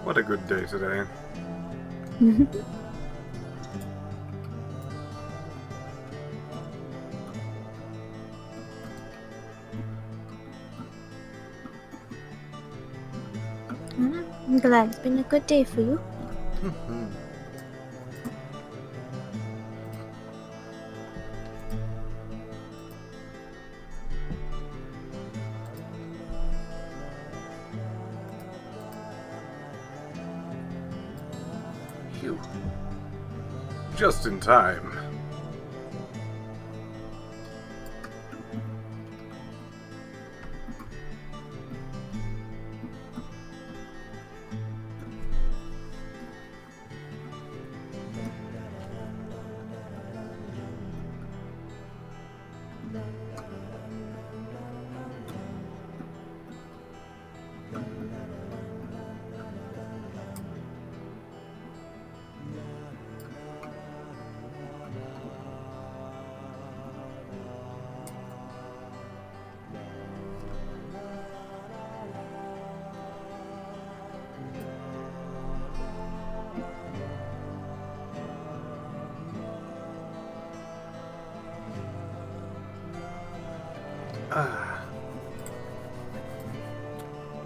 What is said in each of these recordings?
What a good day today. I'm glad it's been a good day for you. Phew. Just in time.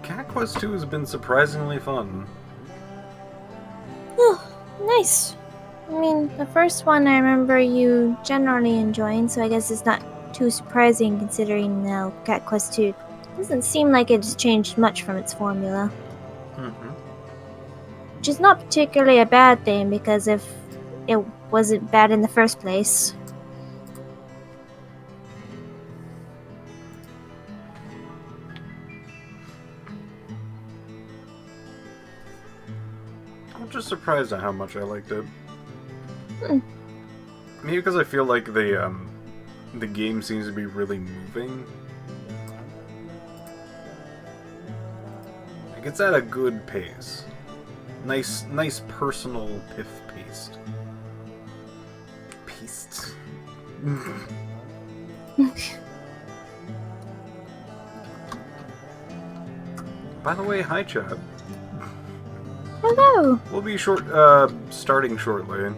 Cat Quest 2 has been surprisingly fun. Oh, nice. I mean, the first one I remember you generally enjoying, so I guess it's not too surprising considering now Cat Quest 2 doesn't seem like it's changed much from its formula. Which is not particularly a bad thing, because if it wasn't bad in the first place. I'm just surprised at how much I liked it. Hmm. Maybe because I feel like the game seems to be really moving. Like it's at a good pace. Nice personal paste. Paste. By the way, hi chat. Hello! We'll be starting shortly.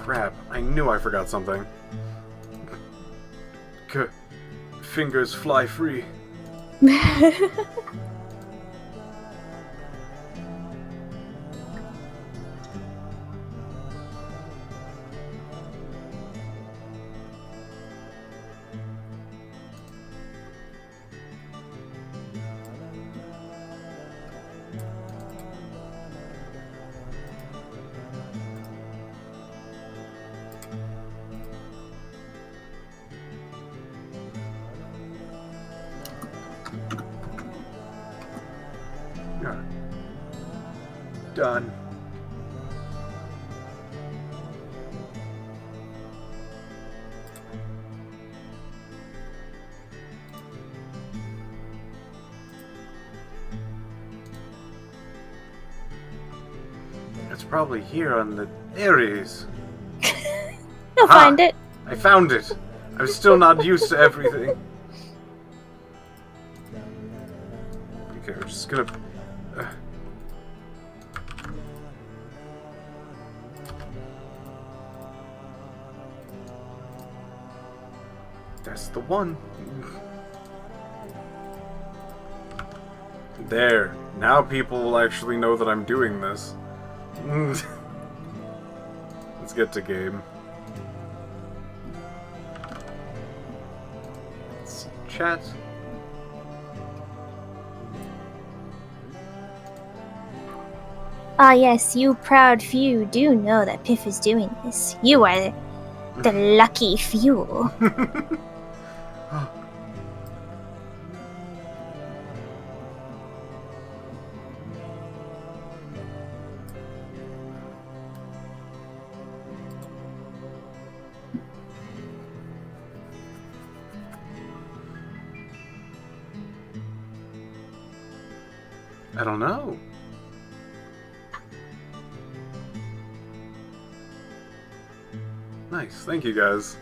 Crap, I knew I forgot something. Fingers fly free. Done. It's probably here on the Aries. You'll find it. I found it. I'm still not used to everything. Okay, we're just gonna... That's the one. There. Now people will actually know that I'm doing this. Let's get to game. Let's chat. Ah yes, you proud few do know that Piff is doing this. You are the lucky few. I don't know. Nice, thank you guys.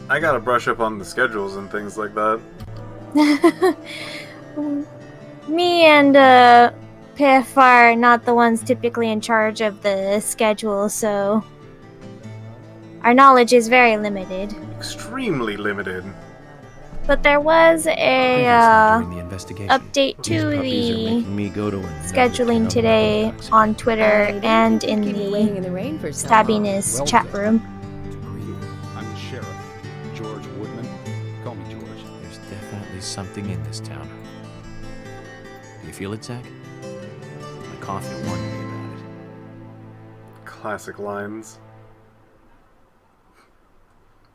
I gotta brush up on the schedules and things like that. Me and PF are not the ones typically in charge of the schedule, so our knowledge is very limited. Extremely limited. But there was a During the investigation, update these to puppies are the making me go to another scheduling town today with dogs. on Twitter and in Keep me waiting in the the rain for so Stabbiness Well chat then. room. I'm the sheriff, George Woodman. Call me George. There's definitely something in this town. Do you feel it, Zach? My coffee warned me about it. Classic lines.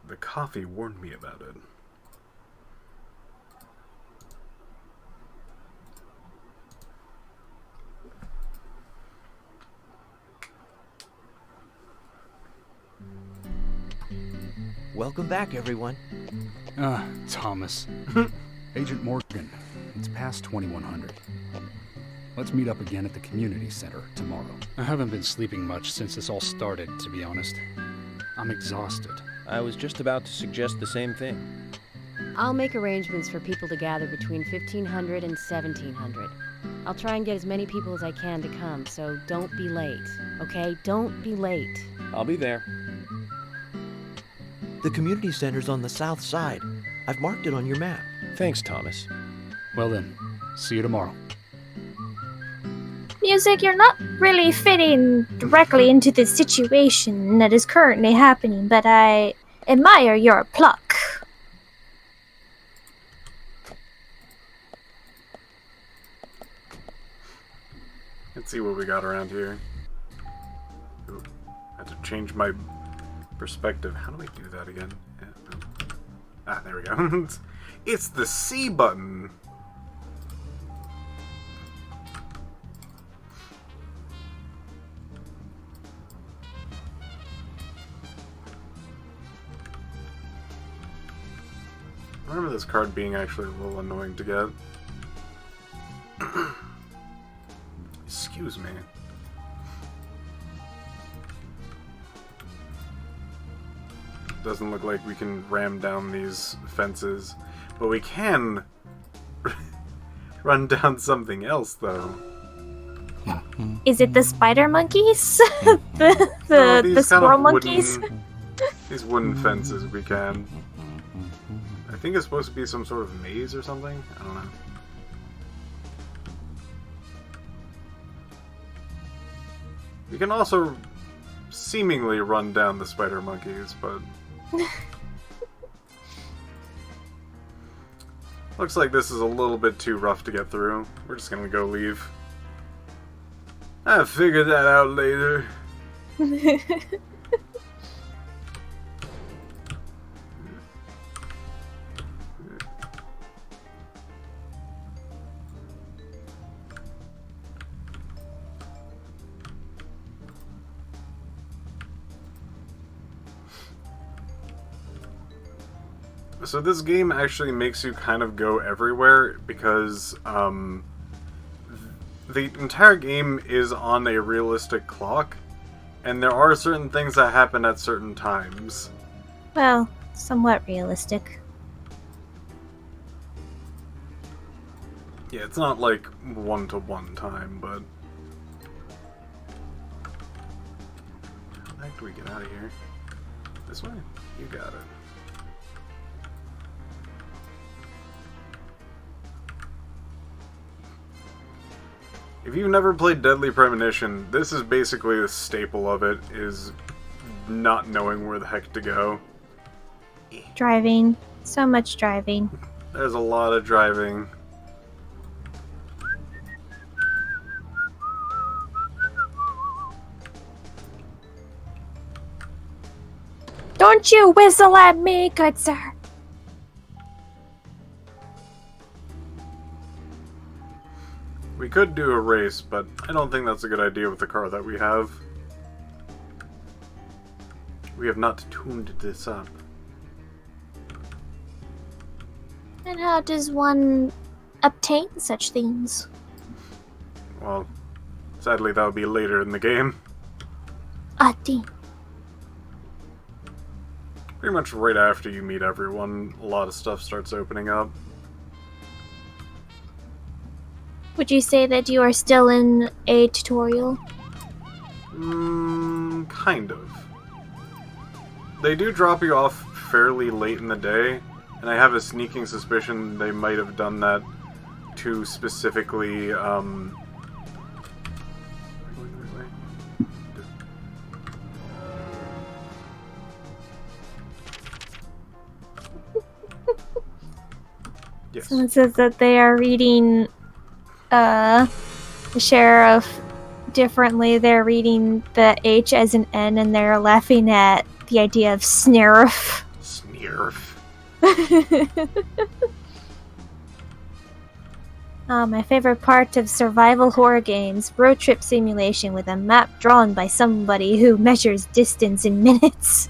The coffee warned me about it. Welcome back, everyone. Thomas. Agent Morgan, it's past 2100. Let's meet up again at the community center tomorrow. I haven't been sleeping much since this all started, to be honest. I'm exhausted. I was just about to suggest the same thing. I'll make arrangements for people to gather between 1500 and 1700. I'll try and get as many people as I can to come, so don't be late, okay? Don't be late. I'll be there. The community center's on the south side. I've marked it on your map. Thanks, Thomas. Well then, see you tomorrow. Music, you're not really fitting directly into the situation that is currently happening, but I admire your pluck. Let's see what we got around here. Ooh, I had to change my perspective. How do I do that again? Yeah, no. Ah, there we go. It's the C button. I remember this card being actually a little annoying to get. Excuse me. Doesn't look like we can ram down these fences, but we can run down something else, though. Is it the spider monkeys? Oh, the these kind squirrel of monkeys? These wooden fences we can. I think it's supposed to be some sort of maze or something. I don't know. You can also seemingly run down the spider monkeys, but looks like this is a little bit too rough to get through. We're just gonna go leave. I'll figure that out later. So this game actually makes you kind of go everywhere because the entire game is on a realistic clock, and there are certain things that happen at certain times. Well, somewhat realistic. Yeah, it's not like one-to-one time, but... How the heck do we get out of here? This way? You got it. If you've never played Deadly Premonition, this is basically the staple of it, is not knowing where the heck to go. Driving. So much driving. There's a lot of driving. Don't you whistle at me, good sir. We could do a race, but I don't think that's a good idea with the car that we have. We have not tuned this up. And how does one obtain such things? Well, sadly that would be later in the game. Ah, damn. Pretty much right after you meet everyone, a lot of stuff starts opening up. Would you say that you are still in a tutorial? Kind of. They do drop you off fairly late in the day, and I have a sneaking suspicion they might have done that to specifically, Yes. Someone says that they are reading the sheriff differently. They're reading the H as an N, and they're laughing at the idea of snarf. Snarf. My favorite part of survival horror games, road trip simulation with a map drawn by somebody who measures distance in minutes.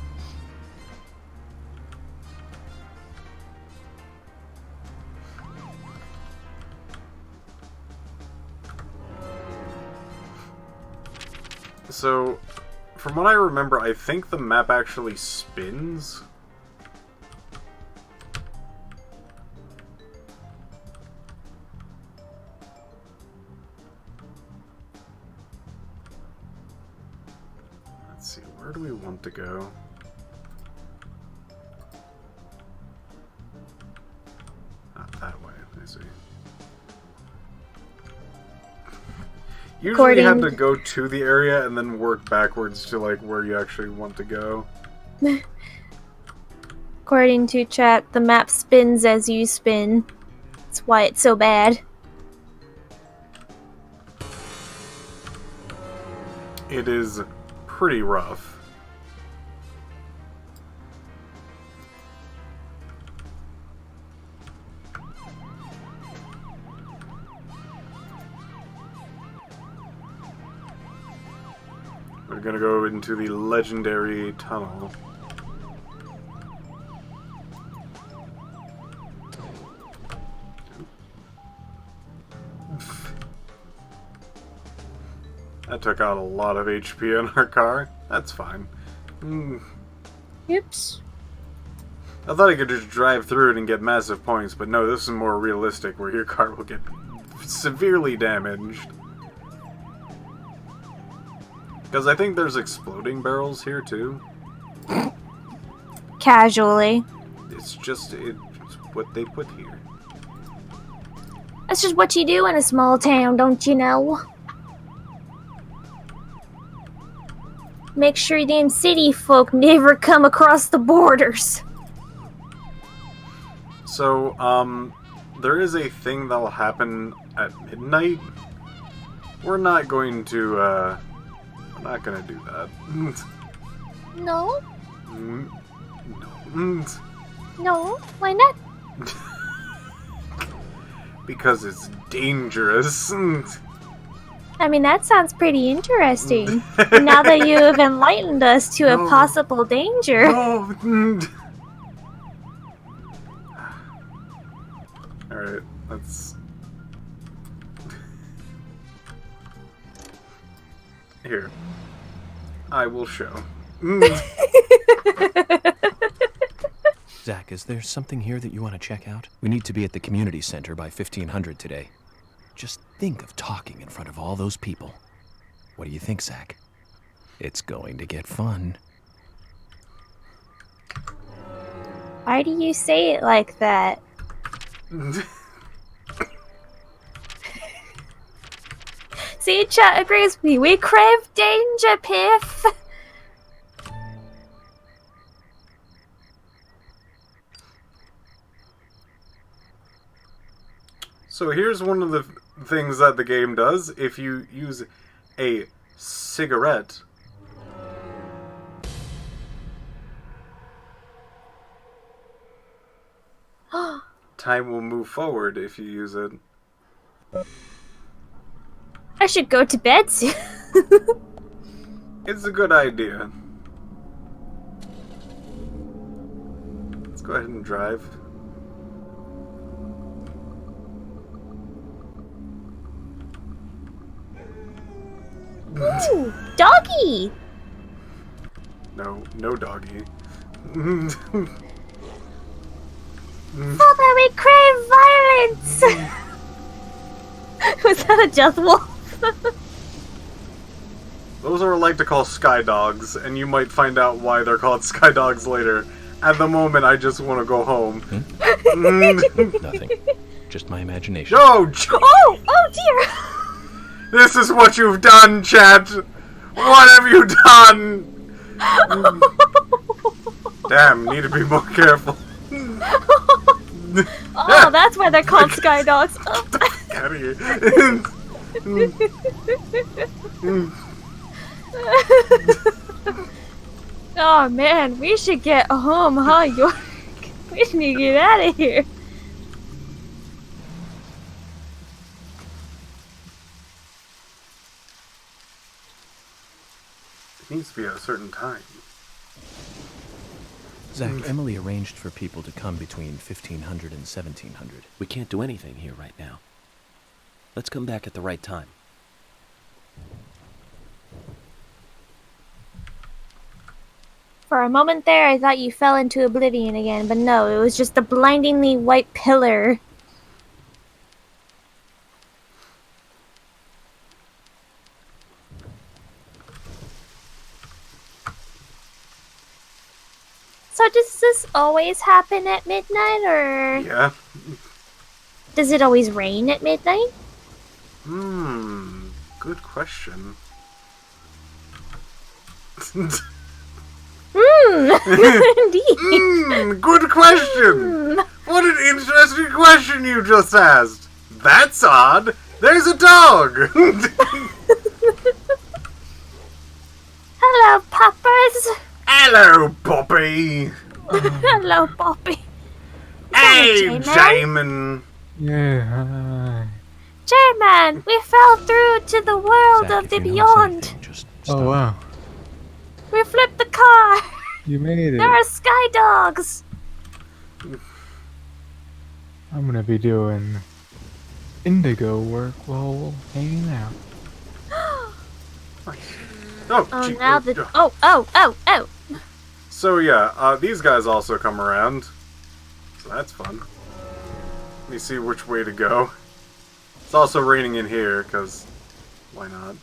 So, from what I remember, I think the map actually spins. Let's see, where do we want to go? Not that way, I see. Usually you have to go to the area and then work backwards to like where you actually want to go. According to chat, the map spins as you spin. That's why it's so bad. It is pretty rough. We're gonna go into the legendary tunnel. That took out a lot of HP on our car. That's fine. Oops. I thought I could just drive through it and get massive points, but no, this is more realistic where your car will get severely damaged. Because I think there's exploding barrels here too. Casually. It's what they put here. That's just what you do in a small town, don't you know? Make sure them city folk never come across the borders. So, there is a thing that'll happen at midnight. We're not going to, we're not gonna do that. No? No. No? Why not? Because it's dangerous. I mean, that sounds pretty interesting. Now that you have enlightened us to a possible danger. No. Alright, let's... Here. I will show. Zach, is there something here that you want to check out? We need to be at the community center by 1500 today. Just think of talking in front of all those people. What do you think, Zach? It's going to get fun. Why do you say it like that? See, chat agrees with me. We crave danger, Piff. So here's one of the things that the game does. If you use a cigarette, time will move forward if you use it. I should go to bed soon. It's a good idea. Let's go ahead and drive. Ooh, doggy! No doggy. Father, we crave violence! Was that a death wolf? Those are like to call sky dogs, and you might find out why they're called sky dogs later. At the moment, I just want to go home. Nothing. Just my imagination. No! Oh dear! This is what you've done, chat! What have you done? Damn, need to be more careful. Oh, that's why they're called sky dogs. Oh. Get out of here. Oh man, we should get home, huh, York? We need to get out of here. It needs to be at a certain time. Zach, Emily arranged for people to come between 1500 and 1700. We can't do anything here right now. Let's come back at the right time. For a moment there, I thought you fell into oblivion again, but no, it was just a blindingly white pillar. So does this always happen at midnight, or Yeah. does it always rain at midnight? Good question. Indeed. Good question! What an interesting question you just asked! That's odd! There's a dog! Hello, Poppers. Hello, Poppy! Hello, Poppy. Hey, J-Man? Jamin! Yeah. J-Man, we fell through to the world Zach, of if the you notice beyond. anything, just stop. Oh wow. We flipped the car. You made it. There are sky dogs. I'm gonna be doing indigo work while hanging out. Oh, Oh, gee, now the... Oh. So yeah, these guys also come around. So that's fun. Let me see which way to go. It's also raining in here, because why not?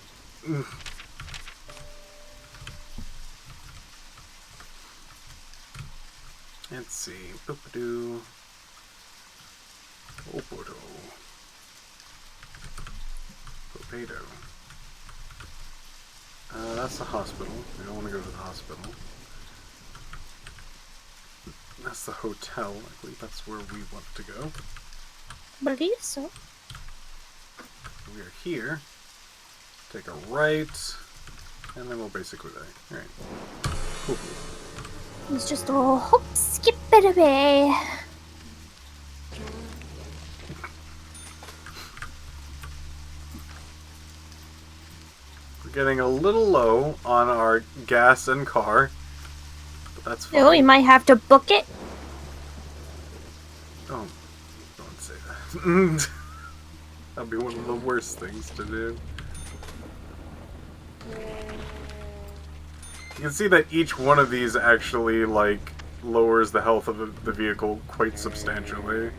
Let's see. Boop-a-doo. Obodo. Potato. That's the hospital. We don't want to go to the hospital. That's the hotel. I believe that's where we want to go. Believe so. We are here. Take a right. And then we'll basically die. Alright. Cool. It's just a little hop, skip it away. We're getting a little low on our gas and car. But that's fine. Oh, we might have to book it. Don't say that. That'd be one of the worst things to do. You can see that each one of these actually, like, lowers the health of the vehicle quite substantially.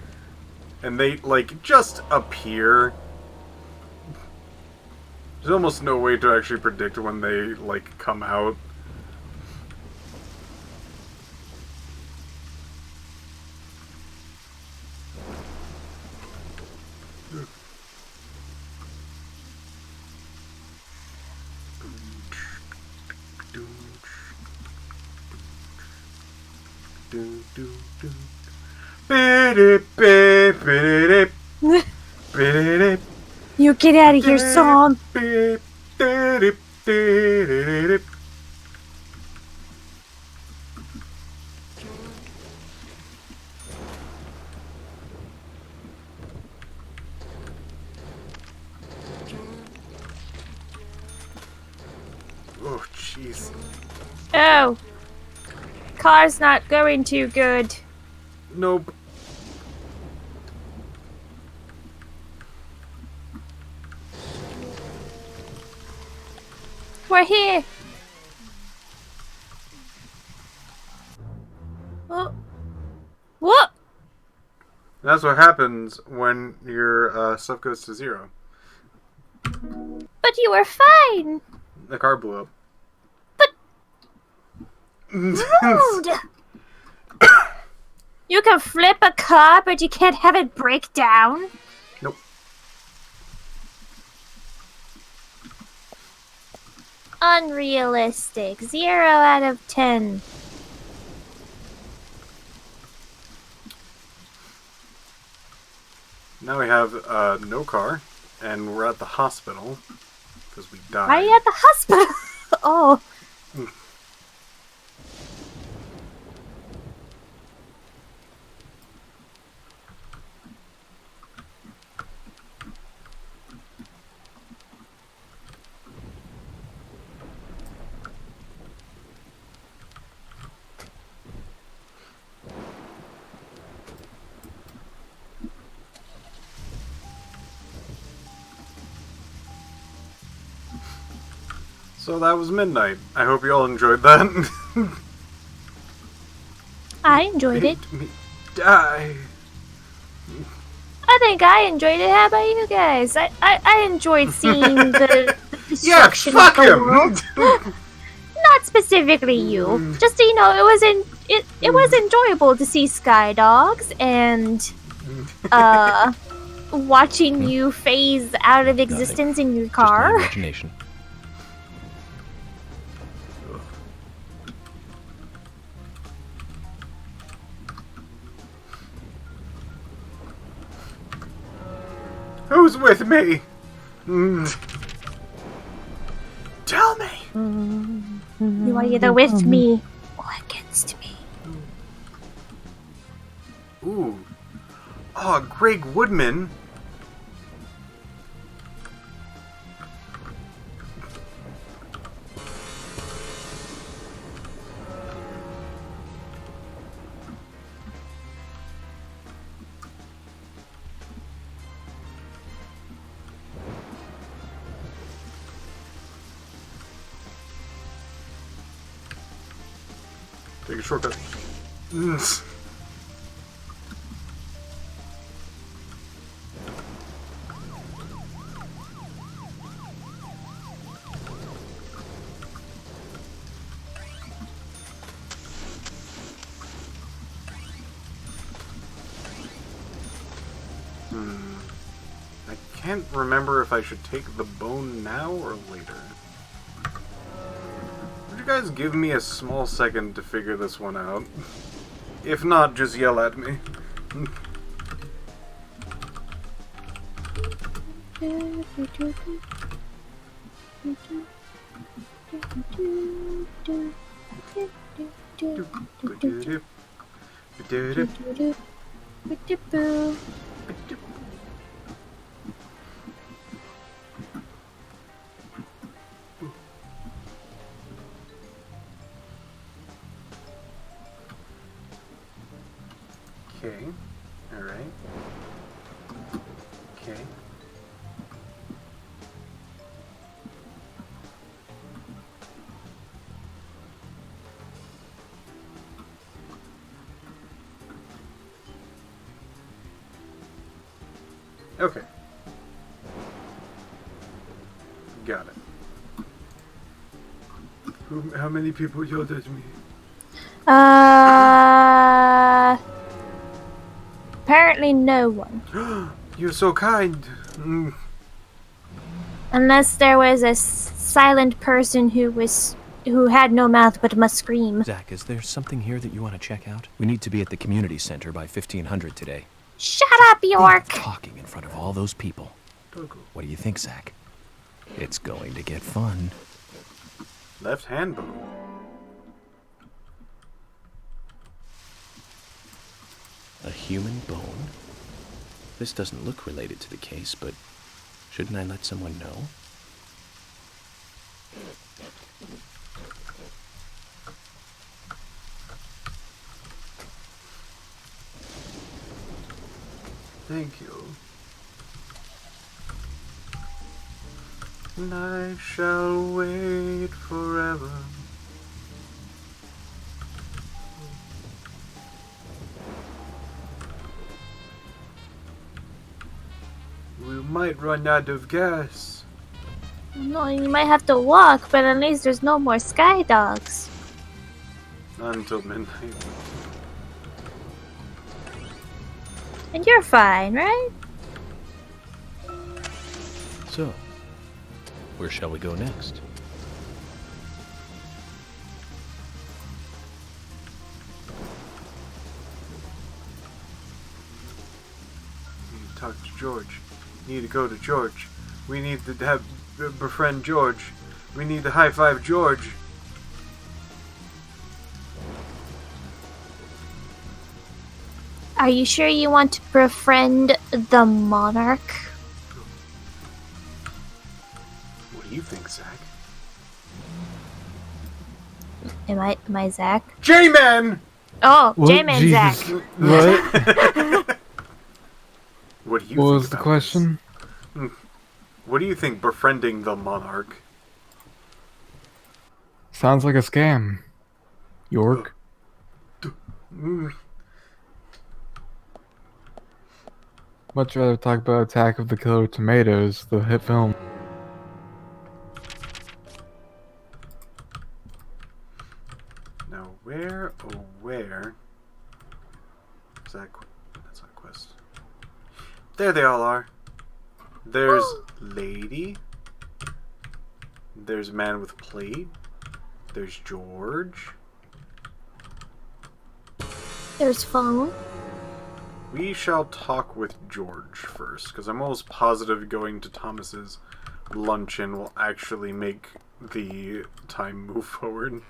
And they, like, just appear. There's almost no way to actually predict when they, like, come out. You get out of here, song. Oh, jeez. Oh. Car's not going too good. Nope. we're here. Oh. What? That's what happens when your stuff goes to 0. But you were fine. The car blew up. But rude. You can flip a car, but you can't have it break down. Nope. Unrealistic. 0 out of 10. Now we have no car, and we're at the hospital because we died. Why are you at the hospital? Oh. So that was midnight. I hope you all enjoyed that. I enjoyed it. Made me die. I think I enjoyed it. How about you guys? I enjoyed seeing the Yeah, destruction fuck of the him. world. Not specifically you. Just so you know, it was enjoyable to see sky dogs and watching you phase out of existence in your Just my car. imagination. Who's with me? Tell me. You are either with me or against me. Ooh. Oh, Greg Woodman. Take a shortcut. I can't remember if I should take the bone now or later. Would you guys give me a small second to figure this one out? If not, just yell at me. Okay, alright. Okay. Okay. Got it. How many people yelled at me? Apparently no one. You're so kind. Unless there was a silent person who had no mouth but must scream. Zach, is there something here that you want to check out? We need to be at the community center by 1500 today. Shut up, York! Talking in front of all those people. What do you think, Zach? It's going to get fun. Left hand bone. A human bone? This doesn't look related to the case, but shouldn't I let someone know? Thank you. and I shall wait forever. We might run out of gas. No, you might have to walk, but at least there's no more sky dogs. Not until midnight. And you're fine, right? So, where shall we go next? We need to talk to George. We need to go to George. We need to befriend George. We need to high five George. Are you sure you want to befriend the monarch? What do you think, Zach? Am I Zach? J-Man! Oh, What? J-Man Zach. Jesus. What? What do you What think was the about question? this? What do you think befriending the monarch? Sounds like a scam. York. Mm. Much rather talk about Attack of the Killer Tomatoes, the hit film. Now, where, oh where? Is that that's not a quest. There they all are. There's Lady. There's Man with Plate. There's George. There's phone. We shall talk with George first, because I'm almost positive going to Thomas's luncheon will actually make the time move forward.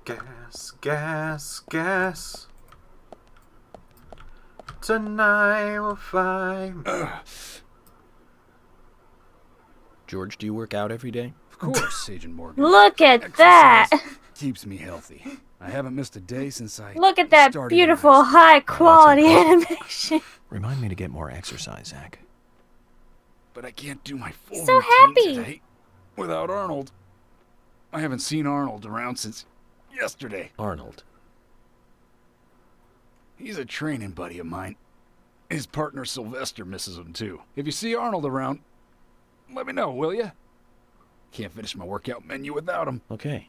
Gas, gas, gas. Tonight we'll find. George, do you work out every day? Of course, Agent Morgan. Look at that! Keeps me healthy. I haven't missed a day since I Look at that started beautiful, in high quality impressive. animation. Remind me to get more exercise, Zach. but I can't do my full So routine happy. today without Arnold. I haven't seen Arnold around since yesterday. Arnold. He's a training buddy of mine. His partner Sylvester misses him too. If you see Arnold around, let me know, will ya? Can't finish my workout menu without him. Okay.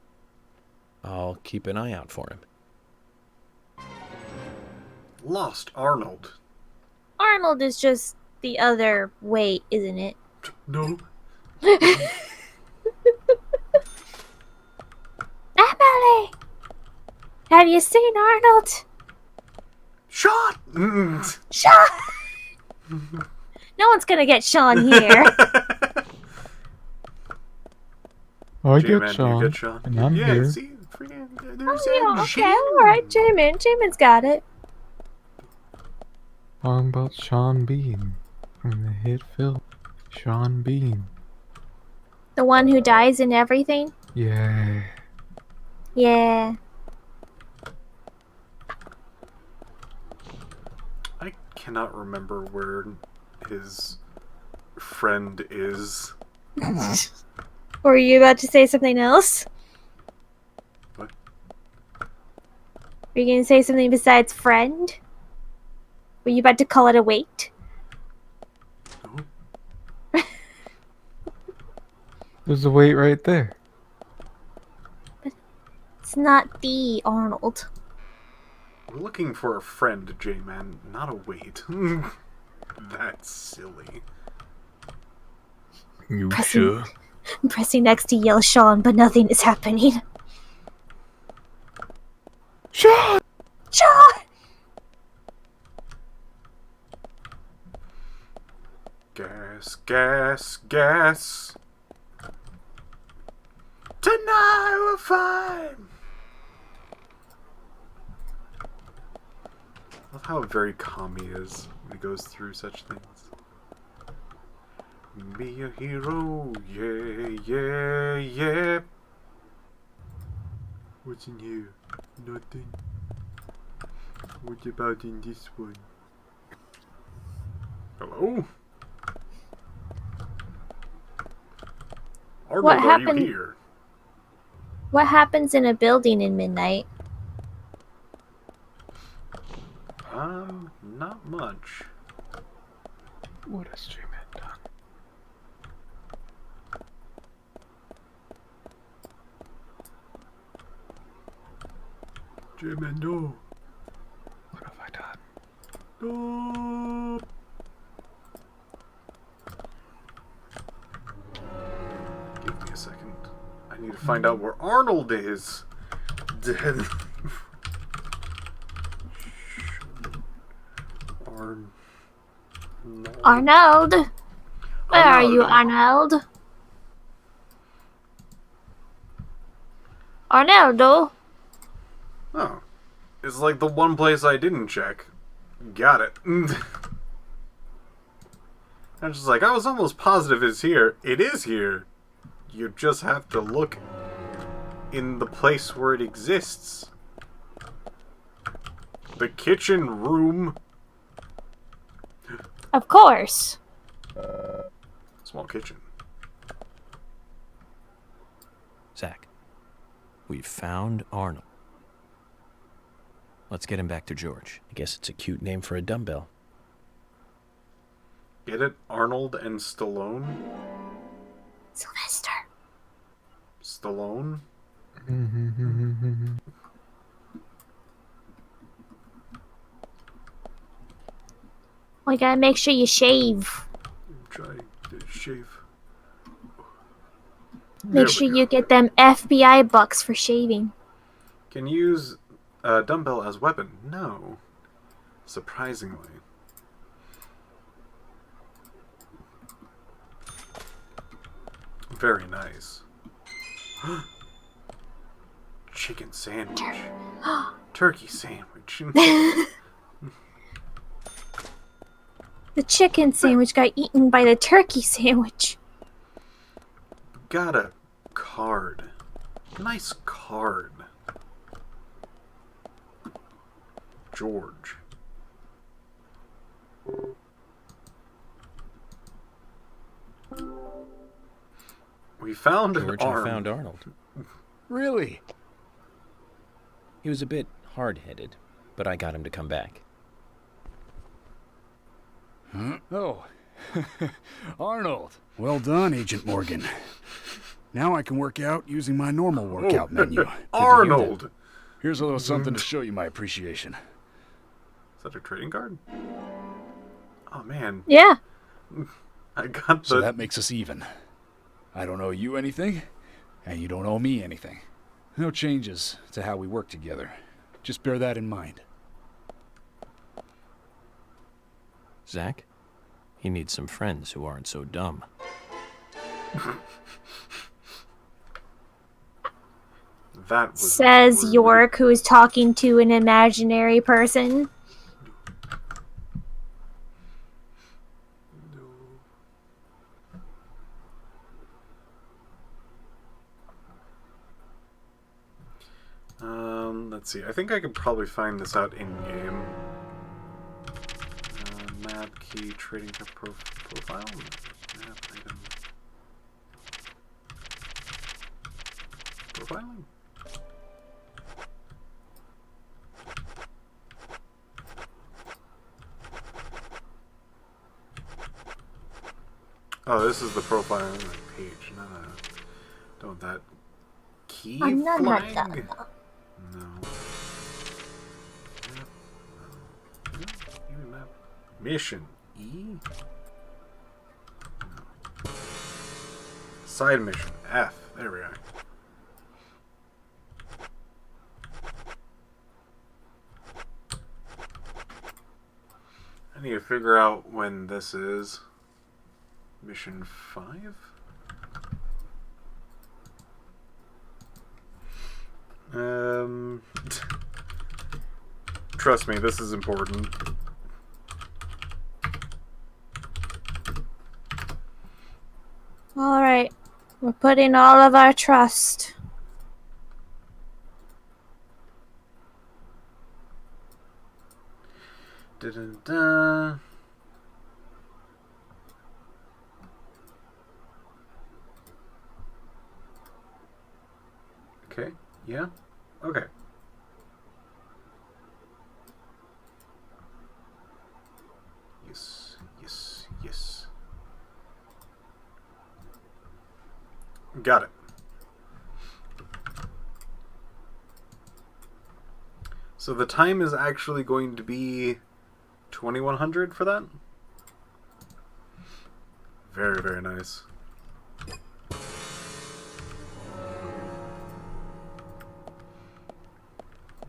I'll keep an eye out for him. Lost Arnold. Arnold is just the other way, isn't it? No. Emily! Have you seen Arnold? Shot! Sean! No one's gonna get Sean here. Oh, I J-Man, get you Sean. get Sean. And I'm yeah, here. see? Freaking, there's Oh, yeah, J-Man. okay, alright, J-Man. J-Man's got it. Talking about Sean Bean from the hit film Sean Bean. The one who dies in everything? Yeah. Yeah. I cannot remember where his friend is. Were you about to say something else? What? Were you gonna say something besides friend? Were you about to call it a wait? No. There's a weight right there. It's not the Arnold. We're looking for a friend, J-Man, not a wait. That's silly. You Pressing- I'm pressing X to yell Sean, but nothing is happening. Sean! Sean! Gas, gas, gas. Tonight we'll find. I love how very calm he is when he goes through such things. Be a hero, yeah, yeah, yeah. What's in here? Nothing. What about in this one? Hello? Arnold, What are happened? you here? What happens in a building in midnight? Not much. What has J-Man done? J-Man, no. What have I done? No. Give me a second. I need to find out where Arnold is. Dead. Arnold? Where are you, Arnold? Arnoldo? Oh. It's like the one place I didn't check. Got it. I'm just like, I was almost positive it's here. It is here. You just have to look in the place where it exists. The kitchen room. Of course. Small kitchen. Zach, we've found Arnold. Let's get him back to George. I guess it's a cute name for a dumbbell. Get it? Arnold and Stallone? Sylvester. Stallone? We gotta make sure you shave. Try to shave. Make sure you get them FBI bucks for shaving. Can you use a dumbbell as weapon? No. Surprisingly. Very nice. Chicken sandwich. Turkey sandwich. The chicken sandwich got eaten by the turkey sandwich. Got a card. Nice card. George. We found an George, arm. I found Arnold. Really? He was a bit hard-headed, but I got him to come back. Huh? Oh. Arnold. Well done, Agent Morgan. Now I can work out using my normal workout menu. Good to hear that. Arnold! Here's a little something to show you my appreciation. Is that a trading card? Oh man. Yeah. I got the... So that makes us even. I don't owe you anything, and you don't owe me anything. No changes to how we work together. Just bear that in mind. Zach, he needs some friends who aren't so dumb. That was Says rude. York, who is talking to an imaginary person. Let's see. I think I could probably find this out in-game. Map, key, trading card profile? Map, item. Profiling? Oh, this is the profiling page. No. Don't that key flag? No. Map. Mission. E? No. Side mission. F. There we are. I need to figure out when this is. Mission 5? Trust me, this is important. Alright. We're putting all of our trust. Da-da-da. Okay. Yeah. Okay. Yes. Yes. Yes. Got it. So the time is actually going to be 2100 for that? Very, very nice.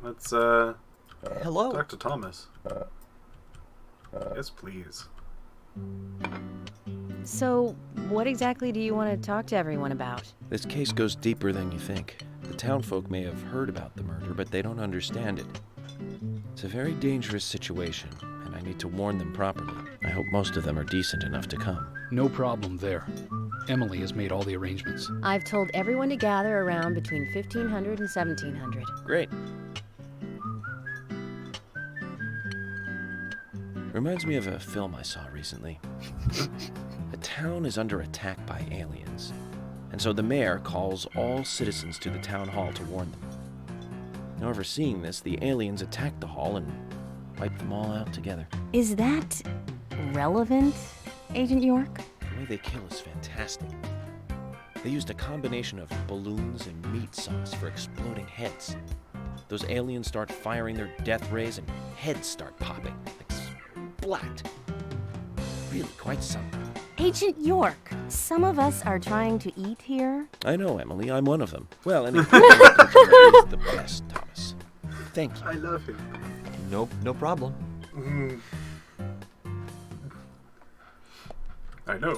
Let's, Hello. talk to Thomas. Yes, please. So, what exactly do you want to talk to everyone about? This case goes deeper than you think. The townfolk may have heard about the murder, but they don't understand it. It's a very dangerous situation, and I need to warn them properly. I hope most of them are decent enough to come. No problem there. Emily has made all the arrangements. I've told everyone to gather around between 1500 and 1700. Great. Reminds me of a film I saw recently. A town is under attack by aliens, and so the mayor calls all citizens to the town hall to warn them. Now, overseeing this, the aliens attack the hall and wipe them all out together. Is that relevant, Agent York? The way they kill is fantastic. They used a combination of balloons and meat sauce for exploding heads. Those aliens start firing their death rays and heads start popping, like splat. Really quite something. Agent York, some of us are trying to eat here. I know, Emily, I'm one of them. Well, anyway, is the best, Thomas. Thank you. I love him. No problem. I know.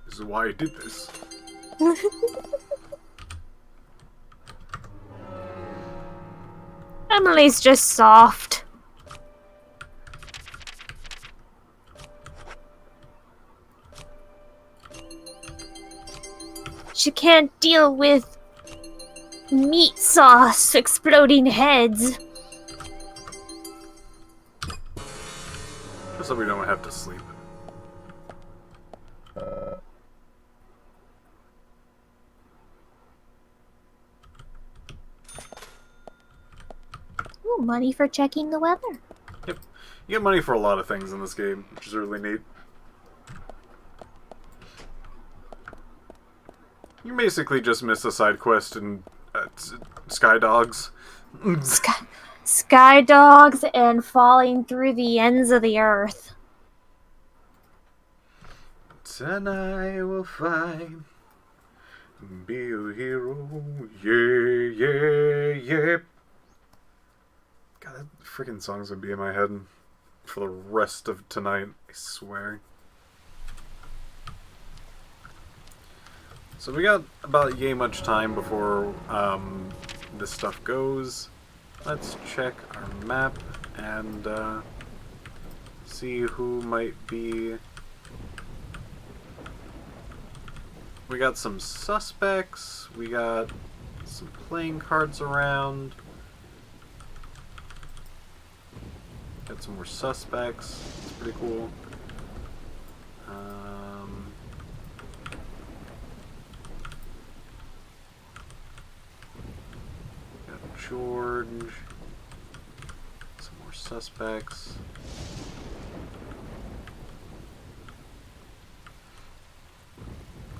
This is why I did this. Emily's just soft. She can't deal with meat sauce exploding heads. Just so we don't have to sleep. Ooh, money for checking the weather. Yep. You get money for a lot of things in this game, which is really neat. You basically just missed a side quest in Sky Dogs. Sky dogs and falling through the ends of the earth. Tonight I will find, be a hero, yeah, yeah, yeah. God, that freaking song's gonna be in my head for the rest of tonight, I swear. So we got about yay much time before this stuff goes. Let's check our map and see who might be... We got some suspects, we got some playing cards around. Got some more suspects, it's pretty cool. Got George, some more suspects.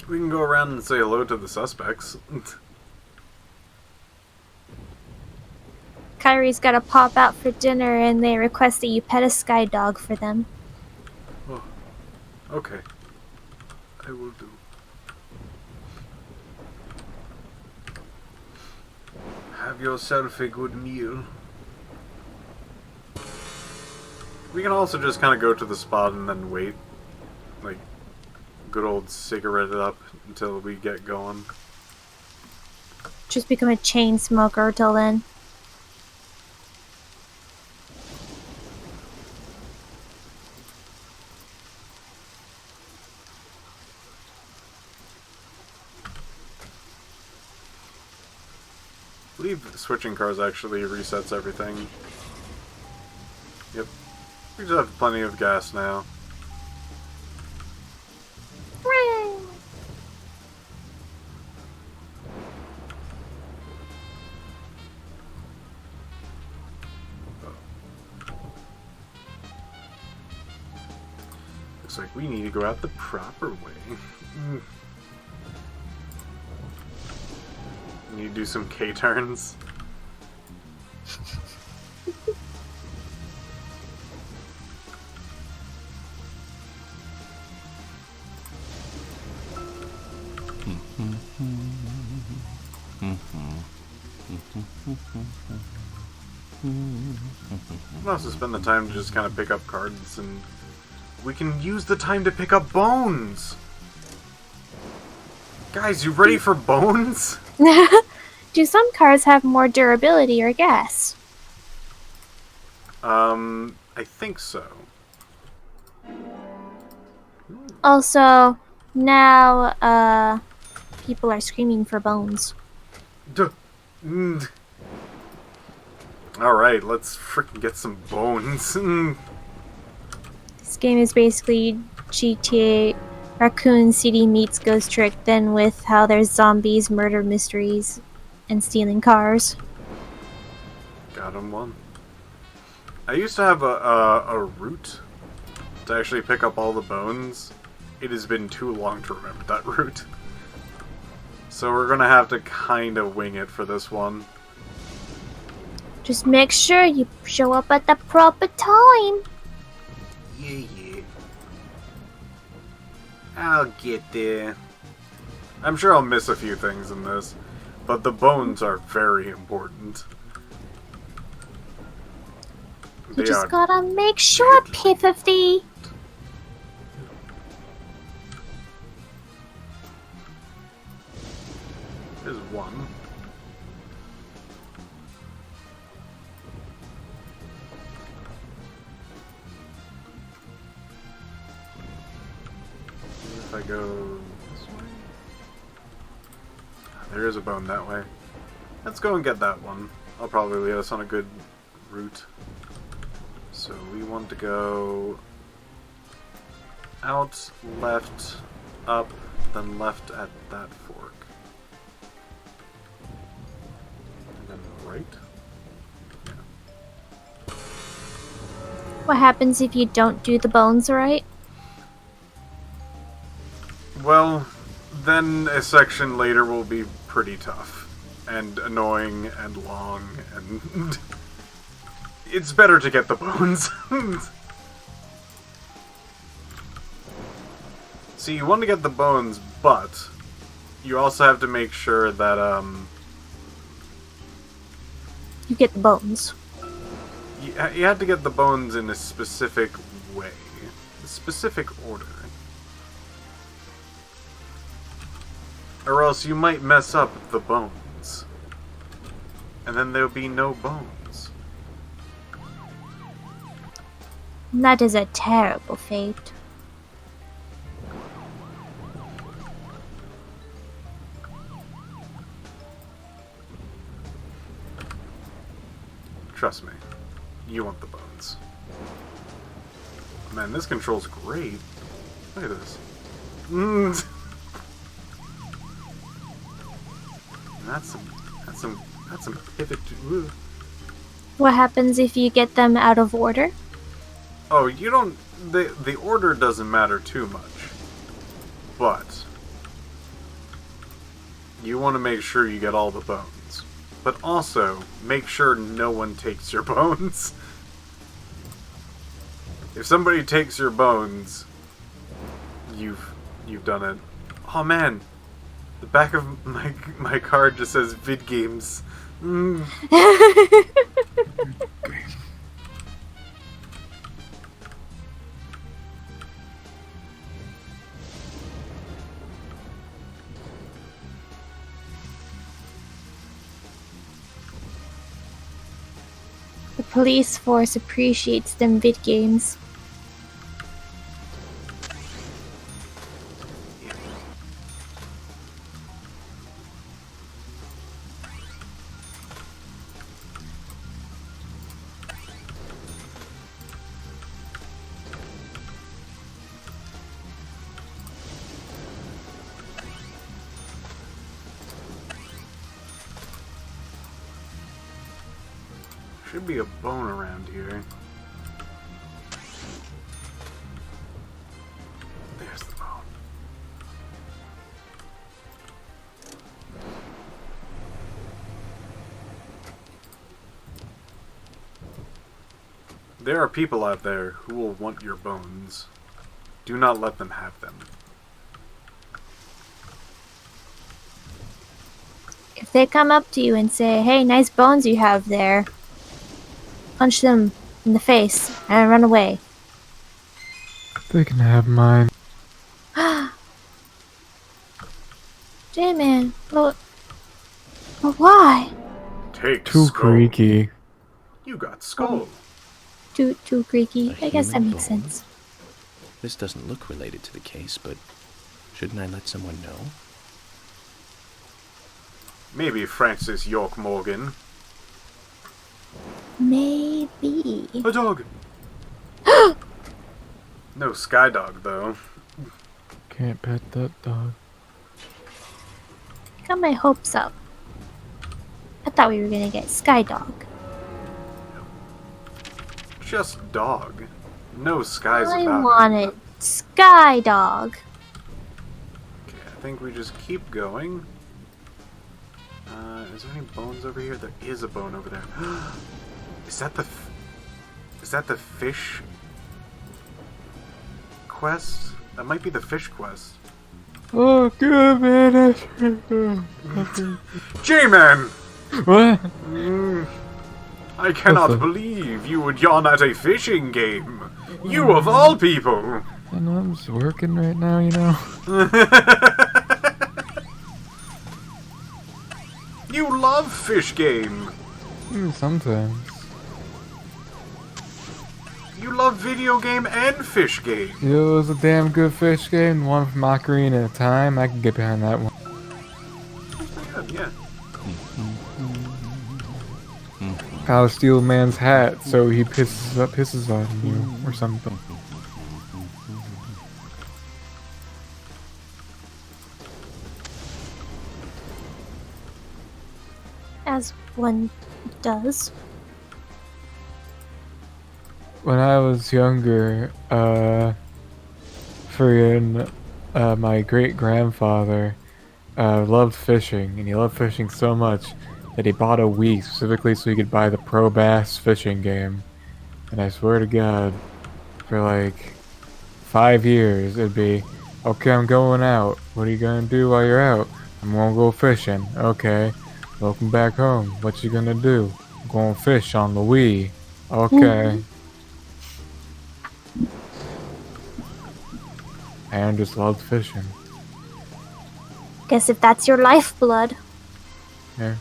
We can go around and say hello to the suspects. Kyrie's gotta pop out for dinner and they request that you pet a sky dog for them. Oh, okay. I will do. Have yourself a good meal. We can also just kind of go to the spot and then wait. Like, good old cigarette it up until we get going. Just become a chain smoker till then. I believe switching cars actually resets everything. Yep. We just have plenty of gas now. like we need to go out the proper way. Need to do some K-turns. We'll also spend the time to just kind of pick up cards, and we can use the time to pick up bones! Guys, you ready for bones? Do some cards have more durability or gas? I think so. Also, now, people are screaming for bones. Alright, let's freaking get some bones. This game is basically GTA Raccoon City meets Ghost Trick, then with how there's zombies, murder mysteries, and stealing cars. Got him one. I used to have a route to actually pick up all the bones. It has been too long to remember that route. So we're gonna have to kind of wing it for this one. Just make sure you show up at the proper time. Yeah. I'll get there. I'm sure I'll miss a few things in this, but the bones are very important. You just gotta make sure, Piffy. There's one. If I go this way? There is a bone that way. Let's go and get that one. I'll probably lead us on a good route. So we want to go out, left, up, then left at that fork. And then right? Yeah. What happens if you don't do the bones right? Well, then a section later will be pretty tough. And annoying and long and... It's better to get the bones. See, you want to get the bones, but you also have to make sure that, You get the bones. you have to get the bones in a specific way. A specific order. Or else you might mess up the bones. And then there'll be no bones. That is a terrible fate. Trust me. You want the bones. Man, this control's great. Look at this. That's some pivot to... What happens if you get them out of order? Oh, you don't... The order doesn't matter too much. But... you want to make sure you get all the bones. But also, make sure no one takes your bones. If somebody takes your bones, you've done it. Oh man! The back of my card just says vid games. The police force appreciates them vid games. Should be a bone around here. There are people out there who will want your bones. Do not let them have them. If they come up to you and say, "Hey, nice bones you have there," punch them in the face and run away. They can have mine. J-Man, but why? Take Too skull. creaky. You got skull. Too creaky. A I guess that human makes bone? sense. This doesn't look related to the case, but shouldn't I let someone know? Maybe Francis York Morgan. Maybe. A dog. No sky dog though. Can't pet that dog. Got my hopes up. I thought we were gonna get Sky Dog. Just dog. No skies I about it. wanted Sky Dog. Okay, I think we just keep going. Is there any bones over here? There is a bone over there. Is that the fish quest? That might be the fish quest. Oh, good man. J-Man! What? I cannot What's that? believe you would yawn at a fishing game. You of all people! I know I'm just working right now, you know. You love fish game. Sometimes. You love video game and fish game. It was a damn good fish game. One from Ocarina of Time. I can get behind that one. Good, yeah. How to steal a man's hat so he pisses on you or something. As one does. When I was younger, my great grandfather loved fishing, and he loved fishing so much that he bought a Wii specifically so he could buy the Pro Bass fishing game. And I swear to God, for like 5 years, it'd be, okay, I'm going out. What are you gonna do while you're out? I'm gonna go fishing. Okay. Welcome back home. What you gonna do? I'm going fish on the Wii. Okay. Aaron just loves fishing. Guess if that's your lifeblood. Yeah.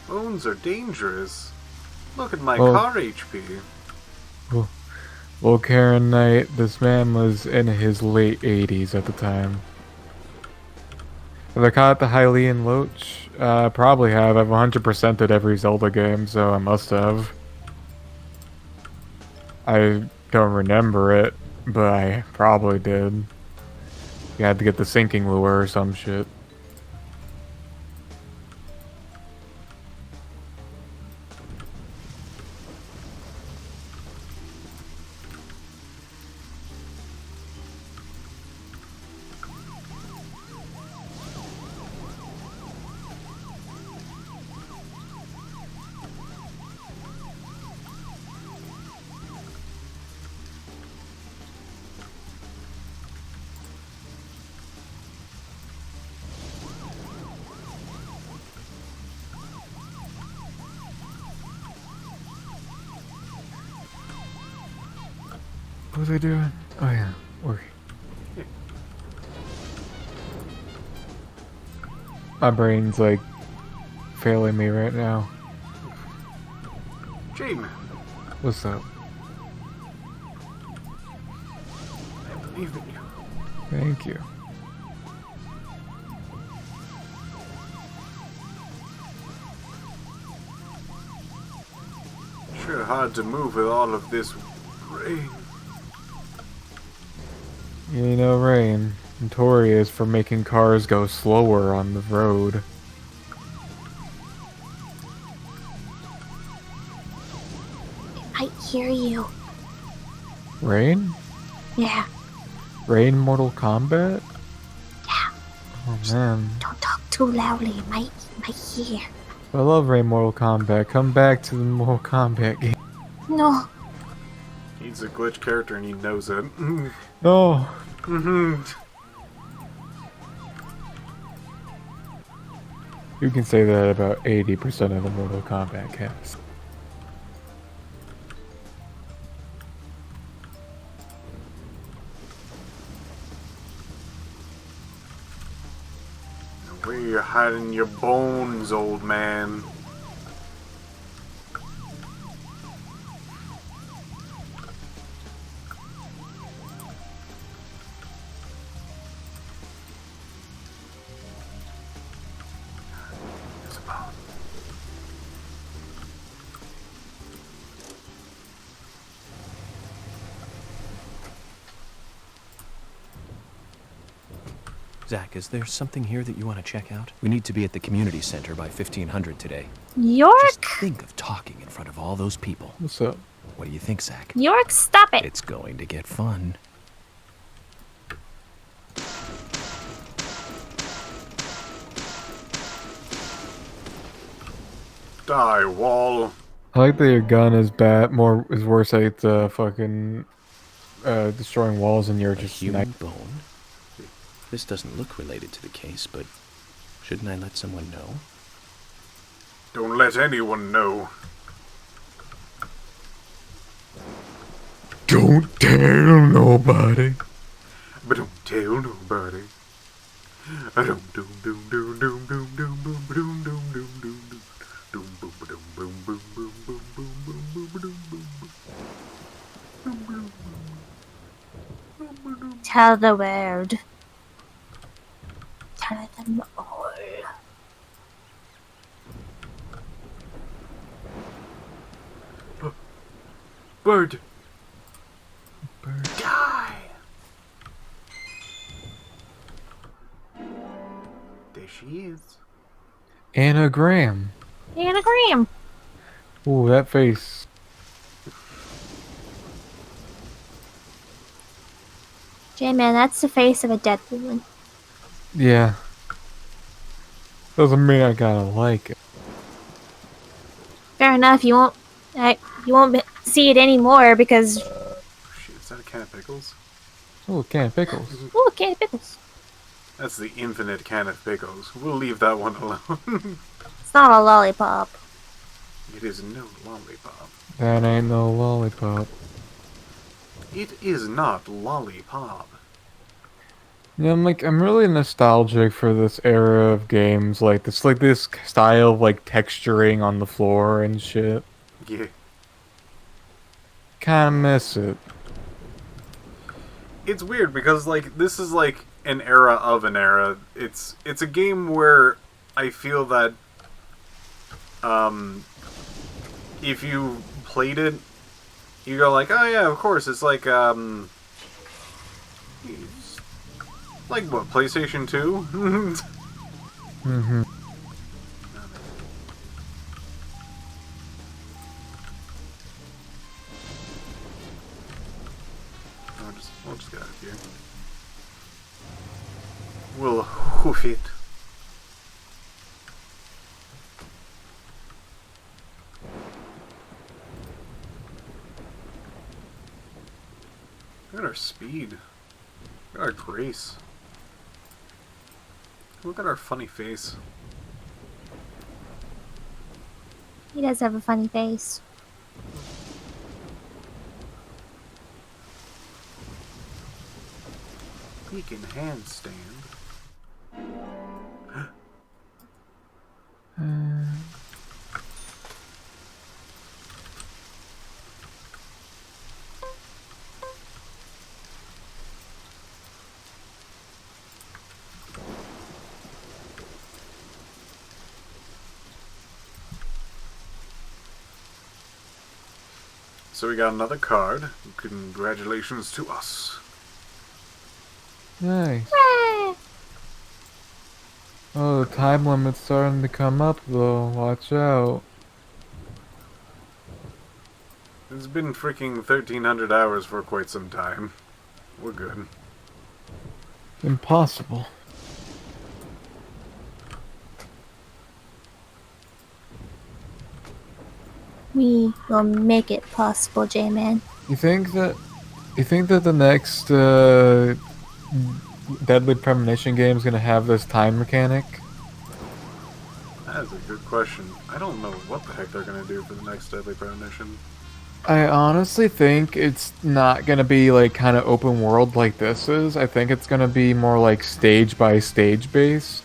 Bones are dangerous. Look at my Oh. car HP. Well, Karen Knight, this man was in his late 80s at the time. Have I caught the Hylian Loach? Probably have. I've 100%ed every Zelda game, so I must have. I don't remember it, but I probably did. You had to get the sinking lure or some shit. What was I doing? Oh yeah, working. My brain's like failing me right now. J-Man, What's up? I believe in you. Thank you. Sure hard to move with all of this rain. You know, rain. Notorious for making cars go slower on the road. I hear you. Rain? Yeah. Rain Mortal Kombat? Yeah. Oh man. Don't talk too loudly. You might hear. I love Rain Mortal Kombat. Come back to the Mortal Kombat game. No. He's a glitch character and he knows it. No. You can say that about 80% of the Mortal Kombat cast. Where you hiding your bones, old man? There's a bone. Zach, is there something here that you want to check out? We need to be at the community center by 1500 today. York? Just think of talking in front of all those people. What's up? What do you think, Zach? York, stop it! It's going to get fun. Die, wall. I like that your gun is worse at fucking destroying walls and you're A just human bone? This doesn't look related to the case, but shouldn't I let someone know? Don't let anyone know. Don't tell nobody. But don't tell nobody. Doom doom doom doom doom doom doom boom doom doom doom doom doom doom boom boom boom boom boom boom boom boom boom boom boom boom. Tell the world. Tell them all. Bird. Bird. Die. There she is. Anagram. Anagram. Ooh, that face. J-Man, that's the face of a dead woman. Yeah. Doesn't mean I gotta like it. Fair enough, you won't see it anymore because... Shit, is that a can of pickles? Oh, a can of pickles. Ooh, a can of pickles. That's the infinite can of pickles. We'll leave that one alone. It's not a lollipop. It is no lollipop. That ain't no lollipop. It is not lollipop. Yeah, I'm really nostalgic for this era of games, like this style of texturing on the floor and shit. Yeah. Kinda miss it. It's weird because this is an era of an era. It's a game where I feel that if you played it, you go like, oh yeah, of course, it's like what, PlayStation 2? Mm-hmm. We'll just get out of here. We'll hoof it. Look at our speed. Look at our grace. Look at our funny face. He does have a funny face. He can handstand. So we got another card. Congratulations to us. Nice. Hooray! Oh, the time limit's starting to come up though. Watch out. It's been freaking 1,300 hours for quite some time. We're good. Impossible. We will make it possible, J-Man. You think that the next Deadly Premonition game is gonna have this time mechanic? That is a good question. I don't know what the heck they're gonna do for the next Deadly Premonition. I honestly think it's not gonna be like kind of open world like this is. I think it's gonna be more like stage by stage based.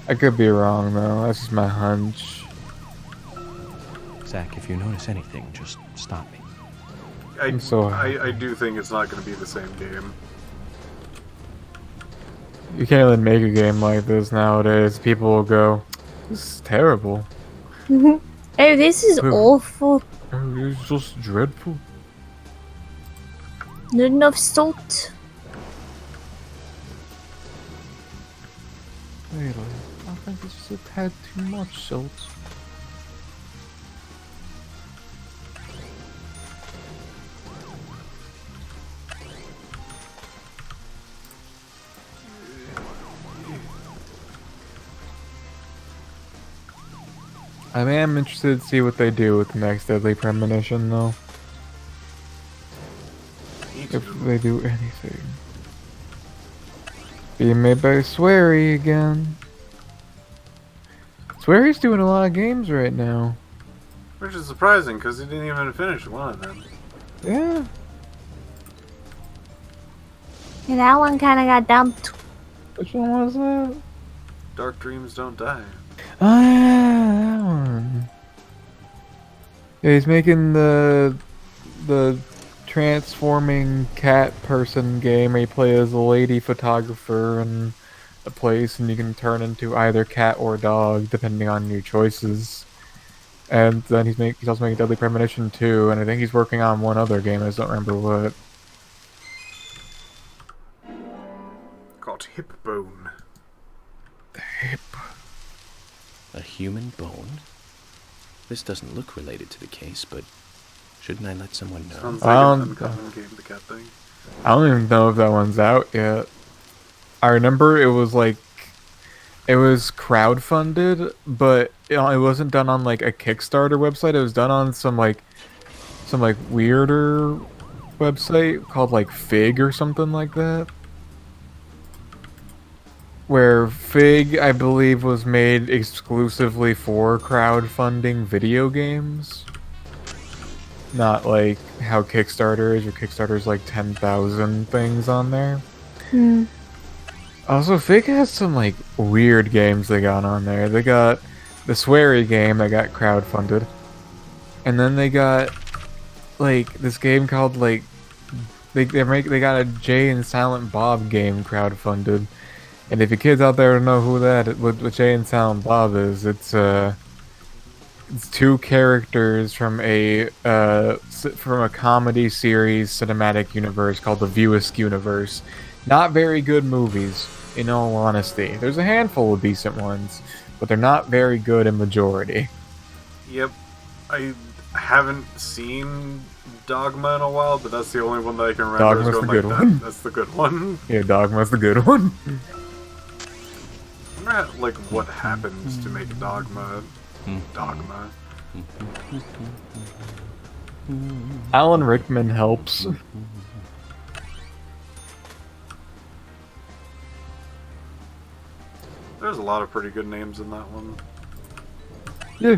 I could be wrong though. That's just my hunch. Zach, if you notice anything, just stop me. I do think it's not gonna be the same game. You can't really make a game like this nowadays. People will go, "This is terrible. Hey, this is awful. It's just dreadful." Not enough salt. Really, I think it's just a tad too much salt. I am interested to see what they do with the next Deadly Premonition, though. If they do anything. Being made by Swery again. Swery's doing a lot of games right now. Which is surprising, because he didn't even finish one of them. Yeah. Yeah, that one kind of got dumped. Which one was that? Dark Dreams Don't Die. Ah, yeah, that one. Yeah, he's making the transforming cat person game where you play as a lady photographer in a place and you can turn into either cat or dog depending on your choices. And then he's also making Deadly Premonition 2, and I think he's working on one other game, I just don't remember what. Called Hip Bone. Hip. A human bone? This doesn't look related to the case, but shouldn't I let someone know? Sounds I like don't- an uncommon game, the cat thing. I don't even know if that one's out yet. I remember it was crowdfunded, but it wasn't done on like a Kickstarter website. It was done on some weirder website called like Fig or something like that. Where Fig, I believe, was made exclusively for crowdfunding video games. Not like how Kickstarter is. Your Kickstarter's like 10,000 things on there. Hmm. Also, Fig has some like weird games they got on there. They got the Swery game that got crowdfunded, and then they got like this game called like they got a Jay and Silent Bob game crowdfunded. And if you kids out there know who what Jay and Silent Bob is, it's two characters from a comedy series cinematic universe called the View Askew universe. Not very good movies, in all honesty. There's a handful of decent ones, but they're not very good in majority. Yep. I haven't seen Dogma in a while, but that's the only one that I can remember. Dogma's is the going good like one. That's the good one. Yeah, Dogma's the good one. I wonder like what happens to make Dogma. Dogma. Alan Rickman helps. There's a lot of pretty good names in that one. Yeah.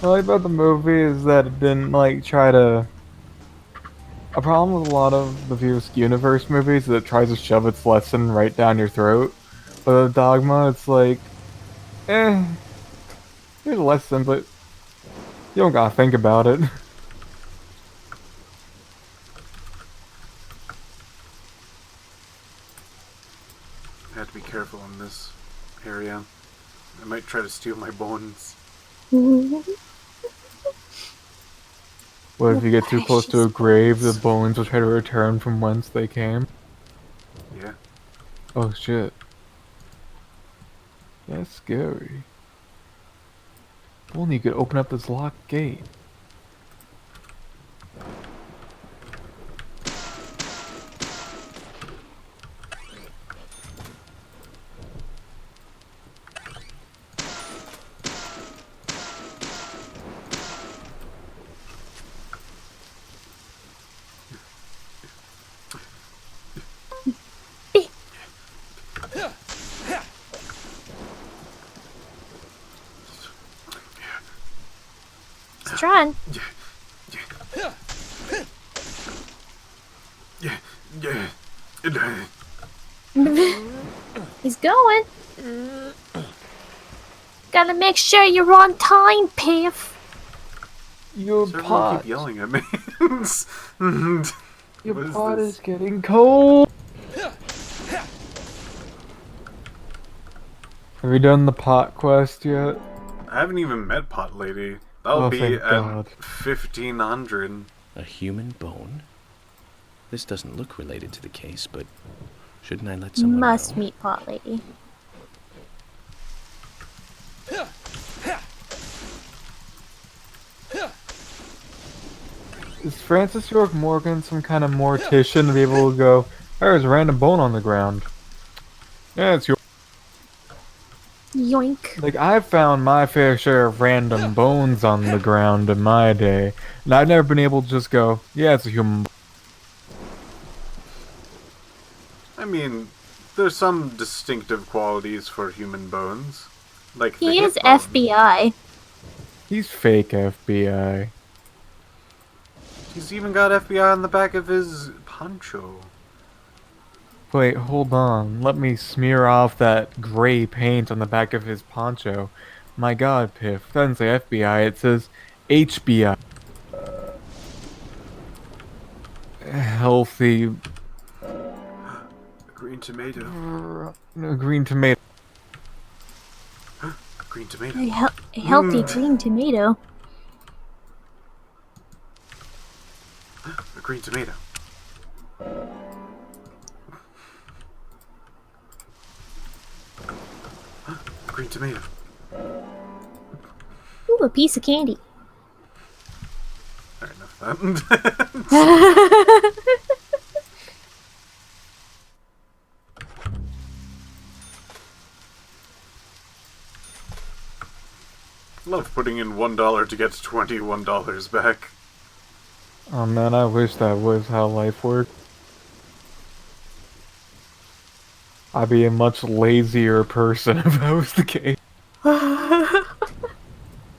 What I like about the movie is that it didn't like try to. A problem with a lot of the View Askew universe movies is that it tries to shove its lesson right down your throat. But with Dogma, it's like, here's a lesson, but you don't gotta think about it. I have to be careful in this area. I might try to steal my bones. What if you get too close to a grave, the bones will try to return from whence they came? Yeah. Oh shit. That's scary. If only you could open up this locked gate. run. He's going. Gotta make sure you're on time, Piff. Your Everyone pot. keep yelling at me. Your What is pot this? is getting cold. Have you done the pot quest yet? I haven't even met Pot Lady. That'll Oh, be thank at God. 1500. A human bone? This doesn't look related to the case, but shouldn't I let someone Must know? meet Pot Lady. Is Francis York Morgan some kind of mortician to be able to go, there's a random bone on the ground? Yeah, it's your. Yoink. Like, I've found my fair share of random bones on the ground in my day, and I've never been able to just go, yeah, it's a human bone. I mean, there's some distinctive qualities for human bones. Like the He hip is bone. FBI. He's fake FBI. He's even got FBI on the back of his poncho. Wait, hold on. Let me smear off that gray paint on the back of his poncho. My god, Piff. It doesn't say FBI, it says HBI. Healthy Green tomato. green tomato. Green tomato. A healthy green tomato. A green tomato. A green tomato. Ooh, a piece of candy. Alright, enough of that. Love putting in $1 to get $21 back. Oh man, I wish that was how life worked. I'd be a much lazier person if that was the case.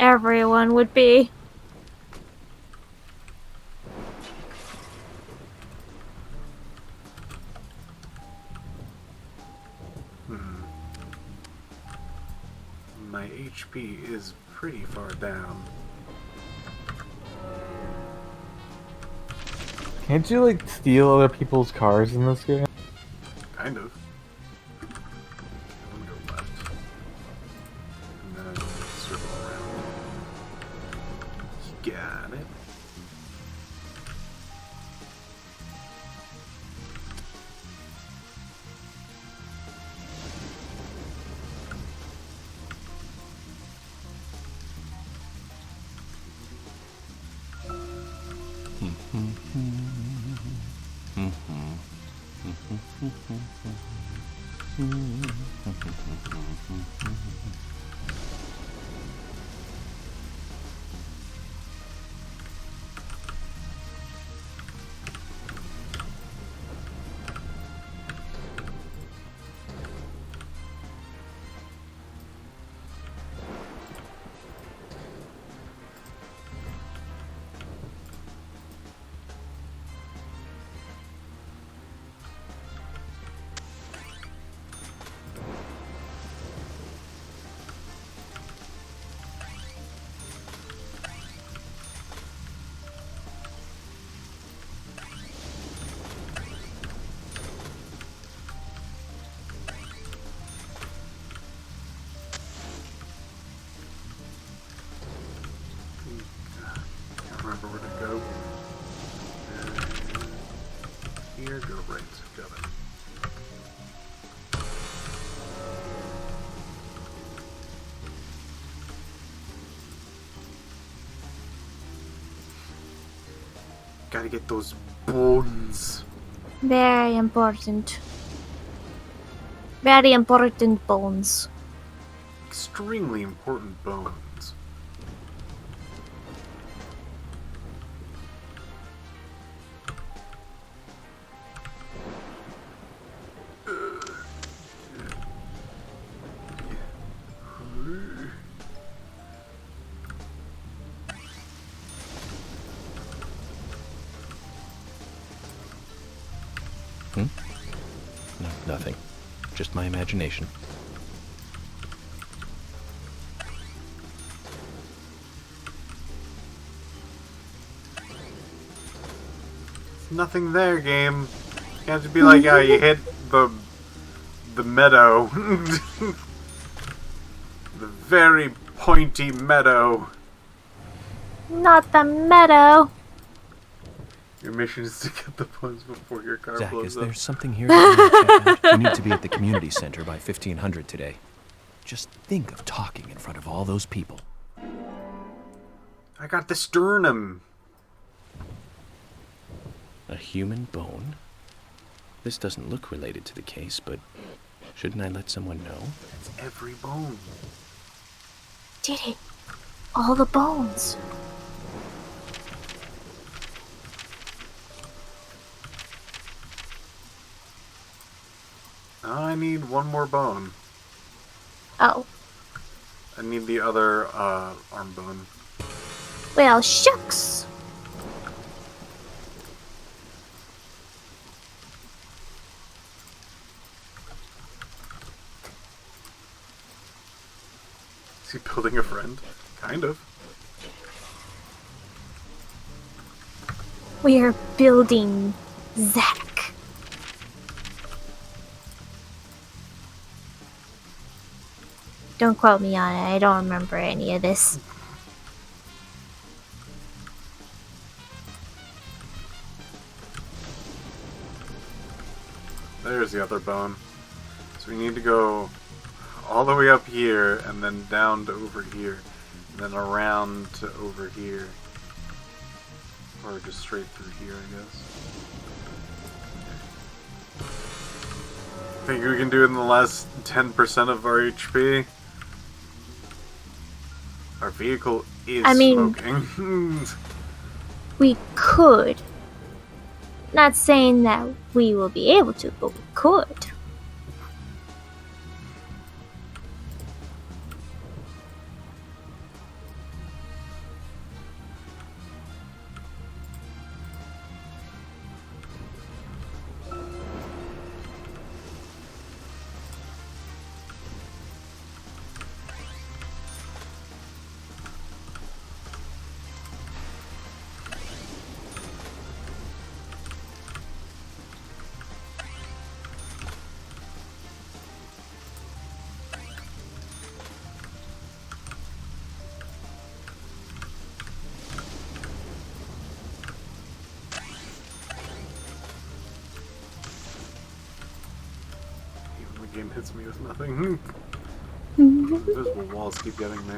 Everyone would be. My HP is pretty far down. Can't you, like, steal other people's cars in this game? Kind of. I'm gonna go left. And then circle around. Got it. Can't remember where to go. Here, go right. Got it. Gotta get those bones. Very important. Very important bones. Extremely important bones. just my imagination. Nothing there, game. Can't just be like, yeah, you hit the meadow. The very pointy meadow. Not the meadow. Your mission is to get the bones before your car Zach, blows is up. there something here that you want to check out? We need to be at the community center by 1500 today. Just think of talking in front of all those people. I got the sternum. A human bone? This doesn't look related to the case, but shouldn't I let someone know? It's every bone. Did it? All the bones. I need one more bone. Oh. I need the other arm bone. Well, shucks. Is he building a friend? Kind of. We are building Zach. Don't quote me on it. I don't remember any of this. There's the other bone. So we need to go all the way up here and then down to over here. And then around to over here. Or just straight through here, I guess. Think we can do it in the last 10% of our HP? Our vehicle is smoking. We could. Not saying that we will be able to, but we could. Even the game hits me with nothing. Invisible walls keep getting me.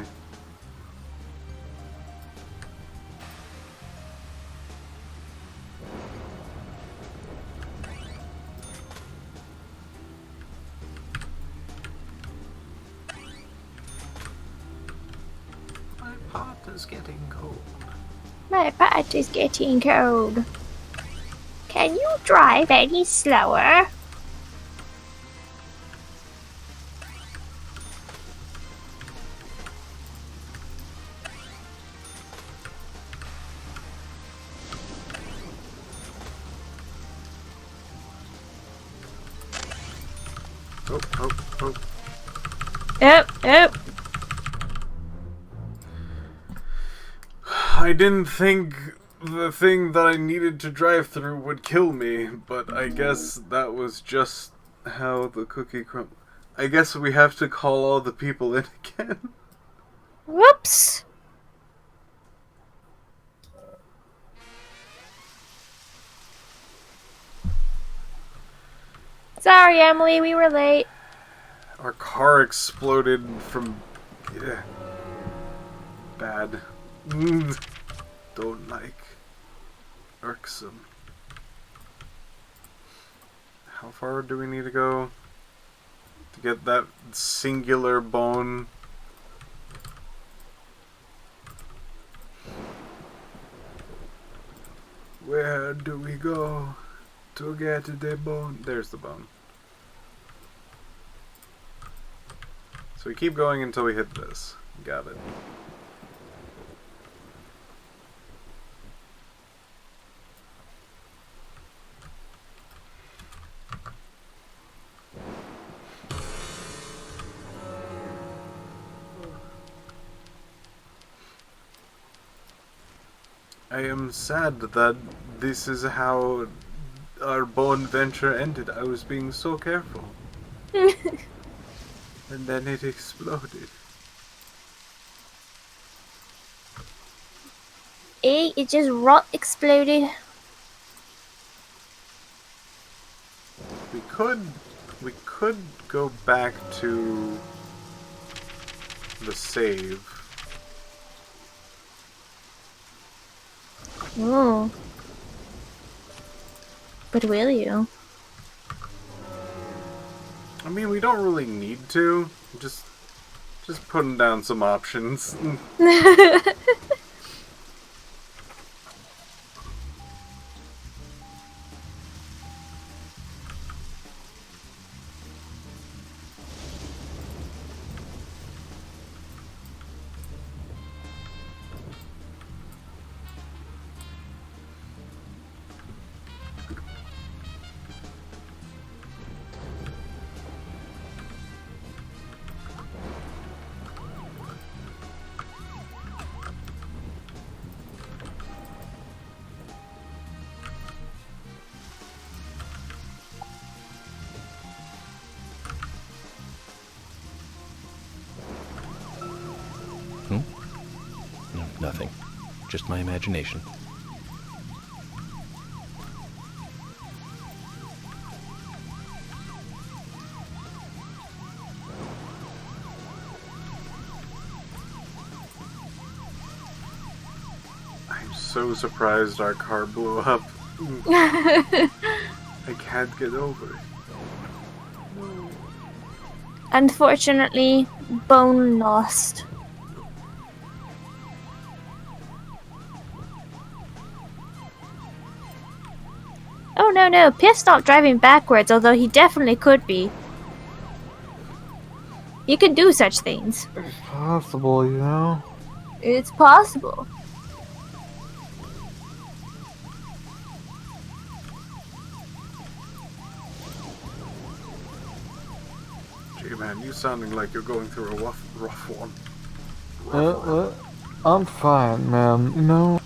My pot is getting cold. My part is getting cold. Can you drive any slower? Oh, oh, oh. Yep. I didn't think the thing that I needed to drive through would kill me, but I guess that was just how the cookie crumb. I guess we have to call all the people in again. Whoops. Sorry, Emily, we were late. Our car exploded from... yeah. Bad. Don't like. Irksome. How far do we need to go to get that singular bone? Where do we go to get the bone? There's the bone. So we keep going until we hit this. Got it. I am sad that this is how our bone venture ended. I was being so careful. And then it exploded. It just exploded. We could go back to the save. Oh. But will you? I mean, we don't really need to. Just putting down some options. Nothing. Just my imagination. I'm so surprised our car blew up. I can't get over it. Unfortunately, bone lost. Oh no, Piff's not driving backwards, although he definitely could be. You can do such things. It's possible, you know? It's possible. Gee man, you sounding like you're going through a rough one. I'm fine, man. You know?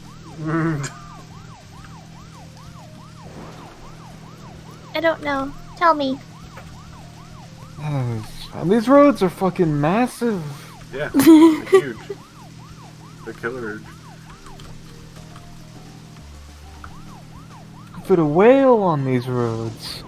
I don't know. Tell me. These roads are fucking massive. Yeah, they're huge. They're killer. Put a whale on these roads.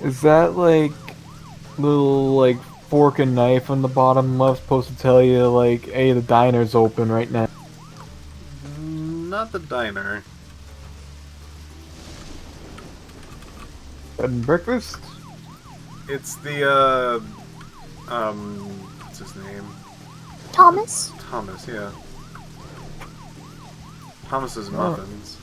Is that like little like fork and knife on the bottom left supposed to tell you like, hey, the diner's open right now? Not the diner. Bed and breakfast? It's the what's his name? Thomas? Thomas, yeah. Thomas's muffins.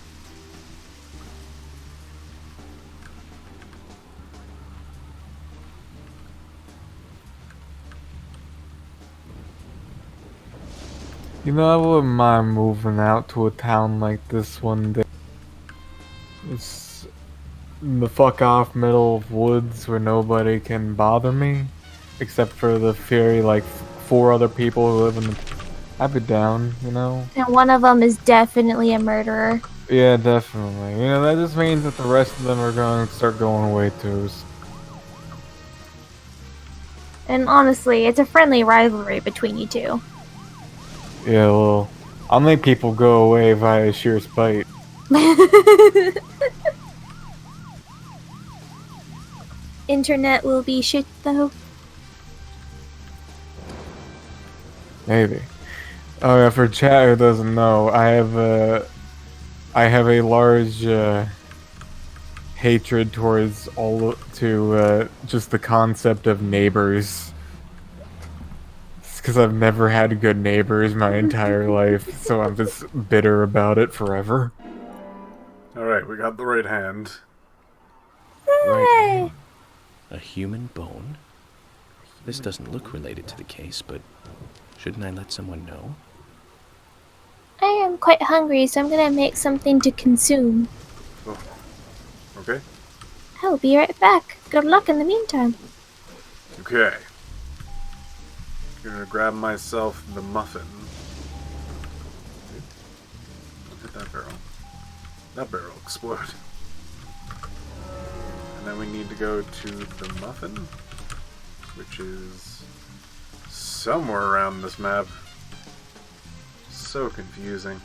You know, I wouldn't mind moving out to a town like this one day. It's in the fuck off middle of woods where nobody can bother me. Except for the like 4 other people who live in the... I'd be down, you know? And one of them is definitely a murderer. Yeah, definitely. You know, that just means that the rest of them are going to start going away too. And honestly, it's a friendly rivalry between you two. Yeah, well, I'll make people go away via sheer spite. Internet will be shit though. Maybe. Oh yeah, for chat who doesn't know, I have a large hatred towards just the concept of neighbors. It's because I've never had good neighbors my entire life, so I'm just bitter about it forever. Alright, we got the right hand. Right. A human bone? This doesn't look related to the case, but shouldn't I let someone know? I am quite hungry, so I'm gonna make something to consume. Oh, okay. I will be right back. Good luck in the meantime. Okay. Gonna grab myself the muffin. Hit that barrel. That barrel exploded. And then we need to go to the muffin, which is somewhere around this map. So confusing.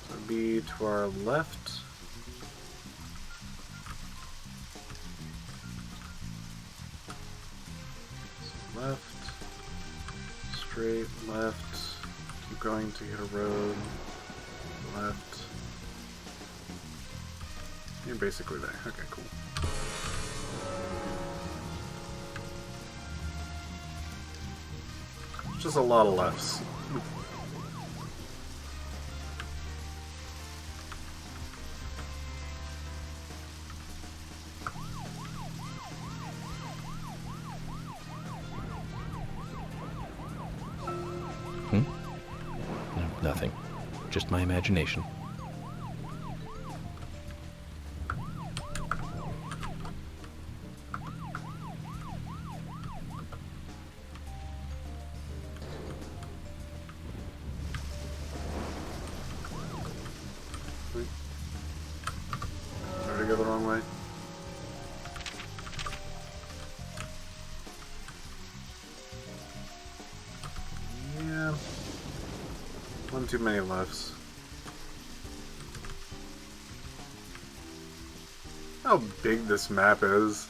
So it'd be to our left. So left. Straight, left, keep going to hit a road, left. You're basically there. Okay, cool. Just a lot of lefts. No, nothing. Just my imagination. Did I go the wrong way? Yeah. One too many lefts. How big this map is.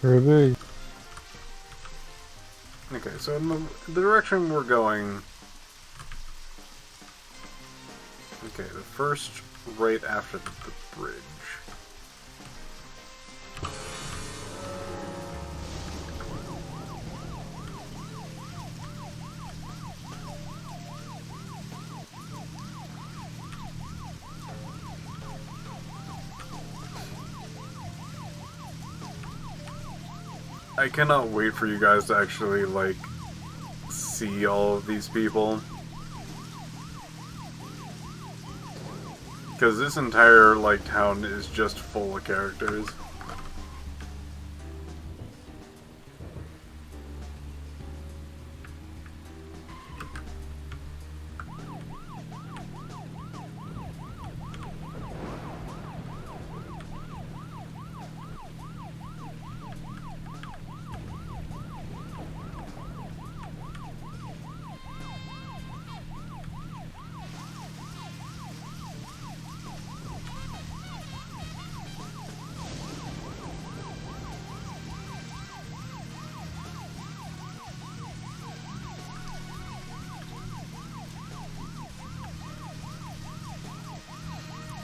Very big. Okay, so in the direction we're going... Okay, the first right after the bridge. I cannot wait for you guys to actually, like, see all of these people. Because this entire, like, town is just full of characters.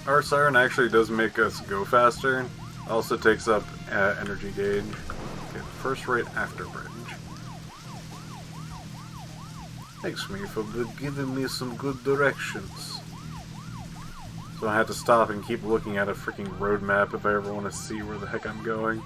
Our siren actually does make us go faster. Also takes up energy gauge. Okay, the first right after bridge. Thanks me for giving me some good directions. So I had to stop and keep looking at a freaking road map if I ever want to see where the heck I'm going.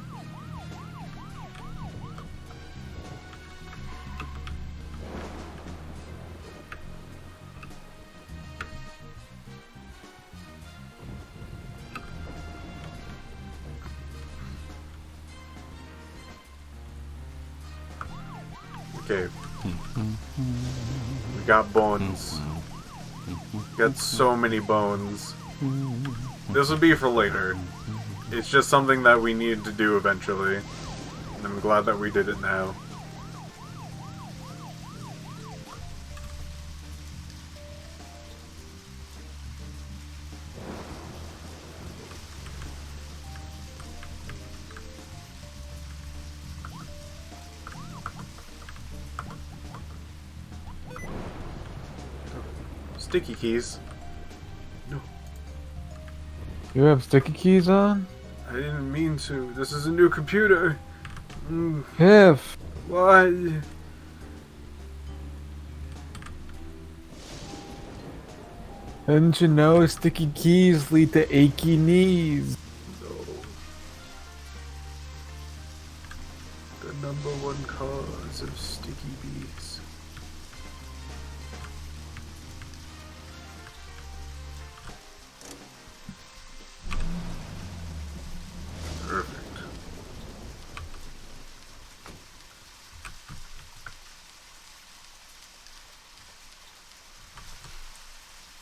Okay. We got bones. Got so many bones. This would be for later. It's just something that we need to do eventually. And I'm glad that we did it now. Sticky keys. No. You have sticky keys on? I didn't mean to. This is a new computer. Piff! Why? Didn't you know sticky keys lead to achy knees? No. The number one cause of sticky bees. Perfect.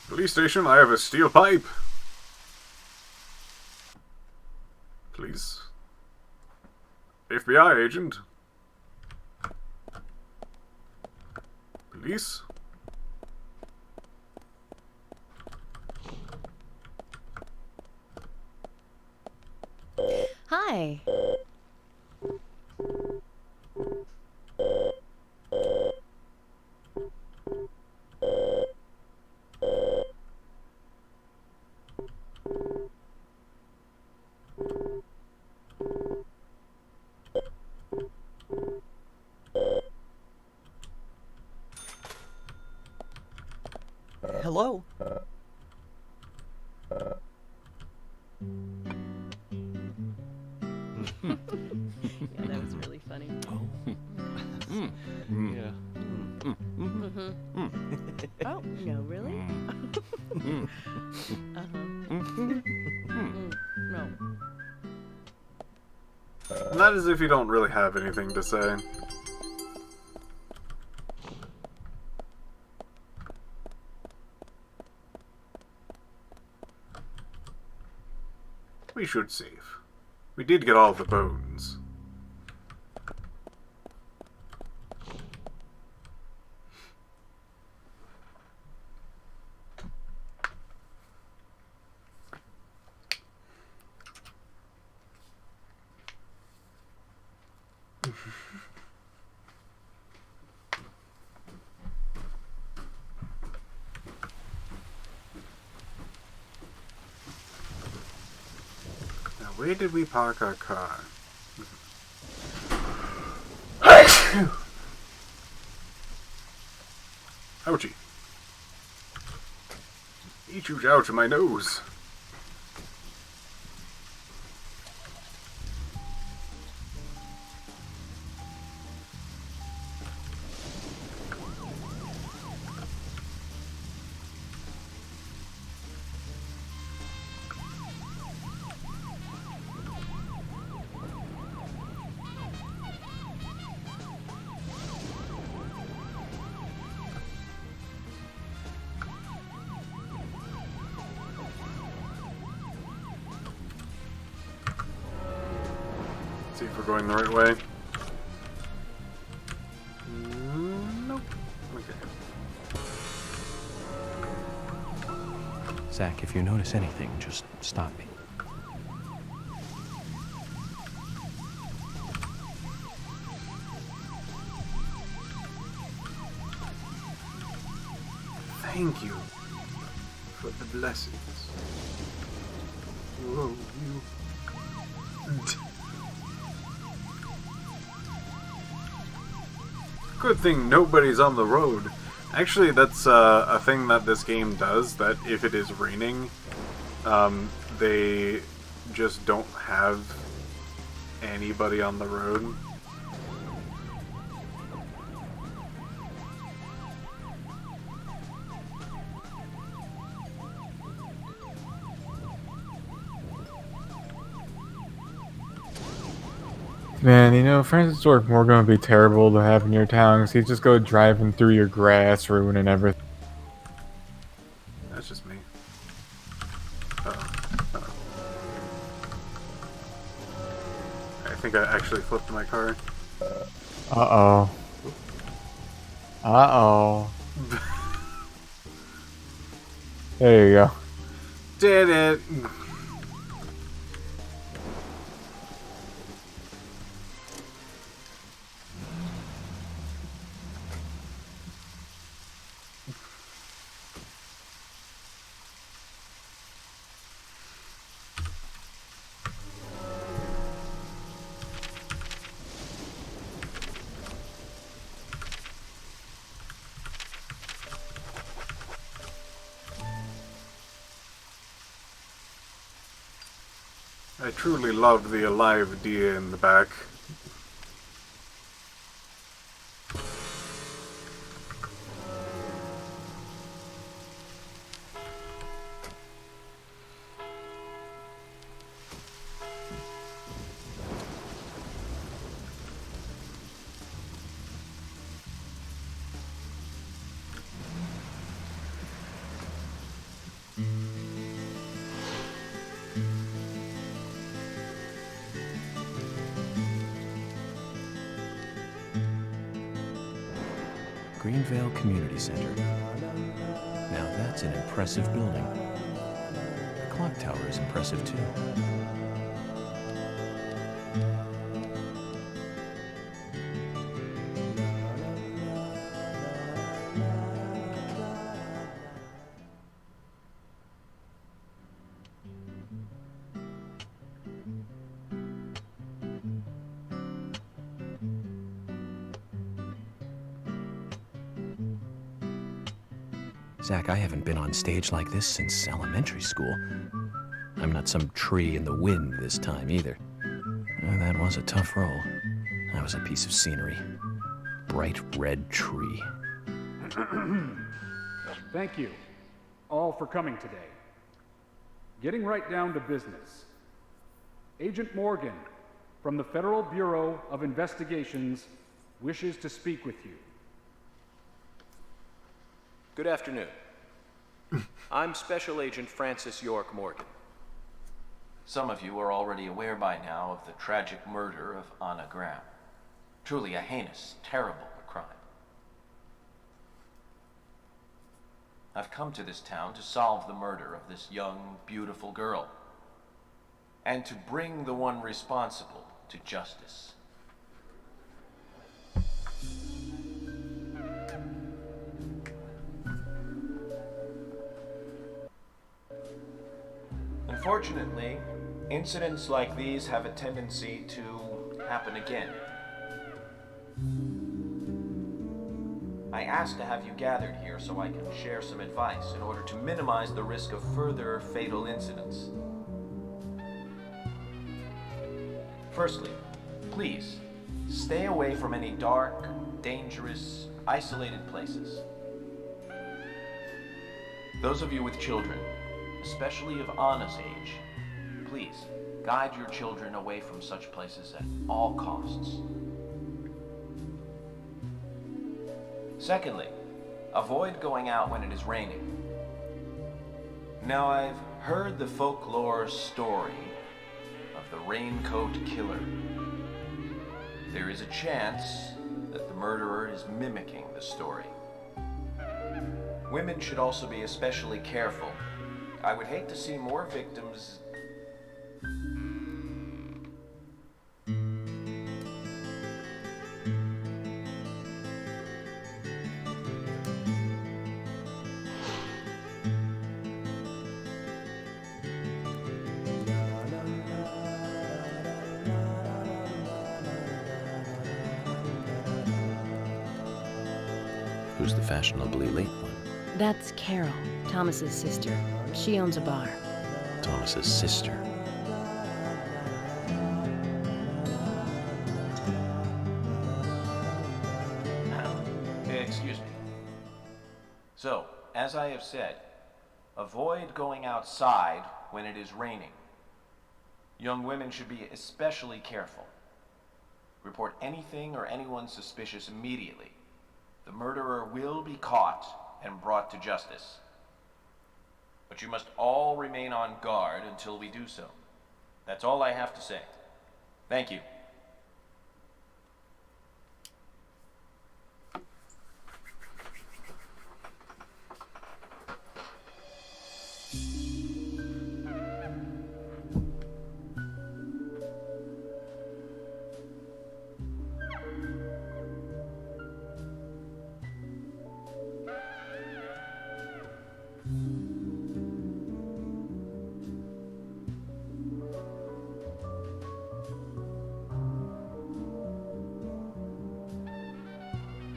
Police station, I have a steel pipe. Please. FBI agent. Police. Hi. Hello. Yeah, that was really funny. Yeah. Oh, no, really? No. Not as if you don't really have anything to say. We should save. We did get all the bones. Now, where did we park our car? Ouchie. Eat you out of my nose. See if we're going the right way. Nope. Okay. Zach, if you notice anything, just stop me. Thank you for the blessings. Whoa, you. Good thing nobody's on the road. Actually, that's a thing that this game does, that if it is raining, they just don't have anybody on the road. Man, you know, Francis York more gonna be terrible to have in your town because he's just go driving through your grass, ruining everything. That's just me. Uh-oh. Uh-oh. I think I actually flipped my car. Uh-oh. Uh-oh. There you go. Did it! I truly love the alive deer in the back. Greenvale Community Center. Now that's an impressive building. The clock tower is impressive too. Zach, I haven't been on stage like this since elementary school. I'm not some tree in the wind this time either. That was a tough role. That was a piece of scenery. Bright red tree. Thank you all for coming today. Getting right down to business. Agent Morgan from the Federal Bureau of Investigations wishes to speak with you. Good afternoon. I'm Special Agent Francis York Morgan. Some of you are already aware by now of the tragic murder of Anna Graham. Truly a heinous, terrible crime. I've come to this town to solve the murder of this young, beautiful girl, and to bring the one responsible to justice. Unfortunately, incidents like these have a tendency to happen again. I asked to have you gathered here so I can share some advice in order to minimize the risk of further fatal incidents. Firstly, please, stay away from any dark, dangerous, isolated places. Those of you with children, especially of Anna's age, please guide your children away from such places at all costs. Secondly, avoid going out when it is raining. Now, I've heard the folklore story of the raincoat killer. There is a chance that the murderer is mimicking the story. Women should also be especially careful. I would hate to see more victims. Who's the fashionably late one? That's Carol, Thomas's sister. She owns a bar. Thomas's sister. Excuse me. So, as I have said, avoid going outside when it is raining. Young women should be especially careful. Report anything or anyone suspicious immediately. The murderer will be caught and brought to justice. But you must all remain on guard until we do so. That's all I have to say. Thank you.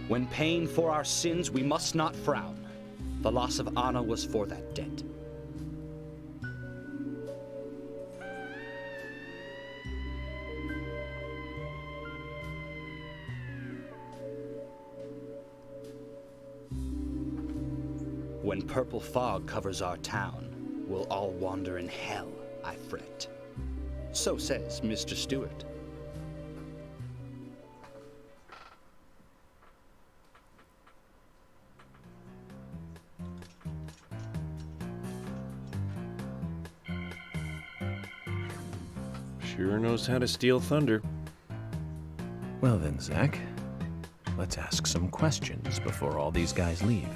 When paying for our sins, we must not frown. The loss of Anna was for that debt. When purple fog covers our town, we'll all wander in hell, I fret. So says Mr. Stewart. Sure knows how to steal thunder. Well then, Zach, let's ask some questions before all these guys leave.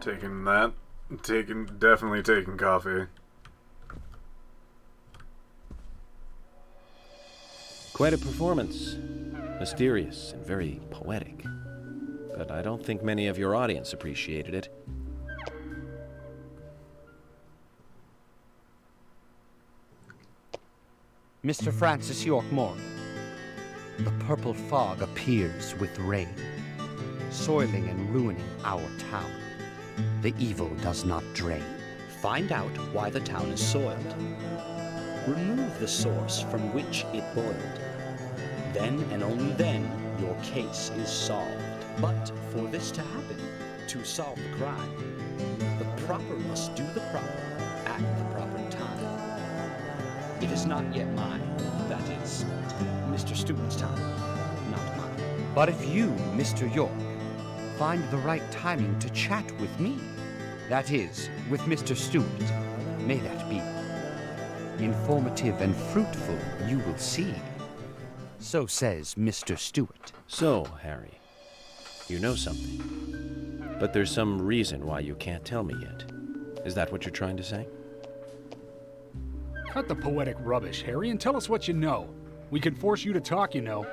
Taking that. Definitely taking coffee. Quite a performance. Mysterious and very poetic. But I don't think many of your audience appreciated it. Mr. Francis York Morgan, the purple fog appears with rain, soiling and ruining our town. The evil does not drain. Find out why the town is soiled. Remove the source from which it boiled. Then and only then your case is solved. But for this to happen, to solve the crime, the proper must do the proper at the proper time. It is not yet mine, that is, Mr. Stewart's time, not mine. But if you, Mr. York, find the right timing to chat with me, that is, with Mr. Stewart, may that be. Informative and fruitful, you will see. So says Mr. Stewart. So, Harry, you know something. But there's some reason why you can't tell me yet. Is that what you're trying to say? Cut the poetic rubbish, Harry, and tell us what you know. We can force you to talk, you know.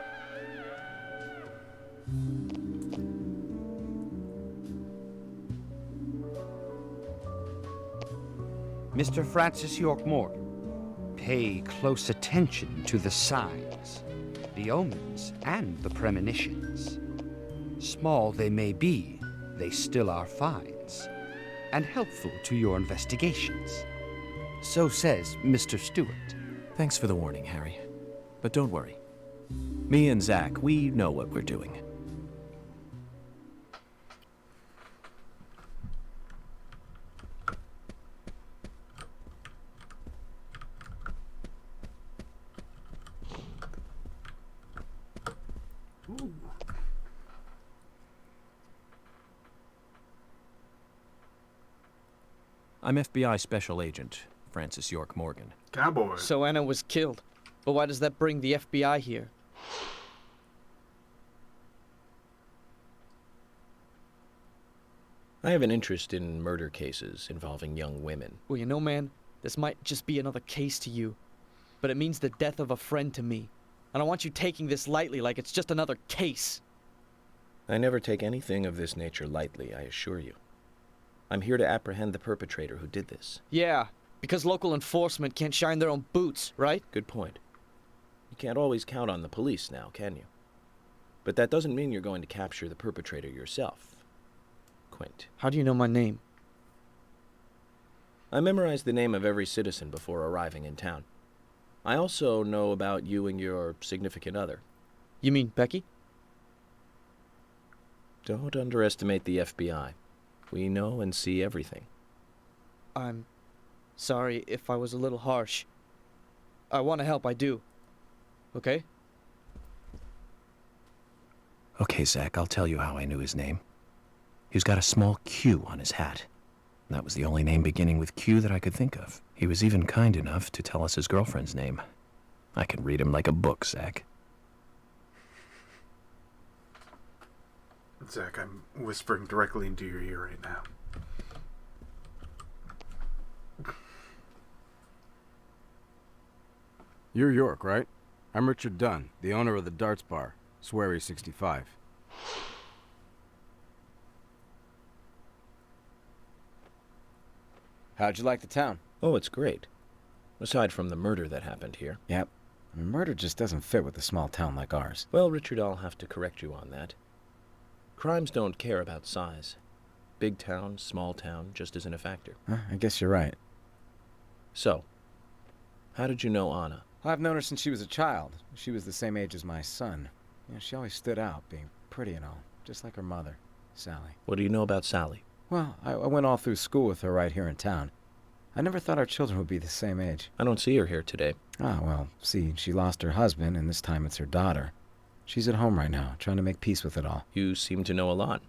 Mr. Francis York Morgan, pay close attention to the signs, the omens, and the premonitions. Small they may be, they still are finds, and helpful to your investigations. So says Mr. Stewart. Thanks for the warning, Harry. But don't worry. Me and Zach, we know what we're doing. I'm FBI Special Agent Francis York Morgan. Cowboy. So Anna was killed. But why does that bring the FBI here? I have an interest in murder cases involving young women. Well, you know, man, this might just be another case to you. But it means the death of a friend to me. I don't want you taking this lightly like it's just another case. I never take anything of this nature lightly, I assure you. I'm here to apprehend the perpetrator who did this. Yeah, because local enforcement can't shine their own boots, right? Good point. You can't always count on the police now, can you? But that doesn't mean you're going to capture the perpetrator yourself. Quint. How do you know my name? I memorized the name of every citizen before arriving in town. I also know about you and your significant other. You mean Becky? Don't underestimate the FBI. We know and see everything. I'm sorry if I was a little harsh. I want to help, I do. Okay? Okay, Zach, I'll tell you how I knew his name. He's got a small Q on his hat. That was the only name beginning with Q that I could think of. He was even kind enough to tell us his girlfriend's name. I can read him like a book, Zach. Zach, I'm whispering directly into your ear right now. You're York, right? I'm Richard Dunn, the owner of the Darts Bar, Swery 65. How'd you like the town? Oh, it's great. Aside from the murder that happened here. Yep. I mean, murder just doesn't fit with a small town like ours. Well, Richard, I'll have to correct you on that. Crimes don't care about size. Big town, small town, just isn't a factor. I guess you're right. So, How did you know Anna? I've known her since she was a child. She was the same age as my son. She always stood out, being pretty and all, just like her mother, Sally. What do you know about Sally? Well, I went all through school with her right here in town. I never thought our children would be the same age. I don't see her here today. Ah, well, see, she lost her husband, and this time it's her daughter. She's at home right now, trying to make peace with it all. You seem to know a lot.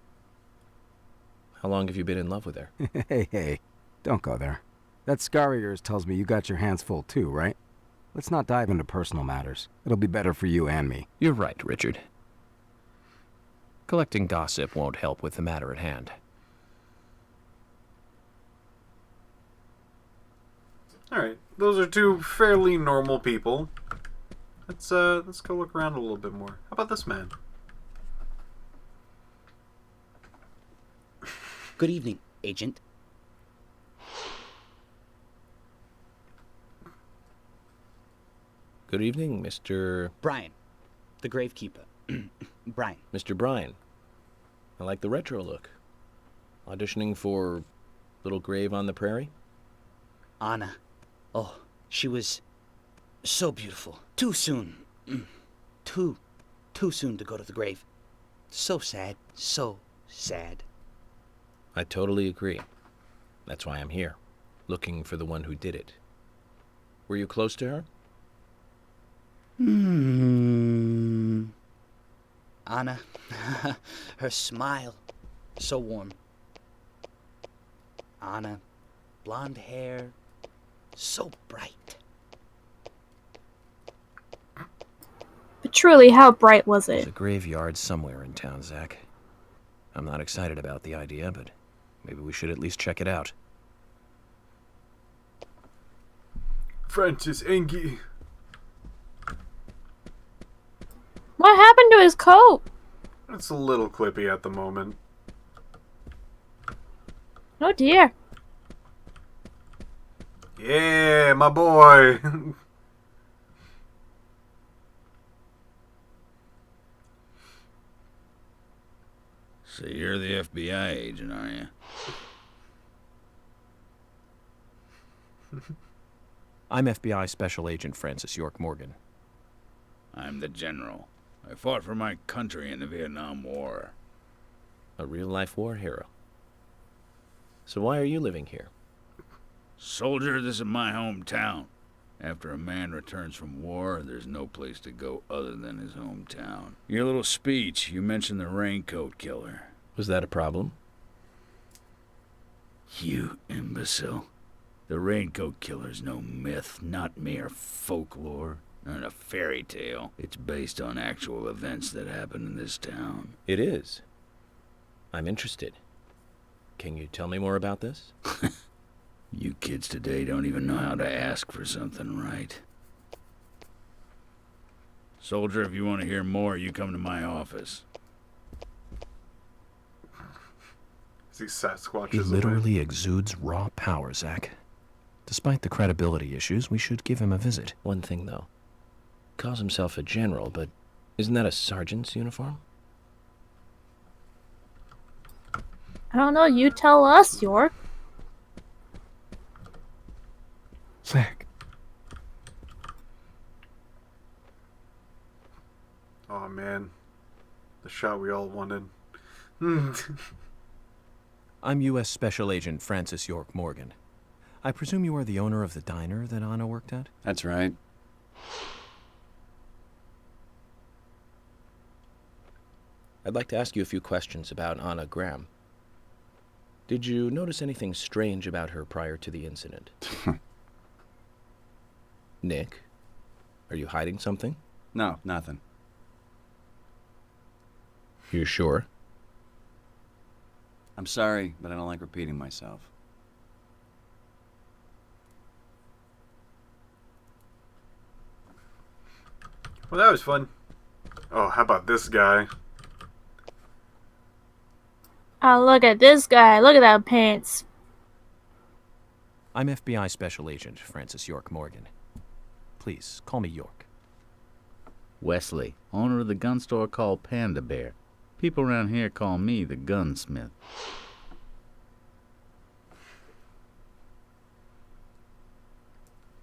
How long have you been in love with her? Hey, don't go there. That scar of yours tells me you got your hands full too, right? Let's not dive into personal matters. It'll be better for you and me. You're right, Richard. Collecting gossip won't help with the matter at hand. Alright, those are two fairly normal people. Let's go look around a little bit more. How about this man? Good evening, Agent. Good evening, Mr. Brian, the gravekeeper. Brian. Mr. Brian. I like the retro look. Auditioning for Little Grave on the Prairie? Anna. Oh, she was so beautiful. Too soon. Too soon to go to the grave. So sad. So sad. I totally agree. That's why I'm here, looking for the one who did it. Were you close to her? Anna, her smile, so warm. Anna, blonde hair, so bright. But truly, how bright was There's it? a graveyard somewhere in town, Zach. I'm not excited about the idea, but maybe we should at least check it out. Francis Engie. What happened to his coat? It's a little clippy at the moment. Oh dear. Yeah, my boy. So you're the FBI agent, are you? I'm FBI Special Agent Francis York Morgan. I'm the general. I fought for my country in the Vietnam War. A real-life war hero. So why are you living here? Soldier, this is my hometown. After a man returns from war, there's no place to go other than his hometown. Your little speech, you mentioned the raincoat killer. Was that a problem? You imbecile. The raincoat killer's no myth, not mere folklore, not a fairy tale. It's based on actual events that happened in this town. It is. I'm interested. Can you tell me more about this? You kids today don't even know how to ask for something right. Soldier, if you want to hear more, you come to my office. He Sasquatches He literally exudes raw power, Zach. Despite the credibility issues, we should give him a visit. One thing, though. Calls himself a general, but isn't that a sergeant's uniform? I don't know, you tell us, York. Zach. Oh man. The shot we all wanted. I'm U.S. Special Agent Francis York Morgan. I presume you are the owner of the diner that Anna worked at? That's right. I'd like to ask you a few questions about Anna Graham. Did you notice anything strange about her prior to the incident? Nick, are you hiding something? No, nothing. You sure? I'm sorry, but I don't like repeating myself. Well, that was fun. Oh, how about this guy? Oh, look at this guy. Look at that pants. I'm FBI Special Agent Francis York Morgan. Please, call me York. Wesley, owner of the gun store called Panda Bear. People around here call me the gunsmith.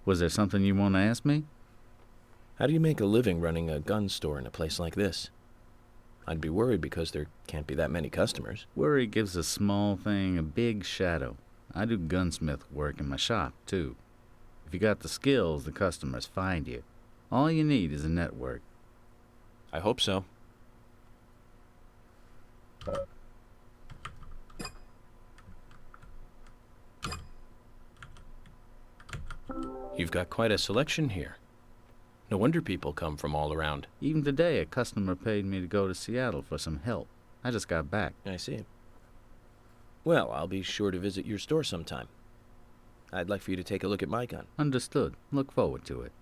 Was there something you want to ask me? How do you make a living running a gun store in a place like this? I'd be worried because there can't be that many customers. Worry gives a small thing a big shadow. I do gunsmith work in my shop, too. If you got the skills, the customers find you. All you need is a network. I hope so. You've got quite a selection here. No wonder people come from all around. Even today, a customer paid me to go to Seattle for some help. I just got back. I see. Well, I'll be sure to visit your store sometime. I'd like for you to take a look at my gun. Understood. Look forward to it.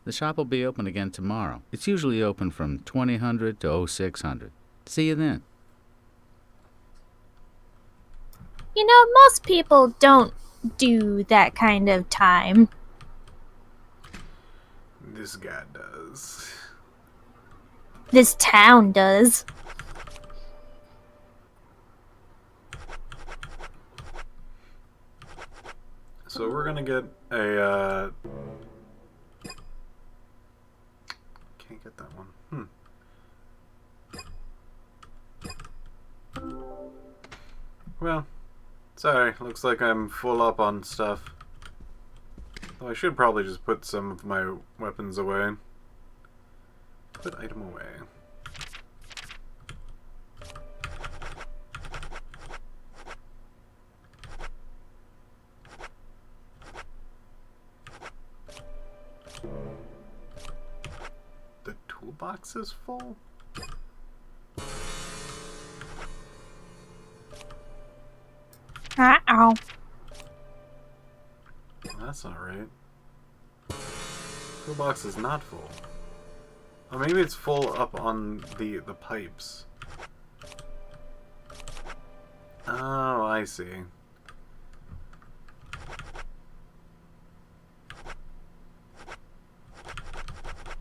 The shop will be open again tomorrow. It's usually open from 2000 to 0600. See you then. You know, most people don't do that kind of time. This guy does. This town does. So we're gonna get a, can't get that one. Well, sorry, looks like I'm full up on stuff. Though I should probably just put some of my weapons away. Put item away. The toolbox is full? Uh-oh. That's not right. Toolbox is not full. Oh, maybe it's full up on the pipes. Oh, I see.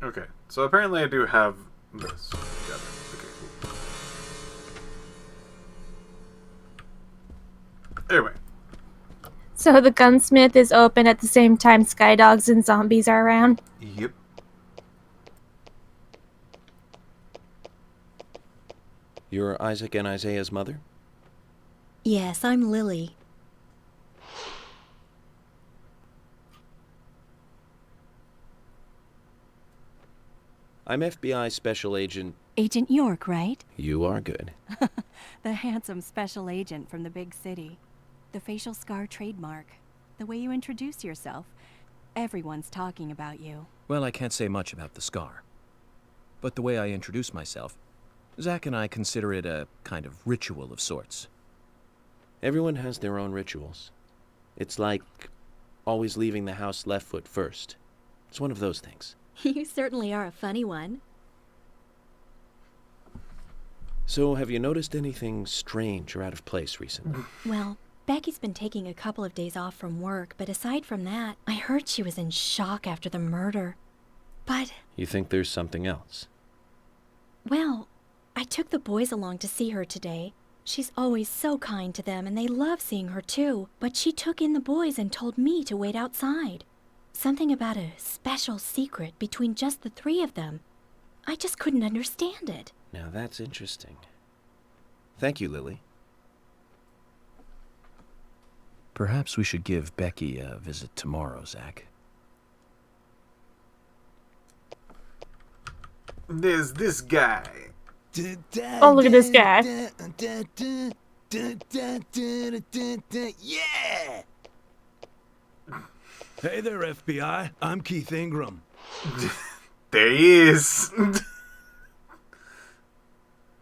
Okay, so apparently I do have this. Got it. Okay, cool. Anyway. So the gunsmith is open at the same time skydogs and zombies are around? Yep. You're Isaac and Isaiah's mother? Yes, I'm Lily. I'm FBI Special Agent... Agent York, right? You are good. The handsome special agent from the big city. The facial scar trademark. The way you introduce yourself. Everyone's talking about you. Well, I can't say much about the scar. But the way I introduce myself, Zach and I consider it a kind of ritual of sorts. Everyone has their own rituals. It's like always leaving the house left foot first. It's one of those things. You certainly are a funny one. So, have you noticed anything strange or out of place recently? Well, Becky's been taking a couple of days off from work, but aside from that, I heard she was in shock after the murder. But... You think there's something else? Well, I took the boys along to see her today. She's always so kind to them, and they love seeing her too. But she took in the boys and told me to wait outside. Something about a special secret between just the three of them. I just couldn't understand it. Now that's interesting. Thank you, Lily. Perhaps we should give Becky a visit tomorrow, Zach. There's this guy. Oh, look at this guy. Yeah! Hey there, FBI. I'm Keith Ingram. There he is.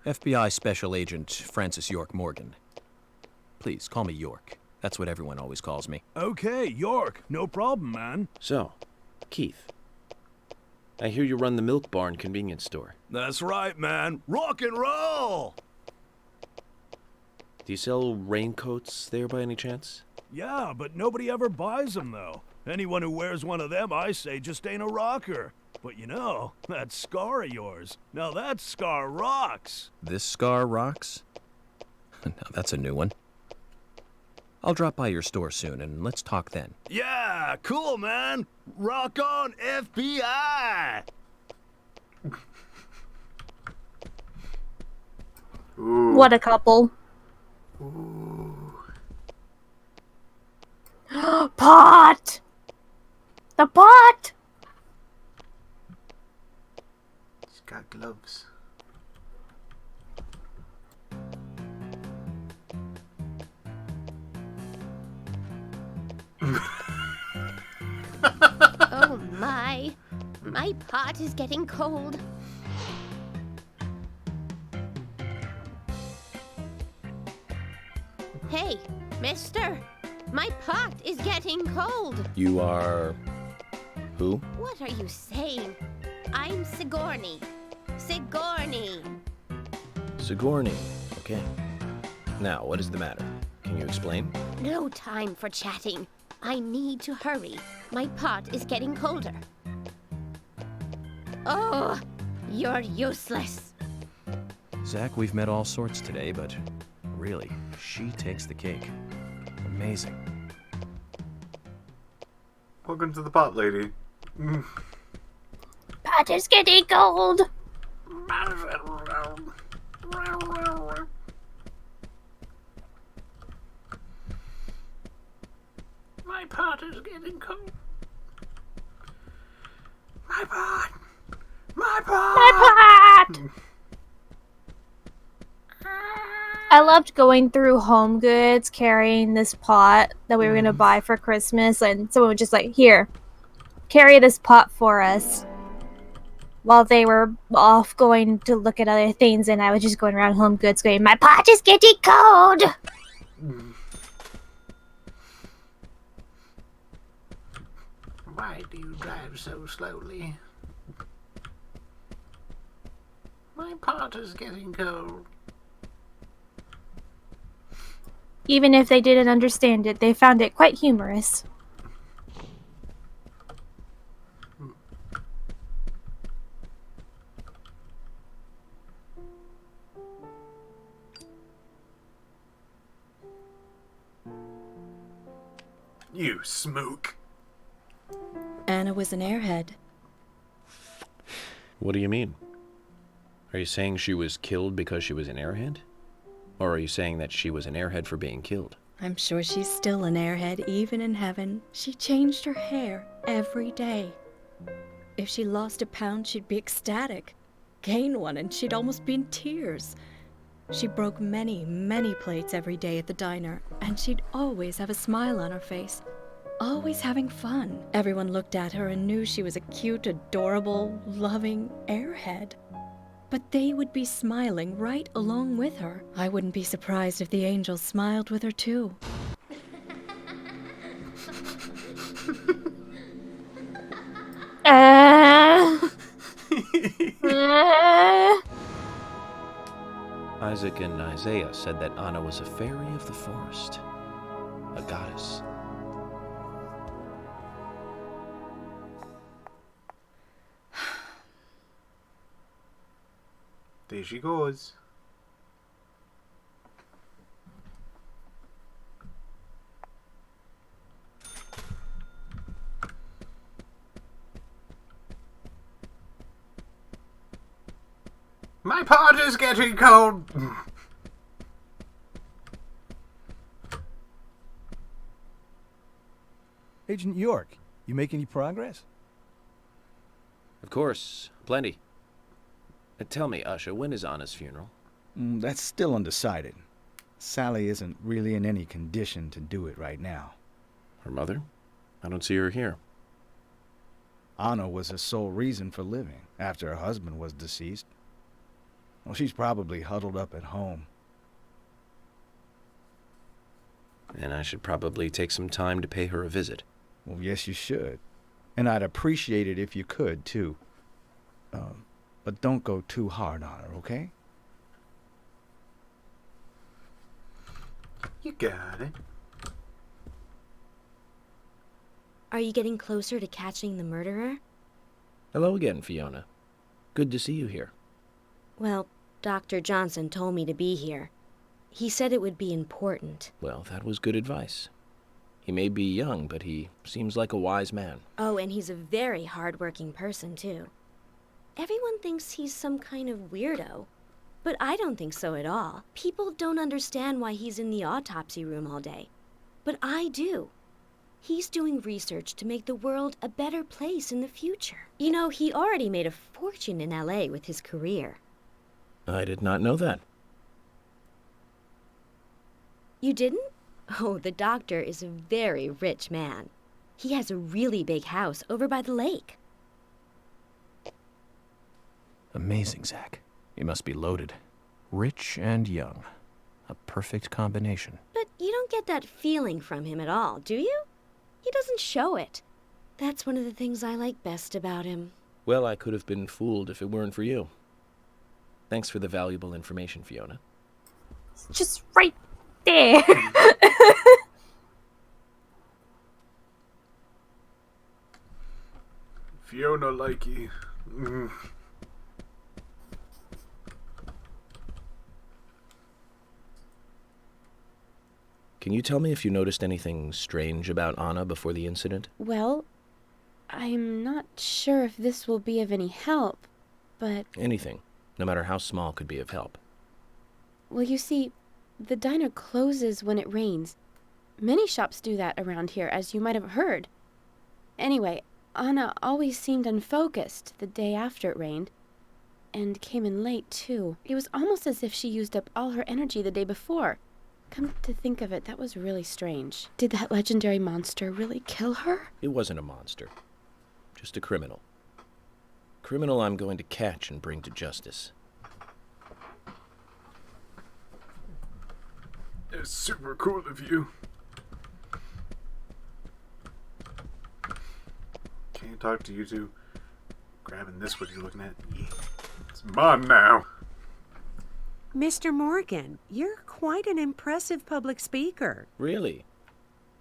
FBI Special Agent Francis York Morgan. Please, call me York. That's what everyone always calls me. Okay, York. No problem, man. So, Keith, I hear you run the Milk Barn convenience store. That's right, man. Rock and roll! Do you sell raincoats there by any chance? Yeah, but nobody ever buys them, though. Anyone who wears one of them, I say, just ain't a rocker. But you know, that scar of yours, now that scar rocks. This scar rocks? Now that's a new one. I'll drop by your store soon, and let's talk then. Yeah, cool, man. Rock on, FBI. Ooh. What a couple. Ooh. Pot! The pot! He's got gloves. Oh my. My pot is getting cold. Hey, mister. My pot is getting cold. You are... who? What are you saying? I'm Sigourney. Sigourney. Sigourney. Okay. Now, what is the matter? Can you explain? No time for chatting. I need to hurry. My pot is getting colder. Oh, you're useless. Zach, we've met all sorts today, but really, she takes the cake. Amazing. Welcome to the pot lady. Pot is getting cold. My pot is getting cold. My pot. My pot. My pot! I loved going through Home Goods carrying this pot that we were going to buy for Christmas, and someone was just like, here, carry this pot for us. While they were off going to look at other things, and I was just going around Home Goods going, my pot is getting cold! Why do you drive so slowly? My pot is getting cold. Even if they didn't understand it, they found it quite humorous. You smook. Anna was an airhead. What do you mean? Are you saying she was killed because she was an airhead? Or are you saying that she was an airhead for being killed? I'm sure she's still an airhead, even in heaven. She changed her hair every day. If she lost a pound, she'd be ecstatic. Gain one, and she'd almost be in tears. She broke many, many plates every day at the diner, and she'd always have a smile on her face. Always having fun. Everyone looked at her and knew she was a cute, adorable, loving airhead. But they would be smiling right along with her. I wouldn't be surprised if the angels smiled with her too. Isaac and Isaiah said that Anna was a fairy of the forest, a goddess. There she goes. My pot is getting cold. Agent York, you make any progress? Of course, plenty. Tell me, Usha, when is Anna's funeral? That's still undecided. Sally isn't really in any condition to do it right now. Her mother? I don't see her here. Anna was her sole reason for living after her husband was deceased. Well, she's probably huddled up at home. And I should probably take some time to pay her a visit. Well, yes, you should. And I'd appreciate it if you could, too. But don't go too hard on her, okay? You got it. Are you getting closer to catching the murderer? Hello again, Fiona. Good to see you here. Well, Dr. Johnson told me to be here. He said it would be important. Well, that was good advice. He may be young, but he seems like a wise man. Oh, and he's a very hard-working person, too. Everyone thinks he's some kind of weirdo, but I don't think so at all. People don't understand why he's in the autopsy room all day, but I do. He's doing research to make the world a better place in the future. You know, he already made a fortune in LA with his career. I did not know that. You didn't? Oh, the doctor is a very rich man. He has a really big house over by the lake. Amazing, Zach. He must be loaded. Rich and young. A perfect combination. But you don't get that feeling from him at all, do you? He doesn't show it. That's one of the things I like best about him. Well, I could have been fooled if it weren't for you. Thanks for the valuable information, Fiona. It's just right there. Fiona likey. Can you tell me if you noticed anything strange about Anna before the incident? Well, I'm not sure if this will be of any help, but... Anything, no matter how small, could be of help. Well, you see, the diner closes when it rains. Many shops do that around here, as you might have heard. Anyway, Anna always seemed unfocused the day after it rained, and came in late, too. It was almost as if she used up all her energy the day before. Come to think of it, that was really strange. Did that legendary monster really kill her? It wasn't a monster. Just a criminal. Criminal I'm going to catch and bring to justice. It's super cool of you. Can you talk to you two? Grabbing this, what you're looking at? Yeah. It's mine now. Mr. Morgan, you're quite an impressive public speaker. Really?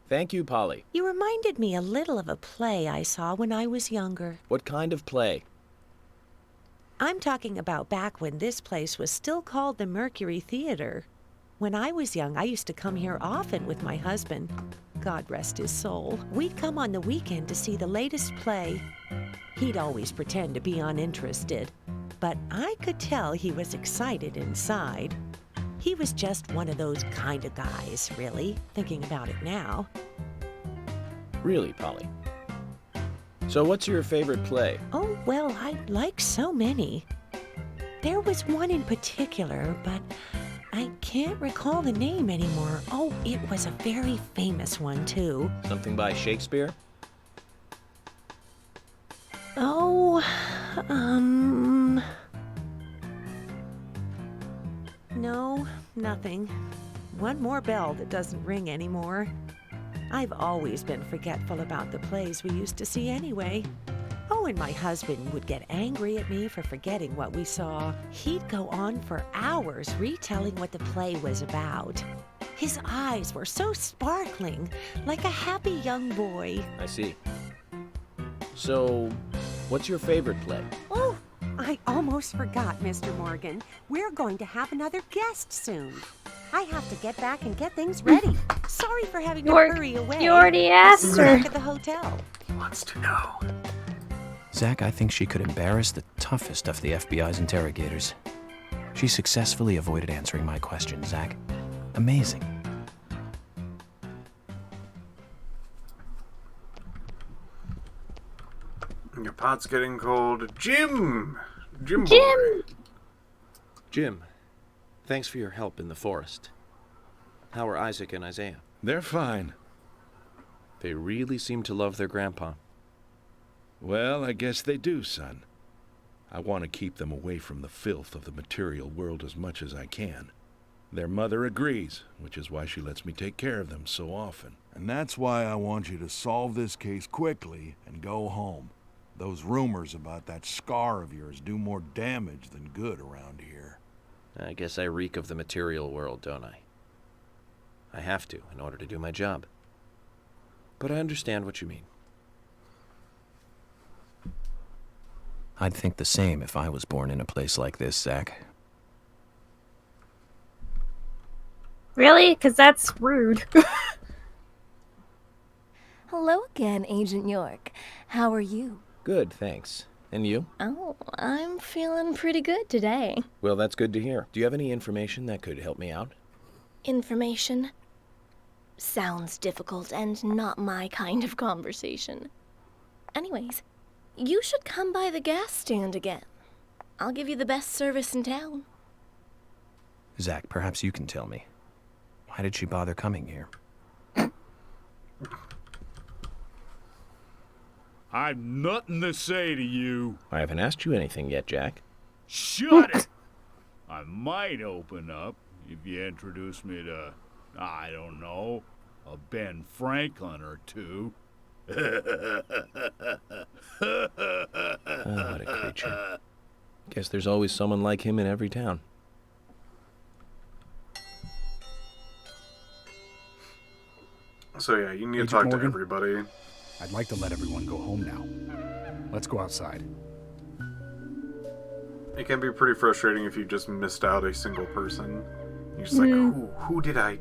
Thank you, Polly. You reminded me a little of a play I saw when I was younger. What kind of play? I'm talking about back when this place was still called the Mercury Theater. When I was young, I used to come here often with my husband. God rest his soul. We'd come on the weekend to see the latest play. He'd always pretend to be uninterested, but I could tell he was excited inside. He was just one of those kind of guys, really, thinking about it now. Really, Polly? So what's your favorite play? Oh, well, I like so many. There was one in particular, but I can't recall the name anymore. Oh, it was a very famous one, too. Something by Shakespeare? Oh, no, nothing. One more bell that doesn't ring anymore. I've always been forgetful about the plays we used to see anyway. Oh, and my husband would get angry at me for forgetting what we saw. He'd go on for hours retelling what the play was about. His eyes were so sparkling, like a happy young boy. I see. So, what's your favorite play? Oh, I almost forgot, Mr. Morgan. We're going to have another guest soon. I have to get back and get things ready. Sorry for having to hurry away. You already asked her. Back at the hotel. He wants to know. Zach, I think she could embarrass the toughest of the FBI's interrogators. She successfully avoided answering my question, Zach. Amazing. Your pot's getting cold. Jim! Jim boy. Jim, thanks for your help in the forest. How are Isaac and Isaiah? They're fine. They really seem to love their grandpa. Well, I guess they do, son. I want to keep them away from the filth of the material world as much as I can. Their mother agrees, which is why she lets me take care of them so often. And that's why I want you to solve this case quickly and go home. Those rumors about that scar of yours do more damage than good around here. I guess I reek of the material world, don't I? I have to, in order to do my job. But I understand what you mean. I'd think the same if I was born in a place like this, Zach. Really? Because that's rude. Hello again, Agent York. How are you? Good, thanks. And you? Oh, I'm feeling pretty good today. Well, that's good to hear. Do you have any information that could help me out? Information? Sounds difficult and not my kind of conversation. Anyways, you should come by the gas stand again. I'll give you the best service in town. Zach, perhaps you can tell me. Why did she bother coming here? I've nothing to say to you. I haven't asked you anything yet, Jack. Shut it! I might open up if you introduce me to, I don't know, a Ben Franklin or two. Oh, what a creature. Guess there's always someone like him in every town. So yeah, you need Agent to talk Morgan? to everybody. I'd like to let everyone go home now. Let's go outside. It can be pretty frustrating if you just missed out a single person. You're just like, who did I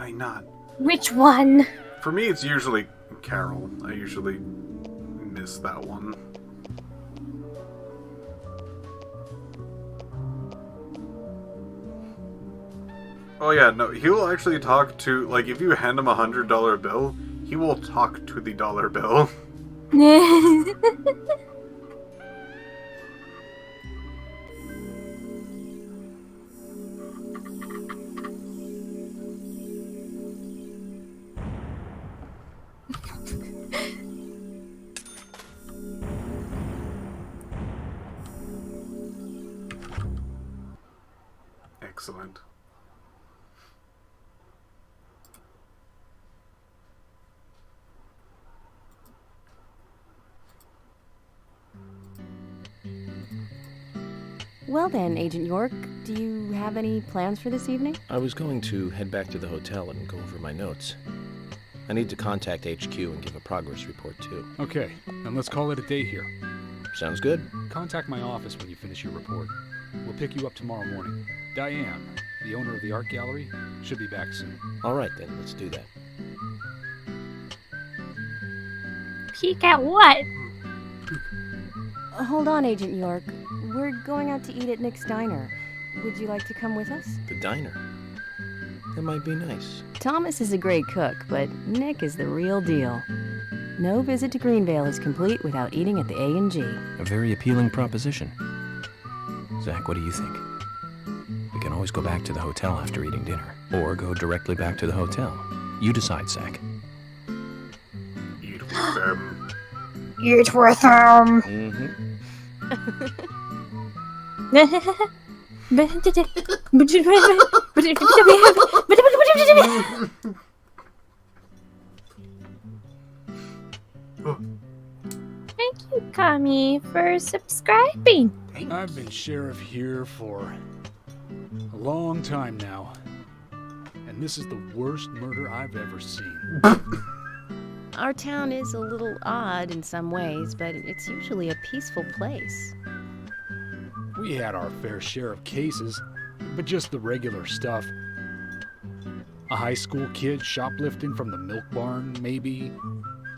not? Which one? For me, it's usually Carol. I usually miss that one. Oh yeah, no, he will actually talk to, like, if you hand him a $100 bill, he will talk to the dollar bill. Excellent. Well then, Agent York, do you have any plans for this evening? I was going to head back to the hotel and go over my notes. I need to contact HQ and give a progress report, too. Okay, then let's call it a day here. Sounds good. Contact my office when you finish your report. We'll pick you up tomorrow morning. Diane, the owner of the art gallery, should be back soon. All right, then. Let's do that. Peek at what? Hold on, Agent York. We're going out to eat at Nick's Diner. Would you like to come with us? The diner. That might be nice. Thomas is a great cook, but Nick is the real deal. No visit to Greenvale is complete without eating at the A&G. A very appealing proposition. Zach, what do you think? We can always go back to the hotel after eating dinner, or go directly back to the hotel. You decide, Zach. Eat with them. Eat with them. Thank you, Kami, for subscribing. I've been sheriff here for a long time now, and this is the worst murder I've ever seen. Our town is a little odd in some ways, but it's usually a peaceful place. We had our fair share of cases, but just the regular stuff. A high school kid shoplifting from the milk barn, maybe?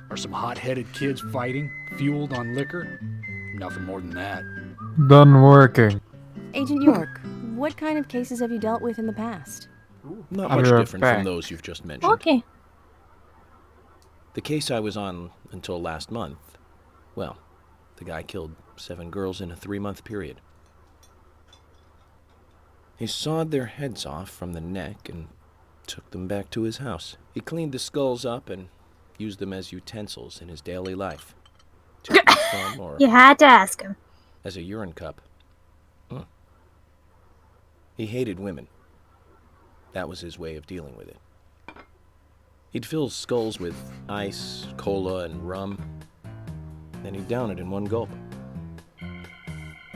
Or some hot-headed kids fighting, fueled on liquor? Nothing more than that. Done working. Agent York, what kind of cases have you dealt with in the past? Not I'll much be right different back. from those you've just mentioned. Okay. The case I was on until last month, well, the guy killed 7 girls in a 3-month period. He sawed their heads off from the neck and took them back to his house. He cleaned the skulls up and used them as utensils in his daily life. To eat from or You had to ask him. as a urine cup. He hated women. That was his way of dealing with it. He'd fill skulls with ice, cola, and rum. Then he'd down it in one gulp.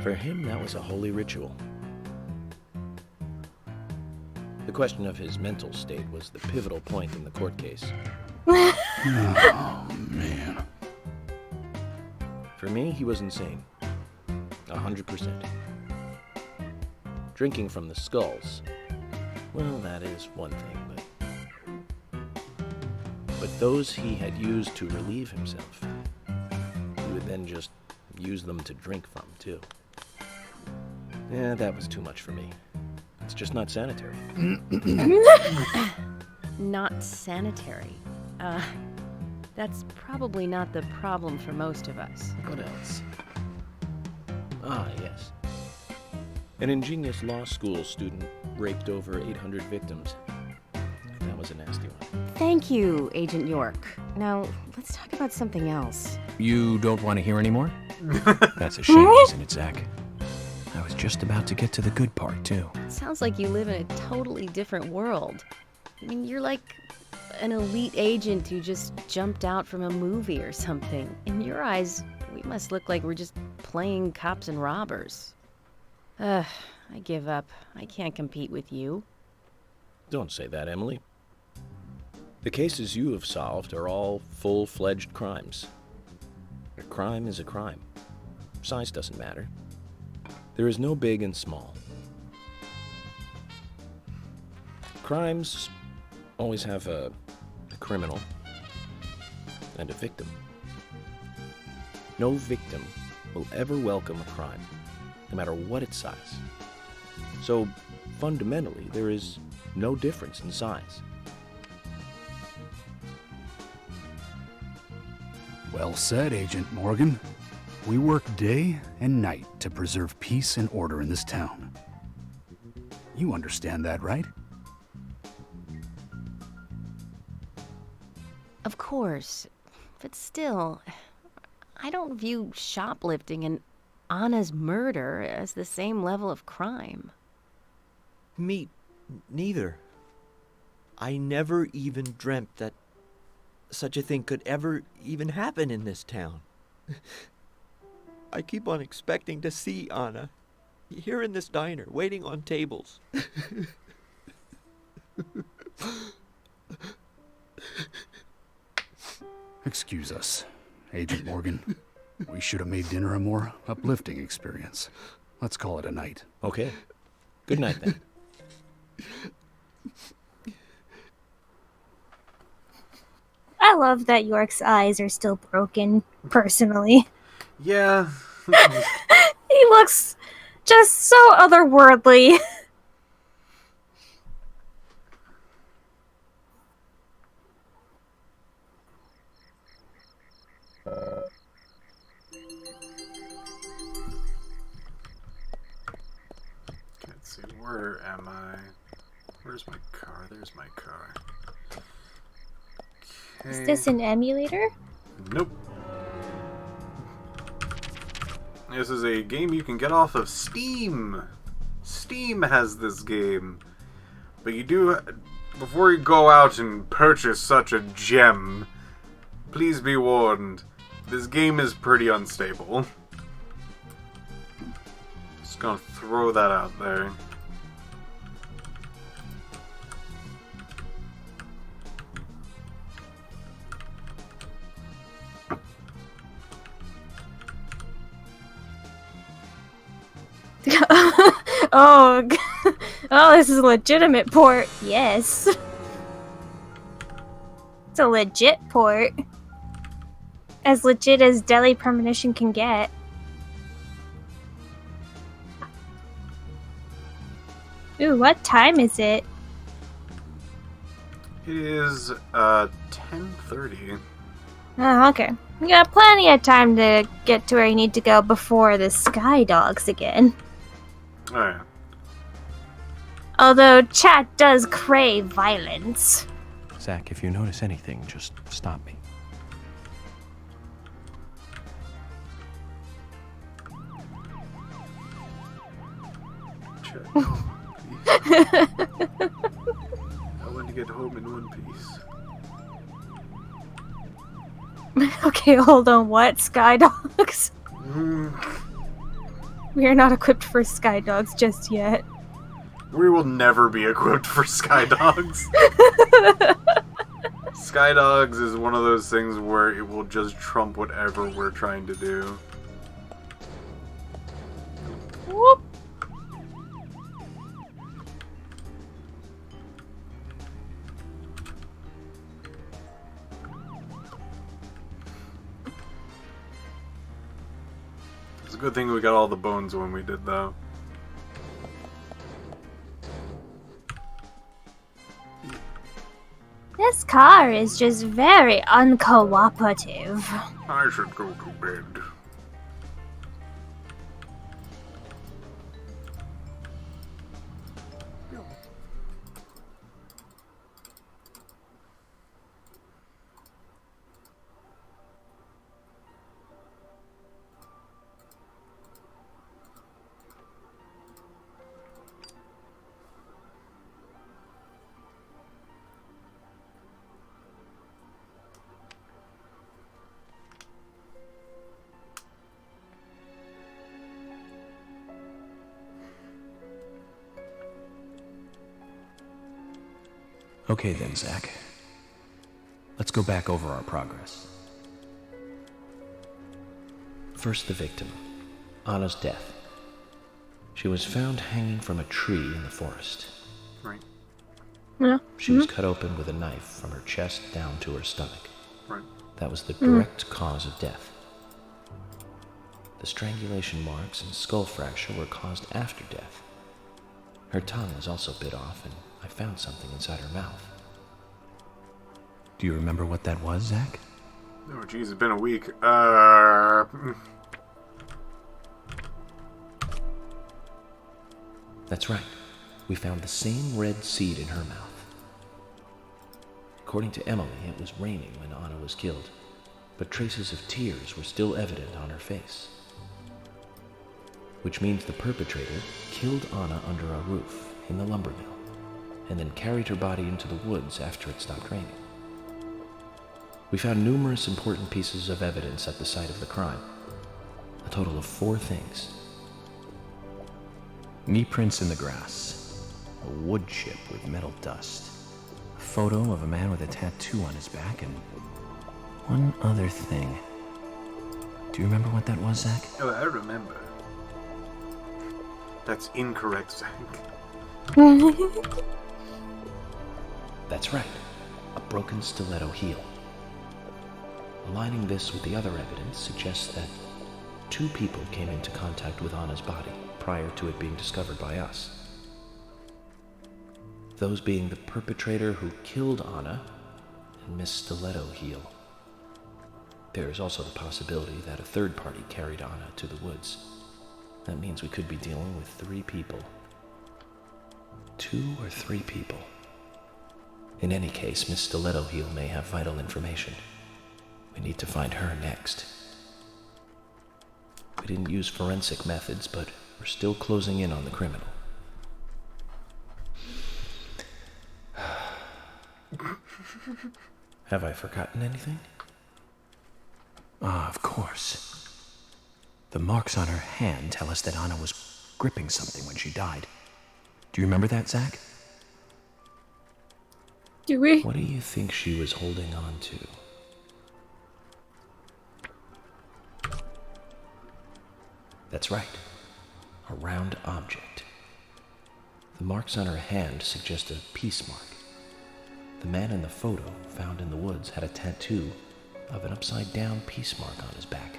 For him, that was a holy ritual. The question of his mental state was the pivotal point in the court case. Oh, man. For me, he was insane. 100%. Drinking from the skulls Well, that is one thing, but those he had used to relieve himself, he would then just use them to drink from, too. Yeah, that was too much for me. It's just not sanitary. Not sanitary. That's probably not the problem for most of us. What else? Ah, yes. An ingenious law school student raped over 800 victims. That was a nasty one. Thank you, Agent York. Now, let's talk about something else. You don't want to hear anymore? That's a shame, isn't it, Zach? I was just about to get to the good part, too. Sounds like you live in a totally different world. I mean, you're like an elite agent who just jumped out from a movie or something. In your eyes, we must look like we're just playing cops and robbers. I give up. I can't compete with you. Don't say that, Emily. The cases you have solved are all full-fledged crimes. A crime is a crime. Size doesn't matter. There is no big and small. Crimes always have a criminal and a victim. No victim will ever welcome a crime, no matter what its size. So, fundamentally, there is no difference in size. Well said, Agent Morgan. We work day and night to preserve peace and order in this town. You understand that, right? Of course. But still, I don't view shoplifting and Anna's murder as the same level of crime. Me neither. I never even dreamt that such a thing could ever even happen in this town. I keep on expecting to see Anna here in this diner, waiting on tables. Excuse us, Agent Morgan. We should have made dinner a more uplifting experience. Let's call it a night. Okay. Good night, then. I love that York's eyes are still broken, personally. Yeah. He looks just so otherworldly. Let's see, where am I? Where's my car? There's my car. Okay. Is this an emulator? Nope. This is a game you can get off of Steam. Steam has this game. But you do, before you go out and purchase such a gem, please be warned, this game is pretty unstable. Just gonna throw that out there. Oh, oh, this is a legitimate port. Yes. It's a legit port. As legit as Delhi Premonition can get. Ooh, what time is it? It is 10:30. Oh, okay. You got plenty of time to get to where you need to go before the Sky Dogs again. Oh yeah. Although chat does crave violence. Zach, if you notice anything, just stop me. Chat, no, please. I want to get home in one piece. Okay, hold on. What? Sky Dogs? We are not equipped for Sky Dogs just yet. We will never be equipped for Sky Dogs. Sky Dogs is one of those things where it will just trump whatever we're trying to do. Whoop. Good thing we got all the bones when we did, though. This car is just very uncooperative. I should go to bed. Okay then, Zach. Let's go back over our progress. First, the victim, Anna's death. She was found hanging from a tree in the forest. Right. Yeah. She was cut open with a knife from her chest down to her stomach. Right. That was the direct cause of death. The strangulation marks and skull fracture were caused after death. Her tongue was also bit off, and I found something inside her mouth. Do you remember what that was, Zach? Oh, geez, it's been a week. That's right. We found the same red seed in her mouth. According to Emily, it was raining when Anna was killed, but traces of tears were still evident on her face. Which means the perpetrator killed Anna under a roof in the lumber mill, and then carried her body into the woods after it stopped raining. We found numerous important pieces of evidence at the site of the crime. A total of 4 things. Knee prints in the grass, a wood chip with metal dust, a photo of a man with a tattoo on his back, and one other thing. Do you remember what that was, Zach? Oh, I remember. That's incorrect, Zach. That's right. A broken stiletto heel. Aligning this with the other evidence suggests that 2 people came into contact with Anna's body prior to it being discovered by us. Those being the perpetrator who killed Anna and Miss Stiletto Heel. There is also the possibility that a third party carried Anna to the woods. That means we could be dealing with 3 people. 2 or 3 people. In any case, Miss Stiletto Heel may have vital information. We need to find her next. We didn't use forensic methods, but we're still closing in on the criminal. Have I forgotten anything? Ah, of course. The marks on her hand tell us that Anna was gripping something when she died. Do you remember that, Zach? Do we? What do you think she was holding on to? That's right. A round object. The marks on her hand suggest a peace mark. The man in the photo found in the woods had a tattoo of an upside-down peace mark on his back.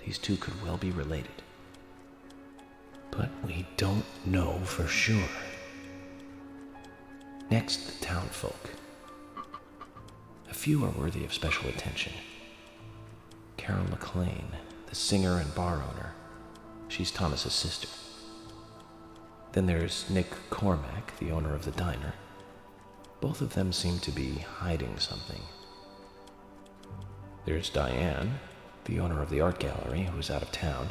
These 2 could well be related. But we don't know for sure. Next, the townfolk. A few are worthy of special attention. Carol McLean, the singer and bar owner. She's Thomas's sister. Then there's Nick Cormack, the owner of the diner. Both of them seem to be hiding something. There's Diane, the owner of the art gallery, who's out of town.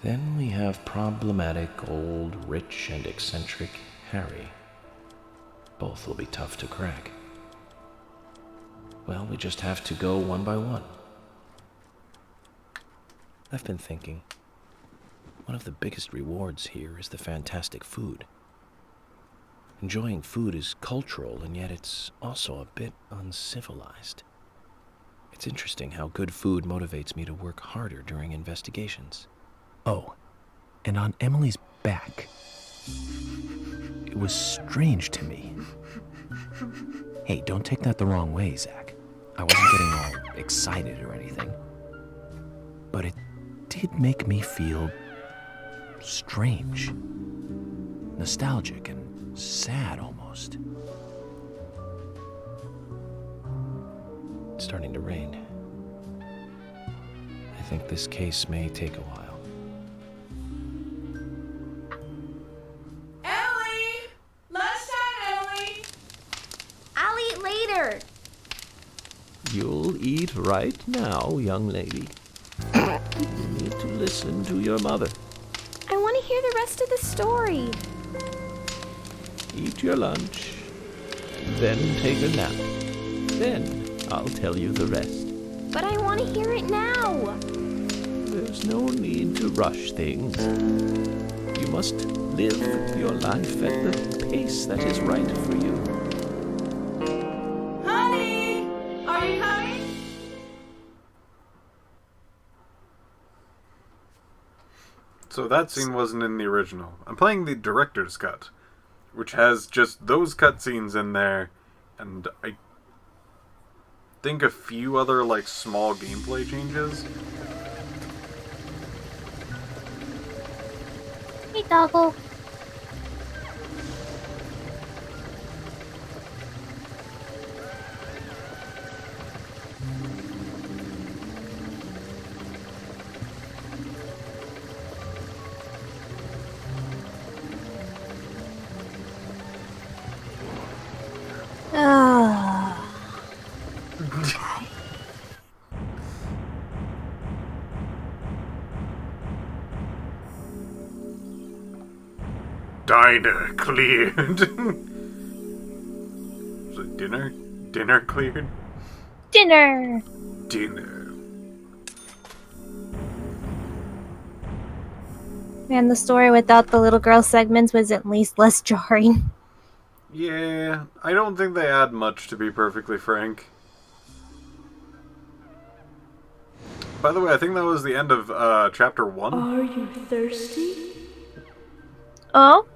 Then we have problematic, old, rich, and eccentric Harry. Both will be tough to crack. Well, we just have to go one by one. I've been thinking, one of the biggest rewards here is the fantastic food. Enjoying food is cultural, and yet it's also a bit uncivilized. It's interesting how good food motivates me to work harder during investigations. Oh, and on Emily's back, it was strange to me. Hey, don't take that the wrong way, Zach. I wasn't getting all excited or anything. But it did make me feel strange, nostalgic, and sad almost. It's starting to rain. I think this case may take a while. Ellie! Lunchtime, Ellie! I'll eat later. You'll eat right now, young lady. You need to listen to your mother. I want to hear the rest of the story. Eat your lunch, then take a nap. Then I'll tell you the rest. But I want to hear it now. There's no need to rush things. You must live your life at the pace that is right for you. Honey! Are you coming? So that scene wasn't in the original. I'm playing the director's cut, which has just those cutscenes in there, and I think a few other, like, small gameplay changes. Hey, Doggle. Diner cleared. Was it dinner? Dinner cleared? Dinner! Dinner. Man, the story without the little girl segments was at least less jarring. Yeah, I don't think they add much, to be perfectly frank. By the way, I think that was the end of chapter 1. Are you thirsty? Oh?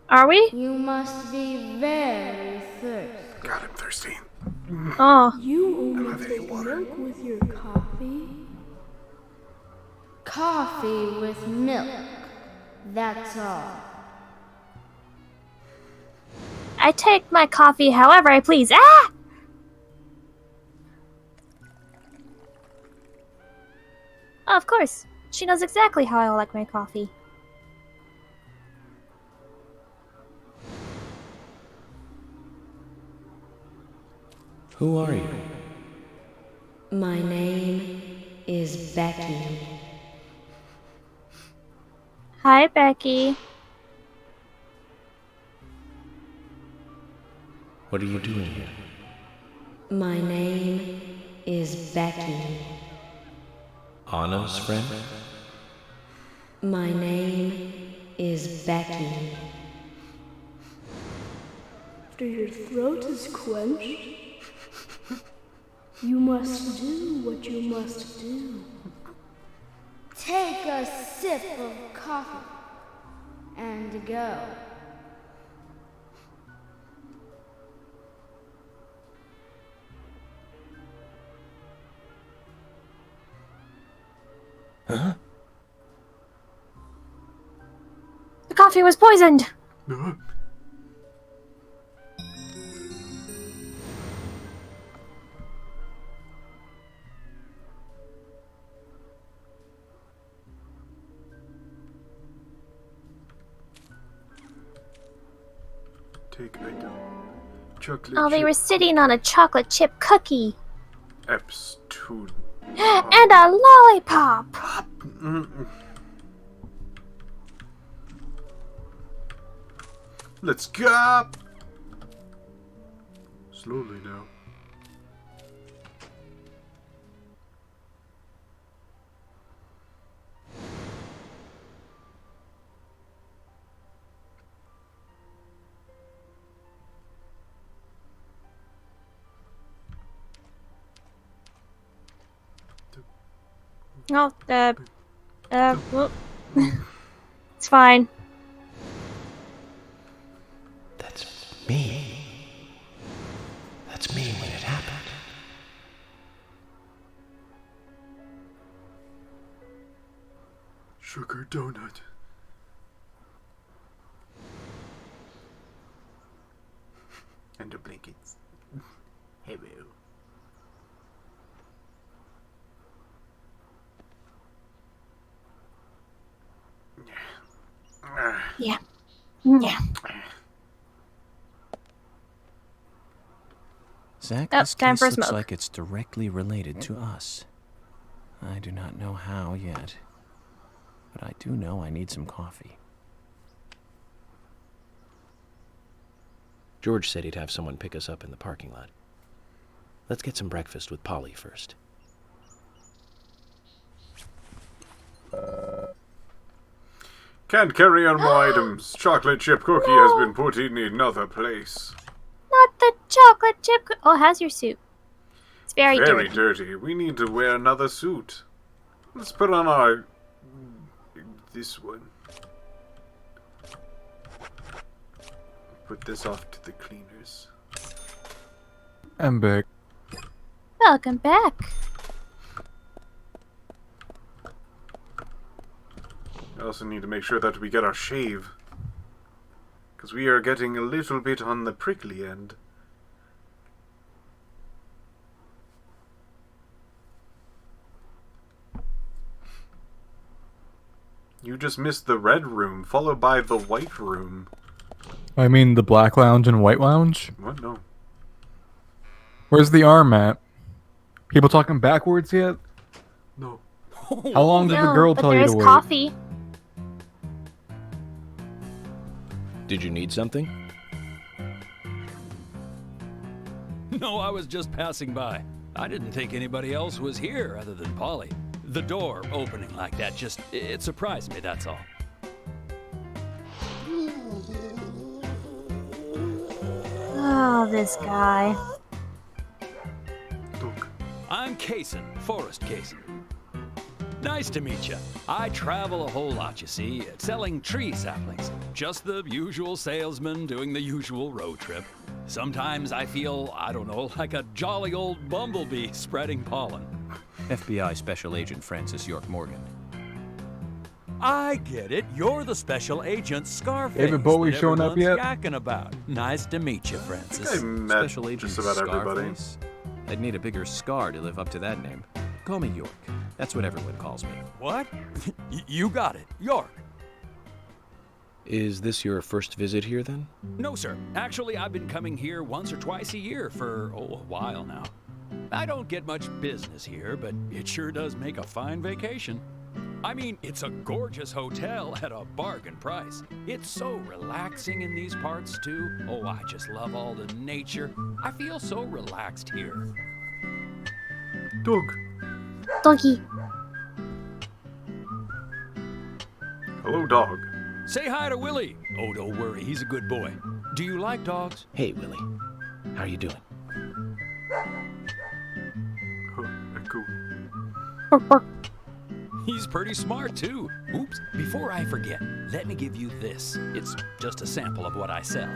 Are we? You must be very thirsty. God, I'm thirsty. Oh. You only take milk with your coffee? Coffee with milk. That's all. I take my coffee however I please. Ah! Oh, of course. She knows exactly how I like my coffee. Who are you? My name is Becky. Hi, Becky. What are you doing here? My name is Becky. Anna's friend? My name is Becky. After your throat is quenched, you must do what you must do. Take a sip of coffee and go. Huh? The coffee was poisoned! Take item. Chocolate Oh, they chip. were sitting on a chocolate chip cookie. Epstone. And a lollipop! Let's go! Slowly now. Oh, whoop. It's fine. That's me. That's me when it happened. Sugar donut. And the blankets. Hello. Yeah. Yeah. Zach, Oh, this time case for a looks smoke. like it's directly related to us. I do not know how yet, but I do know I need some coffee. George said he'd have someone pick us up in the parking lot. Let's get some breakfast with Polly first. Can't carry on more items. Chocolate chip cookie has been put in another place. Not the chocolate chip. Oh, how's your suit? It's very dirty. dirty. We need to wear another suit. Let's put on our... this one. Put this off to the cleaners. I'm back. Welcome back. I also need to make sure that we get our shave. Because we are getting a little bit on the prickly end. You just missed the red room, followed by the white room. I mean the black lounge and white lounge? What? No. Where's the arm at? People talking backwards yet? No. How long did the girl but tell there you is to wait? coffee. Did you need something? No, I was just passing by. I didn't think anybody else was here other than Polly. The door opening like that it surprised me, that's all. Oh, this guy. I'm Kaysen, Forrest Kaysen. Nice to meet you. I travel a whole lot, you see, selling tree saplings. Just the usual salesman doing the usual road trip. Sometimes I feel, I don't know, like a jolly old bumblebee spreading pollen. FBI Special Agent Francis York Morgan. I get it. You're the special agent Scarface. David Bowie that showing up everyone's yet? yakking about. Nice to meet you, Francis. I met Special Agent just about everybody. Scarface? I'd need a bigger scar to live up to that name. Call me York. That's what everyone calls me. What? You got it. York. Is this your first visit here, then? No, sir. Actually, I've been coming here once or twice a year for, a while now. I don't get much business here, but it sure does make a fine vacation. I mean, it's a gorgeous hotel at a bargain price. It's so relaxing in these parts, too. Oh, I just love all the nature. I feel so relaxed here. Dog. Doggy. Hello, dog. Say hi to Willie. Oh, don't worry, he's a good boy. Do you like dogs? Hey, Willie. How are you doing? Echo. He's pretty smart, too. Oops, before I forget, let me give you this. It's just a sample of what I sell.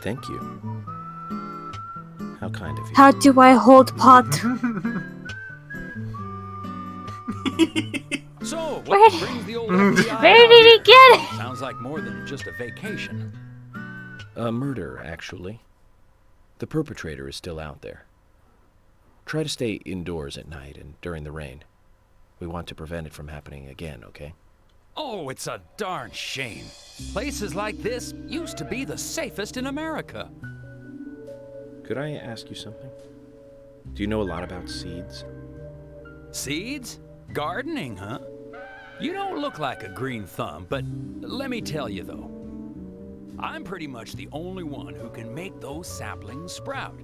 Thank you. How kind of you. How do I hold pot? So, Where what did- brings the old FBI Where out did he here? get it? Sounds like more than just a vacation. A murder, actually. The perpetrator is still out there. Try to stay indoors at night and during the rain. We want to prevent it from happening again, okay? Oh, it's a darn shame. Places like this used to be the safest in America. Could I ask you something? Do you know a lot about seeds? Seeds? Gardening, huh? You don't look like a green thumb, but let me tell you though. I'm pretty much the only one who can make those saplings sprout.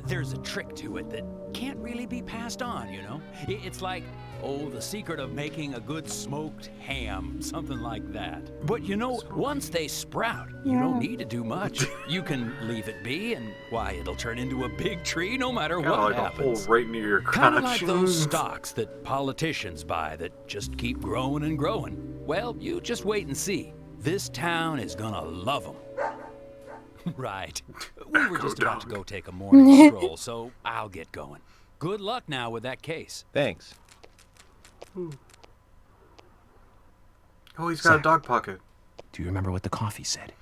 There's a trick to it that can't really be passed on, you know? It's like, the secret of making a good smoked ham, something like that. But you know, once they sprout, you don't need to do much. You can leave it be, and why, it'll turn into a big tree no matter Kinda what like happens. a hole right near your Kind of crotch. like those stocks that politicians buy that just keep growing and growing. Well, you just wait and see. This town is gonna love them. Right. We were just about to go take a morning stroll, so I'll get going. Good luck now with that case. Thanks. Oh, he's got a dog pocket. Do you remember what the coffee said?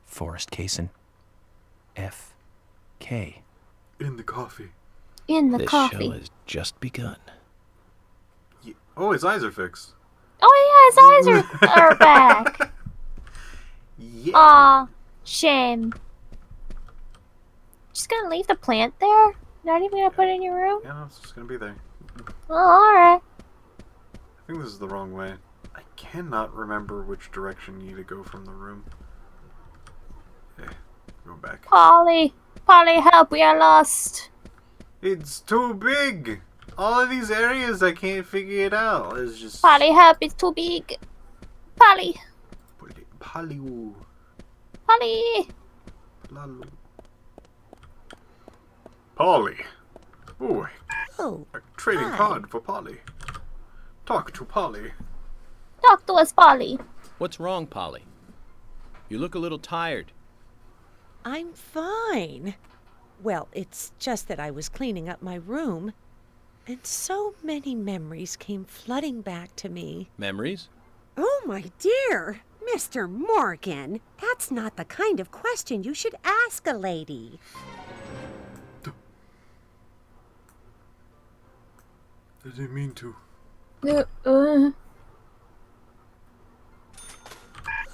Forrest Kaysen. F.K. In the coffee. In the this coffee. show has just begun. Oh, his eyes are fixed. Oh yeah, his eyes are back. Yeah. Aw, shame. Just gonna leave the plant there? Not even gonna put it in your room? Yeah, no, it's just gonna be there. Oh, alright. I think this is the wrong way. I cannot remember which direction you need to go from the room. Go back. Polly, help, we are lost. It's too big. All of these areas, I can't figure it out. It's just... Polly, help, it's too big. Polly. Polly. Polly. Lalu. Polly. Ooh. Oh. A trading hi. card for Polly. Talk to Polly. Talk to us, Polly. What's wrong, Polly? You look a little tired. I'm fine. Well, it's just that I was cleaning up my room, and so many memories came flooding back to me. Memories? Oh, my dear. Mr. Morgan, that's not the kind of question you should ask a lady. I didn't mean to.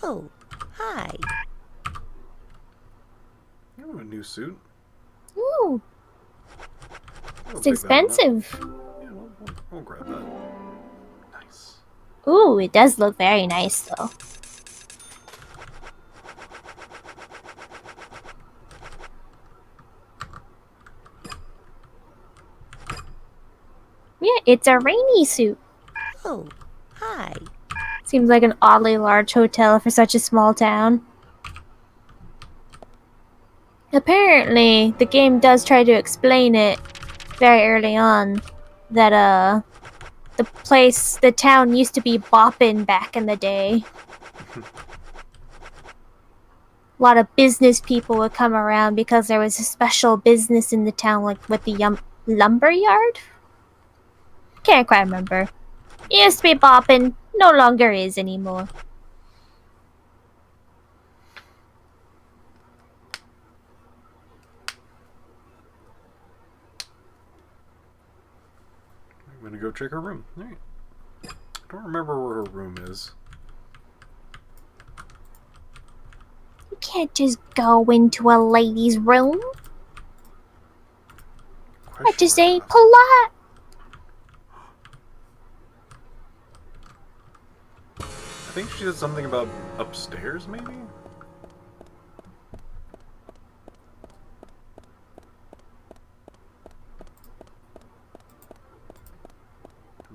Oh, hi. You have a new suit. Ooh. We'll It's pick that one up. expensive. Yeah, we'll grab that. Nice. Ooh, it does look very nice, though. Yeah, it's a rainy suit. Oh, hi. Seems like an oddly large hotel for such a small town. Apparently, the game does try to explain it very early on that the town used to be boppin' back in the day. A lot of business people would come around because there was a special business in the town, like with the lumber yard? Can't quite remember. It used to be boppin', no longer is anymore. I'm gonna go check her room. Alright. I don't remember where her room is. You can't just go into a lady's room. That just ain't polite. I think she said something about upstairs, maybe?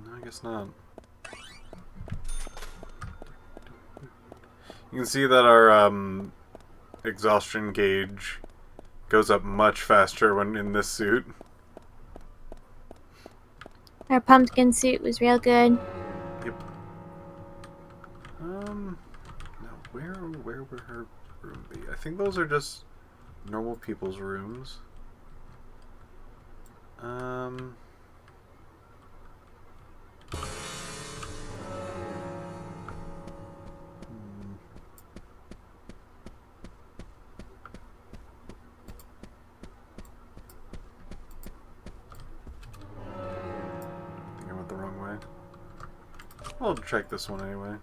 No, I guess not. You can see that our exhaustion gauge goes up much faster when in this suit. Her pumpkin suit was real good. Yep. Now where would her room be? I think those are just normal people's rooms. I think I went the wrong way. I'll check this one anyway.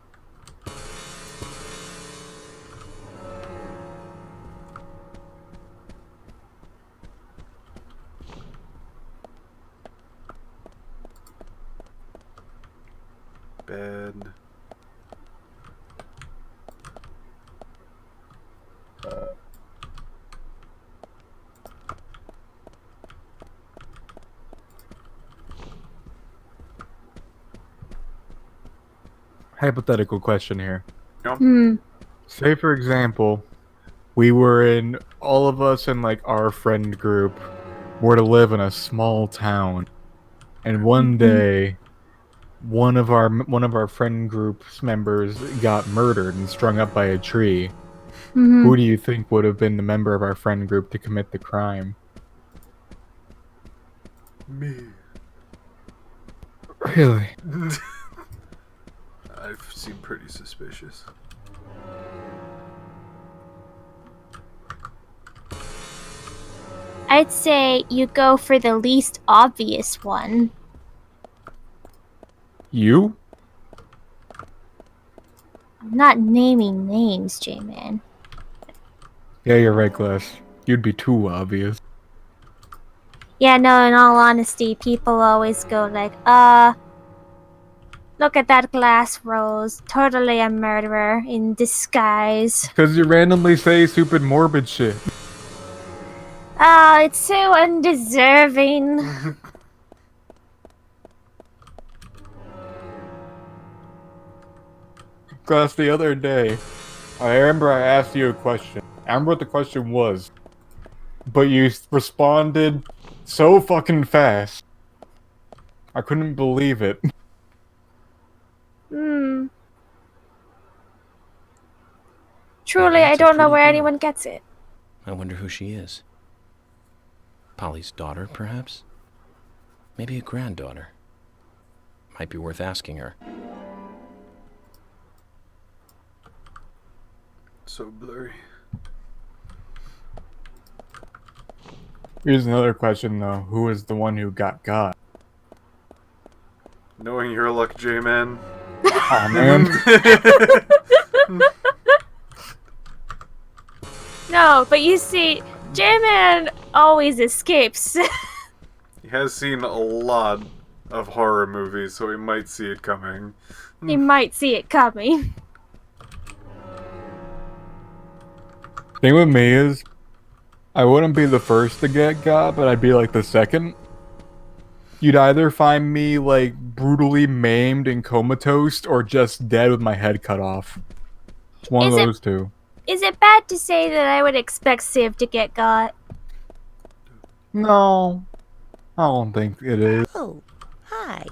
Bed. Hypothetical question here. Hmm. Say, for example, we were in, all of us in like our friend group were to live in a small town, and one day one of our friend group's members got murdered and strung up by a tree. Mhm. Who do you think would have been the member of our friend group to commit the crime? Me. Really? seem pretty suspicious. I'd say you go for the least obvious one. You? I'm not naming names, J-Man. Yeah, you're right, Glass. You'd be too obvious. Yeah, no, in all honesty, people always go like, look at that glass rose. Totally a murderer in disguise. Because you randomly say stupid morbid shit. Oh, it's so undeserving. Glass, the other day, I remember I asked you a question. I remember what the question was. But you responded so fucking fast. I couldn't believe it. Truly, I don't know where anyone gets it. I wonder who she is. Polly's daughter, perhaps? Maybe a granddaughter. Might be worth asking her. So blurry. Here's another question, though. Who is the one who got? Knowing your luck, J-Man. Aw, man. No, but you see, J-Man always escapes. He has seen a lot of horror movies, so he might see it coming. He might see it coming. Thing with me is, I wouldn't be the first to get got, but I'd be like the second. You'd either find me like brutally maimed and comatose, or just dead with my head cut off. It's one of those two. Is it bad to say that I would expect Civ to get got? No, I don't think it is. Oh, hi.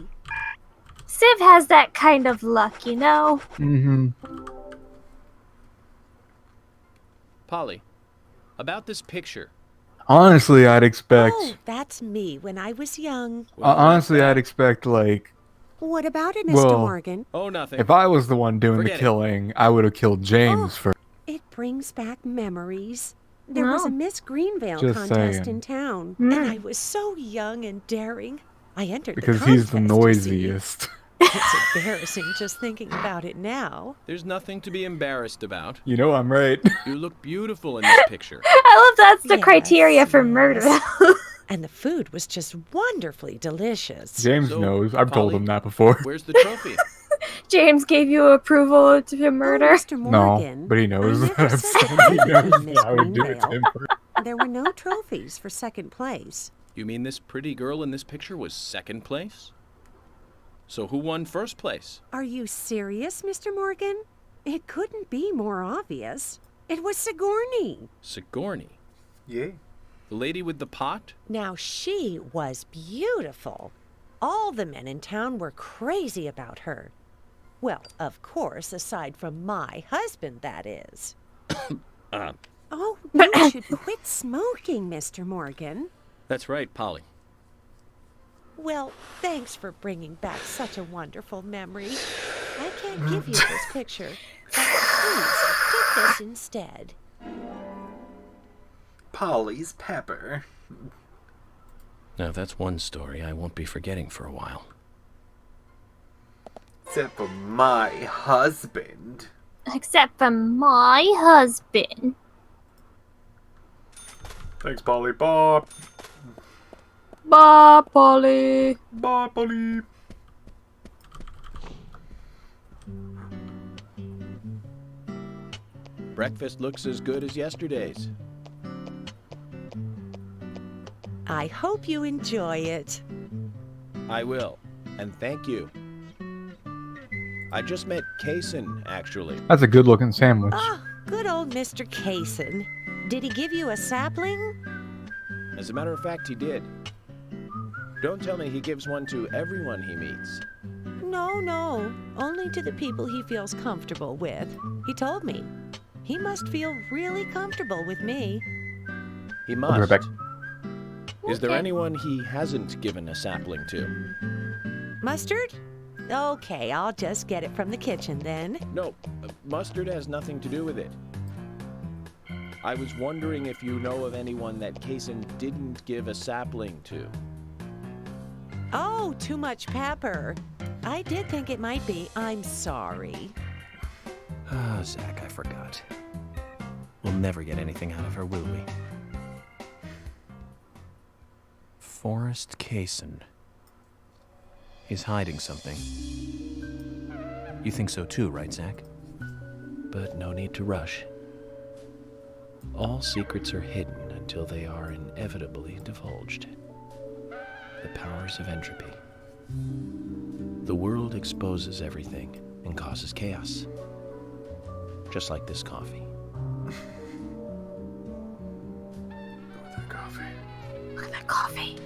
Civ has that kind of luck, you know? Mm-hmm. Polly, about this picture. Honestly, I'd expect. Oh, that's me when I was young. Honestly, I'd expect like. What about it, Mr. Morgan? Oh, nothing. If I was the one doing Forget the killing, I would have killed James first. It brings back memories. There was a Miss Greenvale Just contest saying. in town. And I was so young and daring. I entered Because the he's the contest, you see. noisiest. It's embarrassing just thinking about it now. There's nothing to be embarrassed about. You know I'm right. You look beautiful in this picture. I love that's the Yes, criteria for murder. And the food was just wonderfully delicious. James knows. I've told him that before. Where's the trophy? James gave you approval to murder. Mr. Morgan, No, but he knows I that never I've said said that he I knows would Miss that I would do it to him Greenvale. first. There were no trophies for second place. You mean this pretty girl in this picture was second place? So who won first place? Are you serious, Mr. Morgan? It couldn't be more obvious. It was Sigourney. Sigourney? Yeah. The lady with the pot? Now, she was beautiful. All the men in town were crazy about her. Well, of course, aside from my husband, that is. Oh, you should quit smoking, Mr. Morgan. That's right, Polly. Well, thanks for bringing back such a wonderful memory. I can't give you this picture, but please take this instead. Polly's pepper. Now, that's one story I won't be forgetting for a while. Except for my husband. Except for my husband. Thanks, Polly. Bye. Bye, Polly. Bye, Polly. Breakfast looks as good as yesterday's. I hope you enjoy it. I will, and thank you. I just met Kaysen, actually. That's a good looking sandwich. Oh, good old Mr. Kaysen. Did he give you a sapling? As a matter of fact, he did. Don't tell me he gives one to everyone he meets. No. Only to the people he feels comfortable with. He told me. He must feel really comfortable with me. He I'll be right must. back. Is there anyone he hasn't given a sapling to? Mustard? Okay, I'll just get it from the kitchen then. No, mustard has nothing to do with it. I was wondering if you know of anyone that Kaysen didn't give a sapling to. Oh, too much pepper. I did think it might be. I'm sorry. Ah, Zach, I forgot. We'll never get anything out of her, will we? Forrest Kaysen. He's hiding something. You think so too, right, Zach? But no need to rush. All secrets are hidden until they are inevitably divulged. The powers of entropy. The world exposes everything and causes chaos. Just like this coffee. Look at that coffee. Look at that coffee.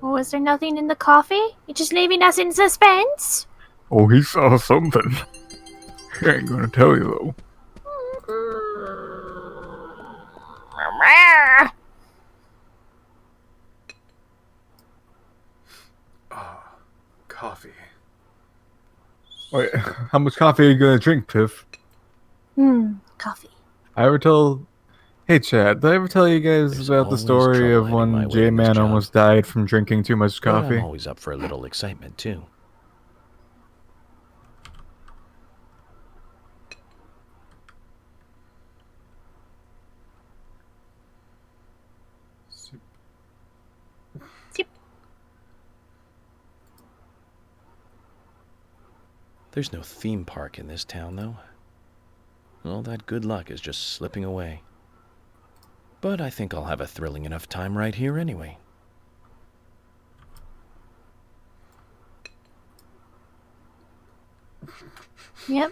Oh, was there nothing in the coffee? You're just leaving us in suspense? Oh, he saw something. He ain't gonna tell you, though. Coffee. Wait, how much coffee are you gonna drink, Piff? Coffee. Hey, Chad, did I ever tell you guys about the story of when J-Man almost died from drinking too much But coffee? I'm always up for a little excitement, too. There's no theme park in this town, though. All that good luck is just slipping away. But I think I'll have a thrilling enough time right here anyway. Yep.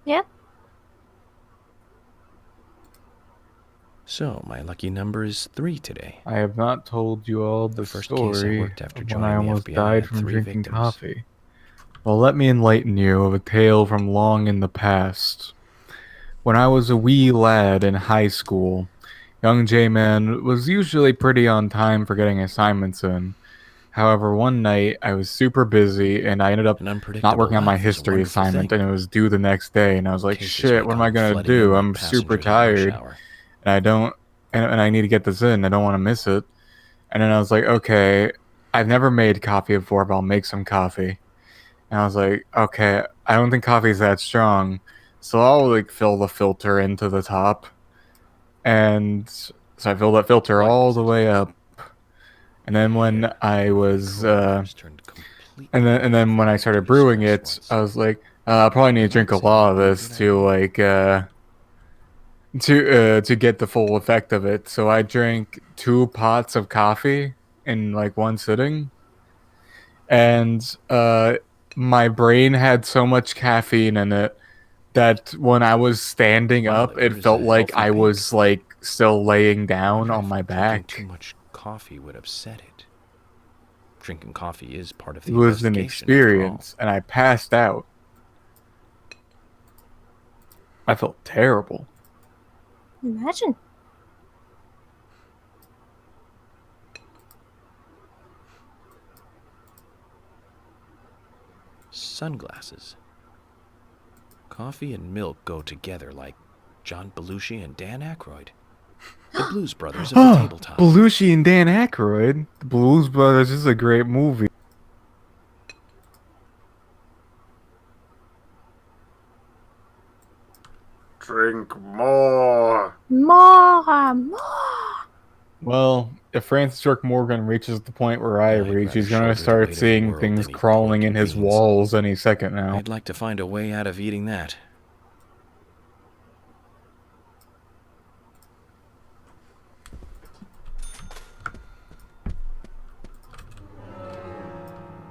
Yep. So, my lucky number is 3 today. I have not told you all the first case I story worked after of when joining I the almost FBI died had from 3 drinking victims. coffee. Well, let me enlighten you of a tale from long in the past. When I was a wee lad in high school, young J-Man was usually pretty on time for getting assignments in. However, one night I was super busy and I ended up not working on my life is a history wonderful assignment thing. and it was due the next day and I was like, Cases shit, may what am I come gonna flooding do? in like I'm super passengers on rush tired hour. and I need to get this in. I don't want to miss it. And then I was like, okay, I've never made coffee before, but I'll make some coffee. And I was like, okay, I don't think coffee's that strong, so I'll like fill the filter into the top. And so I filled that filter all the way up. And then when I was, and then when I started brewing it, I was like, I'll probably need to drink a lot of this to like, to get the full effect of it. So I drank 2 pots of coffee in like one sitting. And my brain had so much caffeine in it that when I was standing up, it felt like I was like still laying down on my Drinking back. too much coffee would upset it. Drinking coffee is part of the It was an investigation, after all. experience, and I passed out. I felt terrible. Imagine. Sunglasses. Coffee and milk go together like John Belushi and Dan Aykroyd. The Blues Brothers of the tabletop. Belushi and Dan Aykroyd. The Blues Brothers is a great movie. Drink more. More. Well, if Francis York Morgan reaches the point where I reach, he's gonna shoulder the start weight of the seeing world things than eat crawling in pork and his beans. walls any second now. I'd like to find a way out of eating that.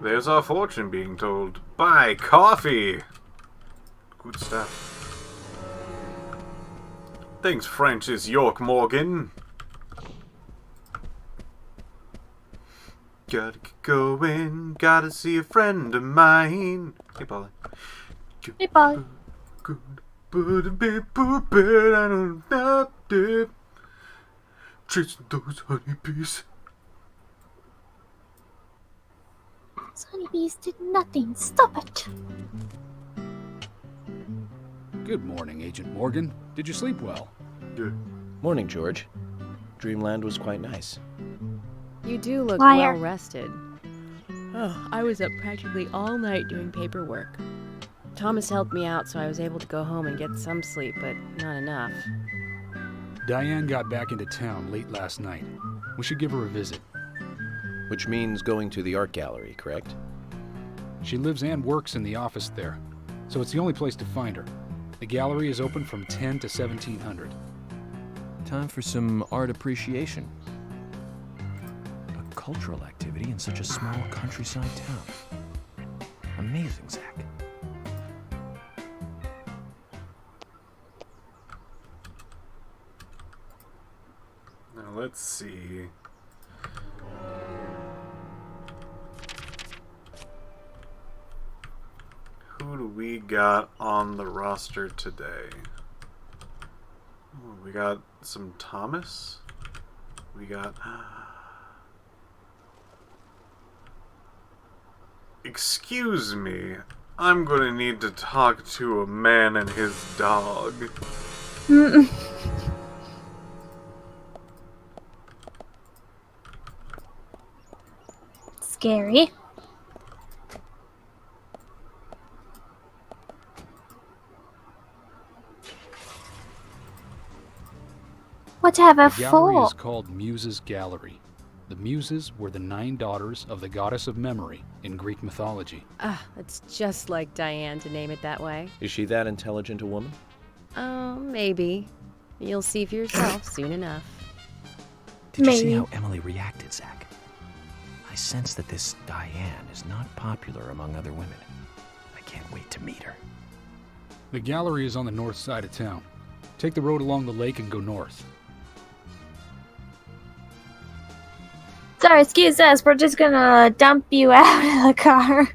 There's our fortune being told. Buy coffee. Good stuff. Thanks, Francis York Morgan. Gotta get going. Gotta see a friend of mine. Hey, Polly. Hey, Polly. chasing those honeybees. Those honeybees did nothing. Stop it. Good morning, Agent Morgan. Did you sleep well? Yeah. Morning, George. Dreamland was quite nice. You do look Liar. well rested. Oh, I was up practically all night doing paperwork. Thomas helped me out, so I was able to go home and get some sleep, but not enough. Diane got back into town late last night. We should give her a visit. Which means going to the art gallery, correct? She lives and works in the office there, so it's the only place to find her. The gallery is open from 10 to 1700. Time for some art appreciation. A cultural activity in such a small countryside town. Amazing, Zach. Now let's see. Who do we got on the roster today? Oh, we got some Thomas. We got... Excuse me. I'm gonna need to talk to a man and his dog. Scary. What have I The gallery for? is called Muses Gallery. The Muses were the 9 daughters of the goddess of memory in Greek mythology. Ah, it's just like Diane to name it that way. Is she that intelligent a woman? Oh, maybe. You'll see for yourself soon enough. Did you see how Emily reacted, Zach? I sense that this Diane is not popular among other women. I can't wait to meet her. The gallery is on the north side of town. Take the road along the lake and go north. Sorry, excuse us. We're just gonna dump you out of the car.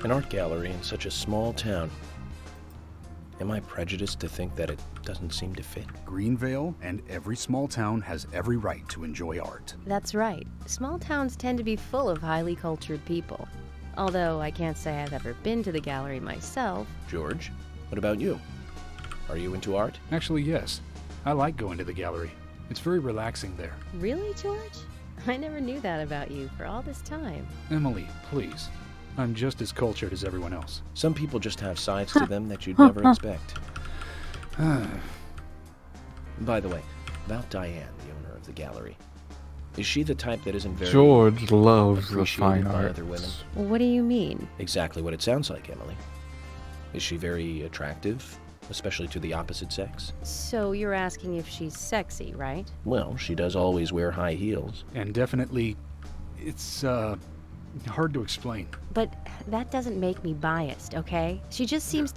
An art gallery in such a small town. Am I prejudiced to think that it doesn't seem to fit? Greenvale and every small town has every right to enjoy art. That's right. Small towns tend to be full of highly cultured people. Although I can't say I've ever been to the gallery myself. George, what about you? Are you into art? Actually, yes. I like going to the gallery. It's very relaxing there. Really, George? I never knew that about you for all this time. Emily, please. I'm just as cultured as everyone else. Some people just have sides to them that you'd never expect. By the way, about Diane, the owner of the gallery. Is she the type that isn't very George loves the appreciated fine by arts. other women? What do you mean? Exactly what it sounds like, Emily. Is she very attractive, especially to the opposite sex? So you're asking if she's sexy, right? Well, she does always wear high heels. And definitely, it's, hard to explain. But that doesn't make me biased, okay? She just seems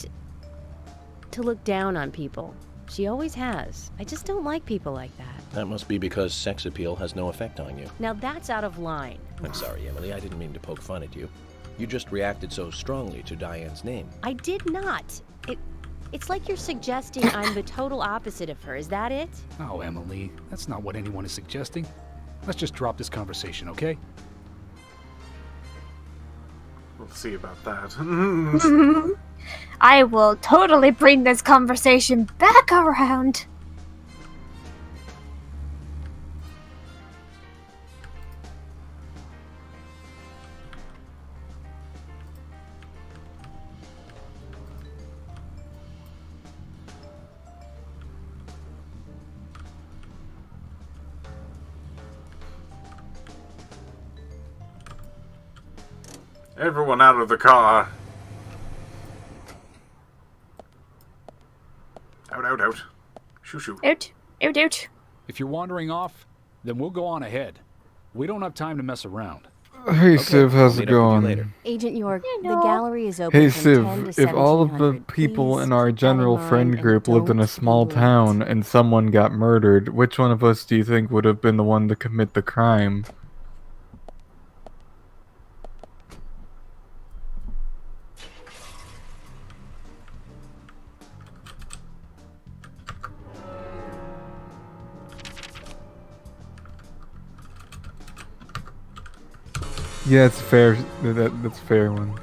to look down on people. She always has. I just don't like people like that. That must be because sex appeal has no effect on you. Now that's out of line. I'm sorry, Emily. I didn't mean to poke fun at you. You just reacted so strongly to Diane's name. I did not. It's like you're suggesting I'm the total opposite of her. Is that it? Oh, Emily, that's not what anyone is suggesting. Let's just drop this conversation, okay? We'll see about that. I will totally bring this conversation back around. Everyone out of the car. Out, out, out. Shoo, shoo. Out, out, out. If you're wandering off, then we'll go on ahead. We don't have time to mess around. Hey Civ, how's it going? Agent York, the gallery is open Hey from 10 to Civ, if all of the 1700. people Please in our keep that in general mind friend and group lived in a don't small be late. town and someone got murdered, which one of us do you think would have been the one to commit the crime? Yeah, it's fair. That's a fair one.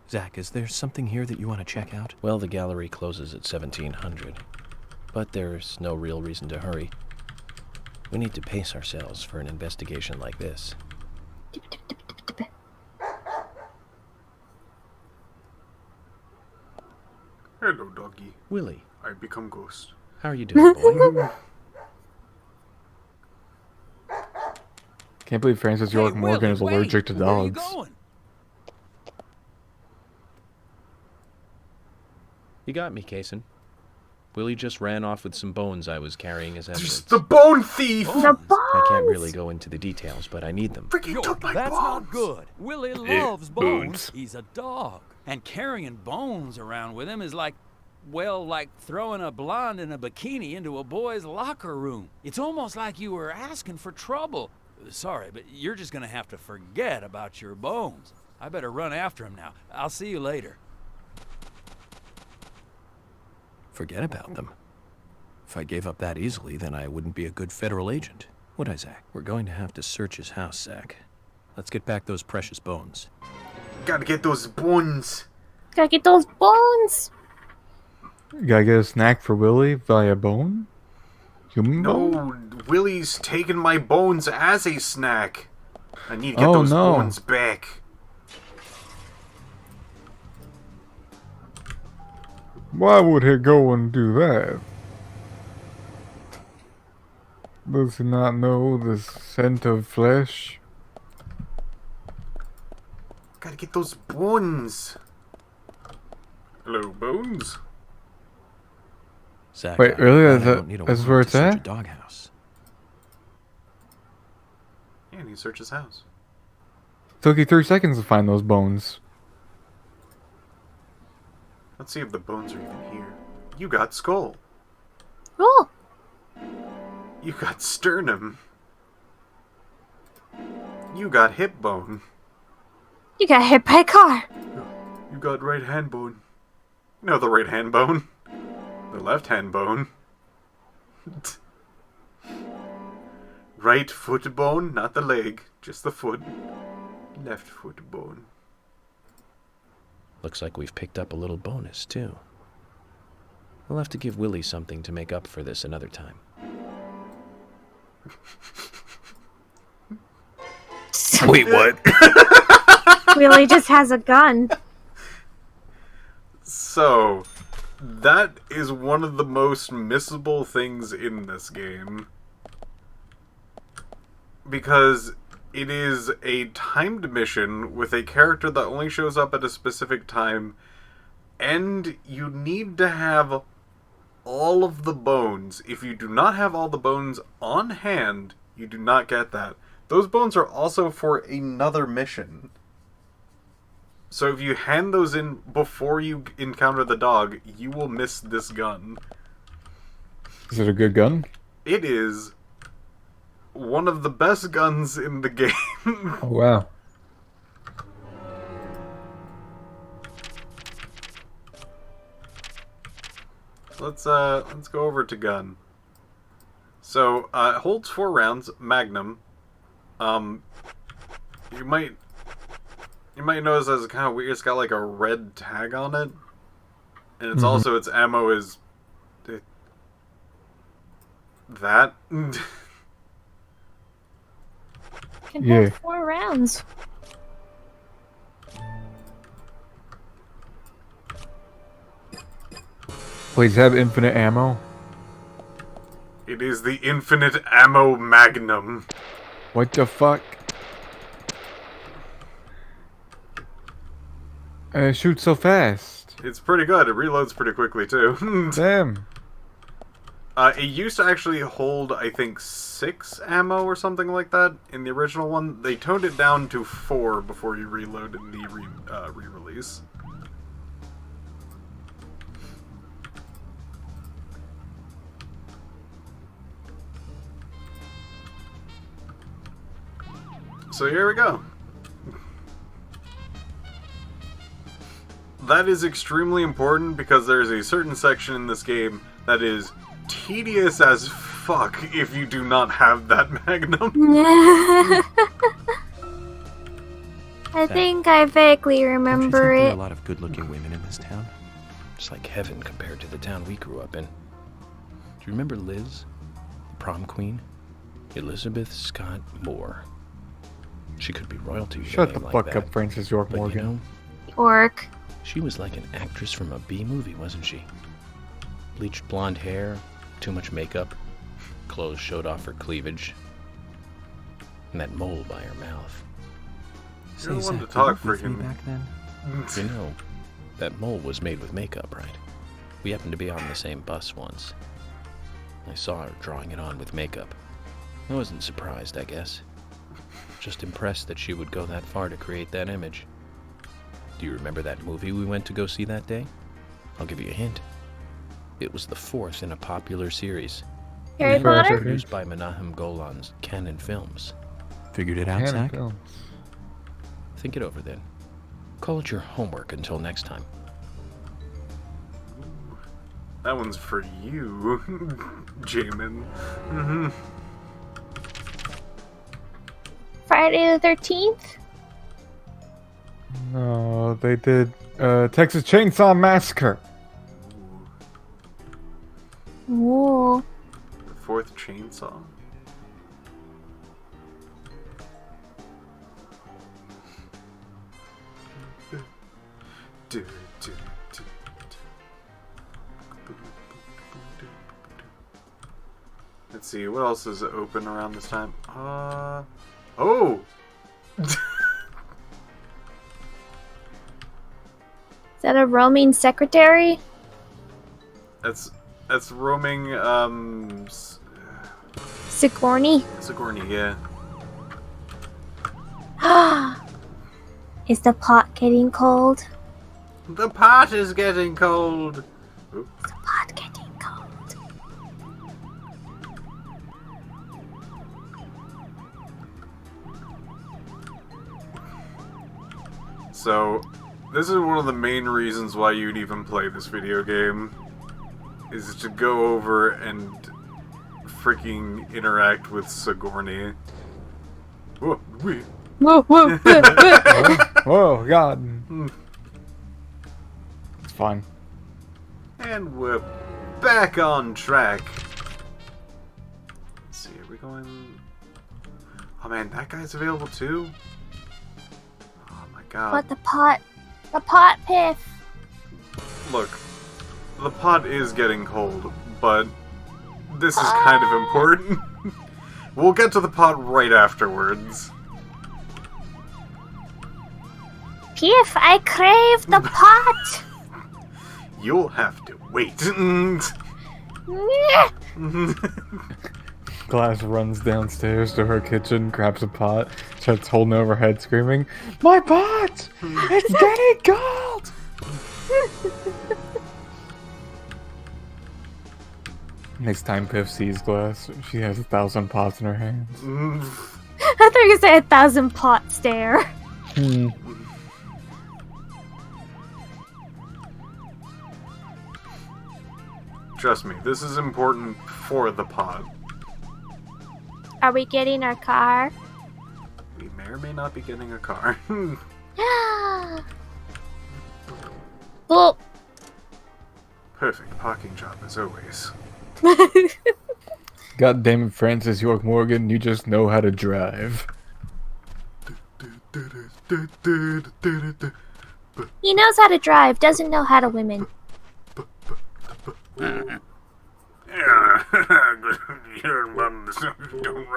Zach, is there something here that you want to check out? Well, the gallery closes at 1700, but there's no real reason to hurry. We need to pace ourselves for an investigation like this. Hello, doggy. Willie. I become ghost. How are you doing, boy? Can't believe Francis York Morgan is allergic to dogs. You got me, Kaysen. Willie just ran off with some bones I was carrying as evidence. The bone thief! The bones! I can't really go into the details, but I need them. Freaking took my That's bones! not good. Willie loves bones. He's a dog. And carrying bones around with him is like, well, like throwing a blonde in a bikini into a boy's locker room. It's almost like you were asking for trouble. Sorry, but you're just gonna have to forget about your bones. I better run after him now. I'll see you later. Forget about them. If I gave up that easily, then I wouldn't be a good federal agent, would I, Zach? We're going to have to search his house, Zach. Let's get back those precious bones. Gotta get those bones. Gotta get those bones. Gotta get a snack for Willie via bone? Human bone? No, Willie's taking my bones as a snack. I need to get those bones back. Why would he go and do that? Does he not know the scent of flesh? Gotta get those bones. Hello, bones. Zach, Wait, really? don't need a That's warrant where to it's search at? a doghouse. Yeah, and he searched his house. Took you 3 seconds to find those bones. Let's see if the bones are even here. You got skull. Oh. You got sternum. You got hip bone. You got hit by a car. You got right hand bone. No, the right hand bone. The left hand bone. Right foot bone, not the leg, just the foot. Left foot bone. Looks like we've picked up a little bonus, too. We'll have to give Willie something to make up for this another time. Wait, what? Willie just has a gun. So, that is one of the most missable things in this game. Because it is a timed mission with a character that only shows up at a specific time, and you need to have all of the bones. If you do not have all the bones on hand, you do not get that. Those bones are also for another mission. So if you hand those in before you encounter the dog, you will miss this gun. Is it a good gun? It is one of the best guns in the game. Oh, wow. Let's go over to gun. So, it holds 4 rounds, Magnum. You might notice that it's kind of weird. It's got like a red tag on it, and it's also its ammo is that. Can hold 4 rounds. Please have infinite ammo. It is the infinite ammo Magnum. What the fuck? It shoots so fast. It's pretty good. It reloads pretty quickly, too. Damn. It used to actually hold, I think, 6 ammo or something like that in the original one. They toned it down to 4 before you reload in the re-release. So here we go. That is extremely important because there's a certain section in this game that is tedious as fuck if you do not have that magnum. I think I vaguely remember There are it. a lot of good-looking women in this town. It's like heaven compared to the town we grew up in. Do you remember Liz, the prom queen? Elizabeth Scott Moore. She could be royalty. with a Shut the name like fuck that. up, Francis York But Morgan. you know, Orc. she was like an actress from a B movie, wasn't she? Bleached blonde hair, too much makeup, clothes showed off her cleavage, and that mole by her mouth. You're the one to Zach, talk, you worked with me freaking. back then? You know, that mole was made with makeup, right? We happened to be on the same bus once. I saw her drawing it on with makeup. I wasn't surprised, I guess. Just impressed that she would go that far to create that image. Do you remember that movie we went to go see that day? I'll give you a hint. It was the 4th in a popular series. Harry And it was Potter? produced by Menahem Golan's Canon Films. Figured it out, Canon Zach? Films. Think it over then. Call it your homework until next time. That one's for you, Jamin. Mm-hmm. Friday the 13th? No, they did Texas Chainsaw Massacre. Ooh. The 4th chainsaw. Let's see, what else is open around this time? Oh! Is that a roaming secretary? That's roaming, Sigourney? Sigourney, yeah. Is the pot getting cold? The pot is getting cold! Oops. The pot getting cold. So, this is one of the main reasons why you'd even play this video game, is to go over and freaking interact with Sigourney. Whoa, wait. Whoa, whoa, whoa, whoa. Whoa, God. It's fine. And we're back on track. Let's see, are we going... Oh man, that guy's available too? Oh my god. But the pot piff. Look, the pot is getting cold, but this is kind of important. We'll get to the pot right afterwards. Piff, I crave the pot. You'll have to wait. Glass runs downstairs to her kitchen, grabs a pot, starts holding over her head, screaming, "My pot! It's getting cold!" Next time Piff sees Glass, she has 1,000 pots in her hands. I thought you were gonna say 1,000 pot stare. Trust me, this is important for the pod. Are we getting our car? We may or may not be getting a car. Well, Perfect parking job as always. God damn it, Francis York Morgan, you just know how to drive. he knows how to drive, doesn't know how to women. Yeah, you're about to don't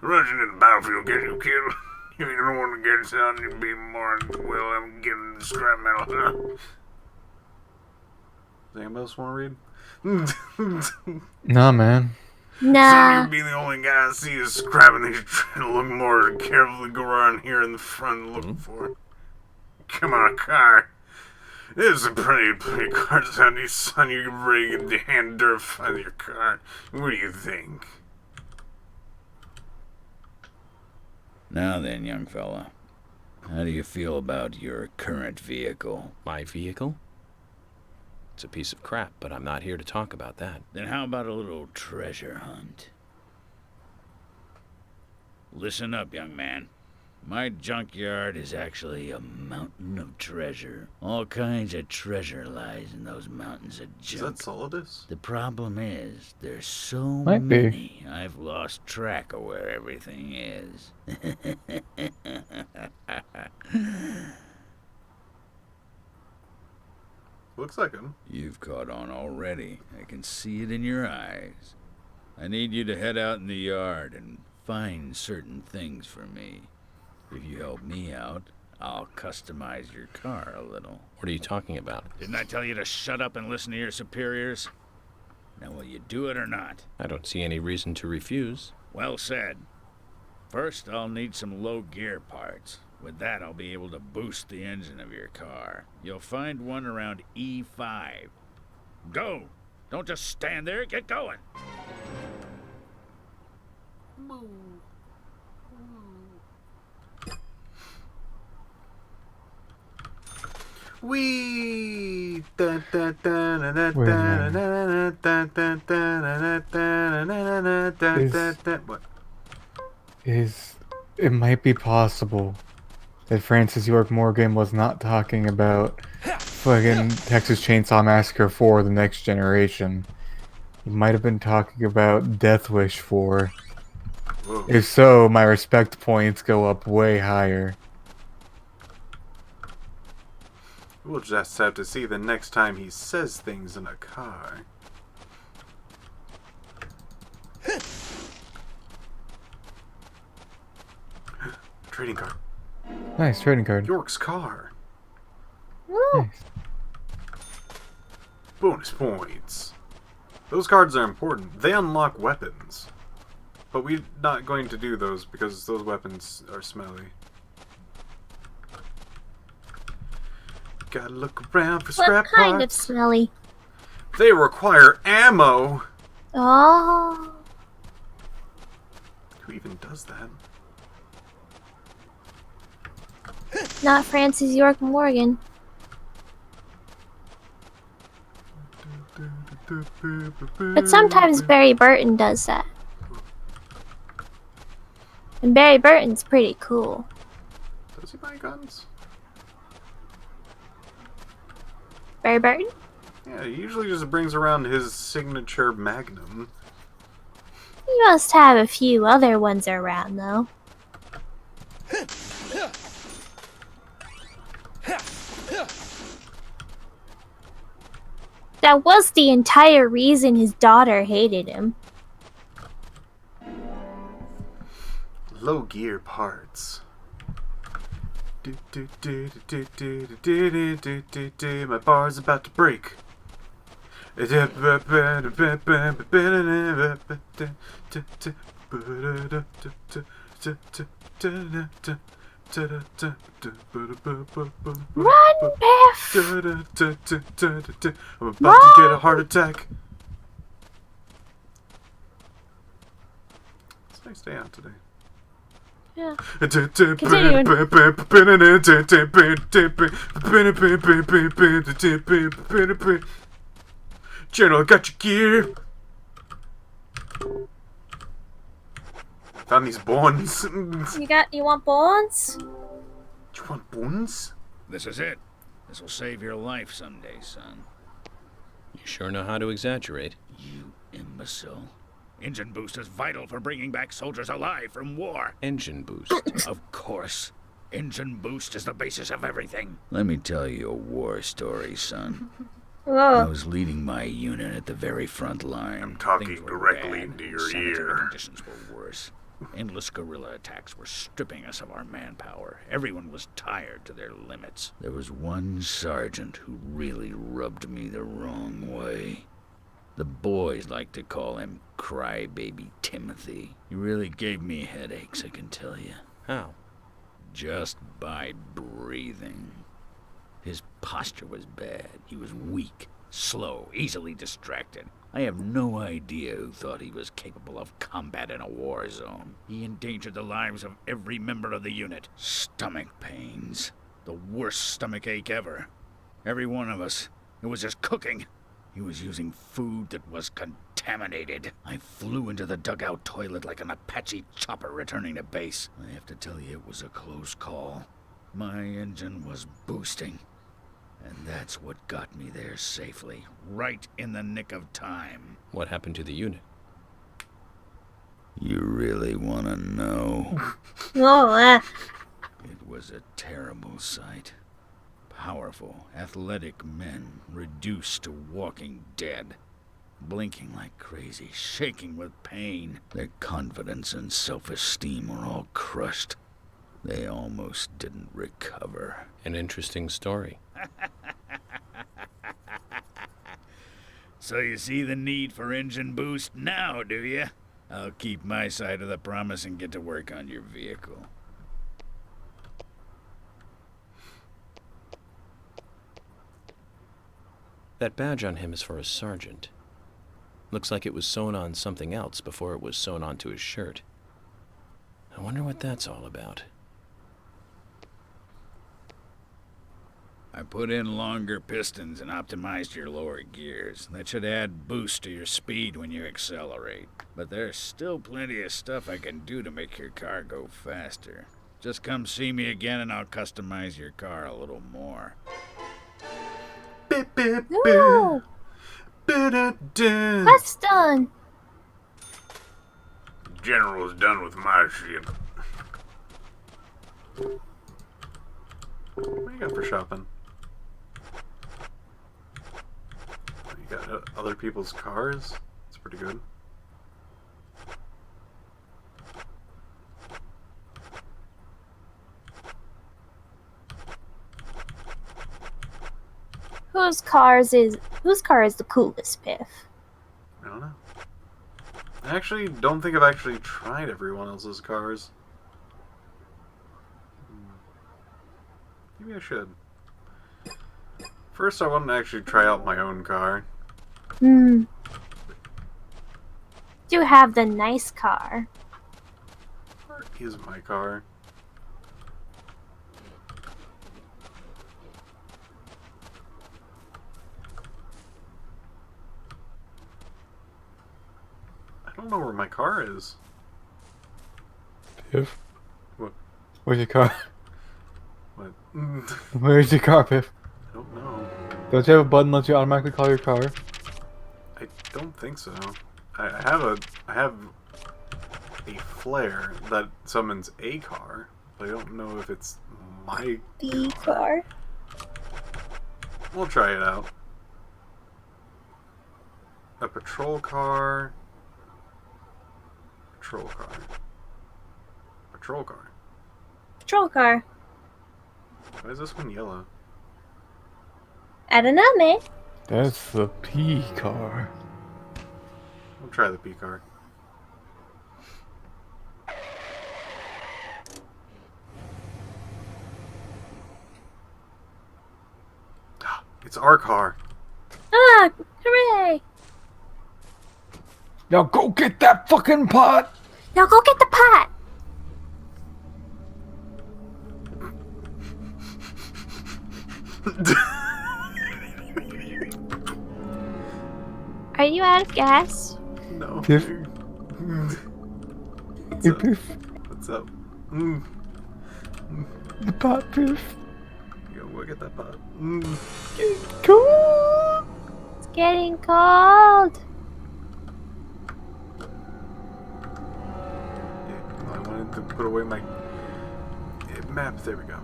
rush into the battlefield, get you killed. If you don't want to get shot, you'd be more well, I'm getting the scrap metal, huh? Does anyone else want to read? Nah, man. Nah. Son, you'd be the only guy I see is scrapping these, trying to look more carefully, go around here in the front looking for it. Come on, car. This is a pretty car, son. You can bring the hand dirt find your car. What do you think? Now then, young fella, how do you feel about your current vehicle? My vehicle? It's a piece of crap, but I'm not here to talk about that. Then how about a little treasure hunt? Listen up, young man. My junkyard is actually a mountain of treasure. All kinds of treasure lies in those mountains of junk. Is that Solidus? The problem is, there's so Might be. many, I've lost track of where everything is. Looks like him. You've caught on already. I can see it in your eyes. I need you to head out in the yard and find certain things for me. If you help me out, I'll customize your car a little. What are you talking about? Didn't I tell you to shut up and listen to your superiors? Now, will you do it or not? I don't see any reason to refuse. Well said. First, I'll need some low gear parts. With that, I'll be able to boost the engine of your car. You'll find one around E5. Go! Don't just stand there, get going! Wee. What? It might be possible that Francis York Morgan was not talking about fucking Texas Chainsaw Massacre 4: The Next Generation. He might have been talking about Death Wish 4. Whoa. If so, my respect points go up way higher. We'll just have to see the next time he says things in a car. Trading card. Nice trading card. York's car. Nice. Bonus points. Those cards are important. They unlock weapons. But we're not going to do those because those weapons are smelly. Gotta look around for scrap What kind parts. of smelly? They require ammo. Oh. Who even does that? Not Francis York Morgan. But sometimes Barry Burton does that. And Barry Burton's pretty cool. Does he buy guns? Barry Burton? Yeah, he usually just brings around his signature Magnum. He must have a few other ones around, though. That was the entire reason his daughter hated him. Low gear parts. My bar's about to break. Run, Biff! I'm about to get a heart attack. It's a nice day out today. Yeah. General, got your gear. Found these bones. You want bones? You want bones? This is it. This will save your life someday, son. You sure know how to exaggerate. You imbecile. Engine boost is vital for bringing back soldiers alive from war. Engine boost? Of course. Engine boost is the basis of everything. Let me tell you a war story, son. I was leading my unit at the very front line. I'm talking Things were directly bad. into your Sanitary ear. conditions were worse. Endless guerrilla attacks were stripping us of our manpower. Everyone was tired to their limits. There was one sergeant who really rubbed me the wrong way. The boys like to call him Crybaby Timothy. He really gave me headaches, I can tell you. How? Just by breathing. His posture was bad. He was weak, slow, easily distracted. I have no idea who thought he was capable of combat in a war zone. He endangered the lives of every member of the unit. Stomach pains. The worst stomach ache ever. Every one of us. It was just cooking. He was using food that was contaminated. I flew into the dugout toilet like an Apache chopper returning to base. I have to tell you, it was a close call. My engine was boosting. And that's what got me there safely, right in the nick of time. What happened to the unit? You really want to know? It was a terrible sight. Powerful, athletic men reduced to walking dead. Blinking like crazy, shaking with pain. Their confidence and self-esteem were all crushed. They almost didn't recover. An interesting story. So you see the need for engine boost now, do you? I'll keep my side of the promise and get to work on your vehicle. That badge on him is for a sergeant. Looks like it was sewn on something else before it was sewn onto his shirt. I wonder what that's all about. I put in longer pistons and optimized your lower gears. That should add boost to your speed when you accelerate. But there's still plenty of stuff I can do to make your car go faster. Just come see me again and I'll customize your car a little more. No! That's done. General's done with my shit. What do you got for shopping? You got other people's cars? That's pretty good. Whose car is the coolest, Piff? I don't know. I actually don't think I've actually tried everyone else's cars. Maybe I should. First, I want to actually try out my own car. Do have the nice car. Where is my car? I don't know where my car is. Piff? What? Where's your car? What? Where's your car, Piff? I don't know. Don't you have a button that lets you automatically call your car? I don't think so. I have a flare that summons a car, but I don't know if it's my car. We'll try it out. A patrol car. Patrol car. Patrol car. Patrol car. Why is this one yellow? I don't know, man. That's the P car. We'll try the P car. It's our car. Ah, hooray! Now go get that fucking pot! Now go get the pot! Are you out of gas? No. Piff? What's Hey, up? Piff. What's up? The pot, Piff. Go get that pot. Cool! It's getting cold. I wanted to put away my map. There we go.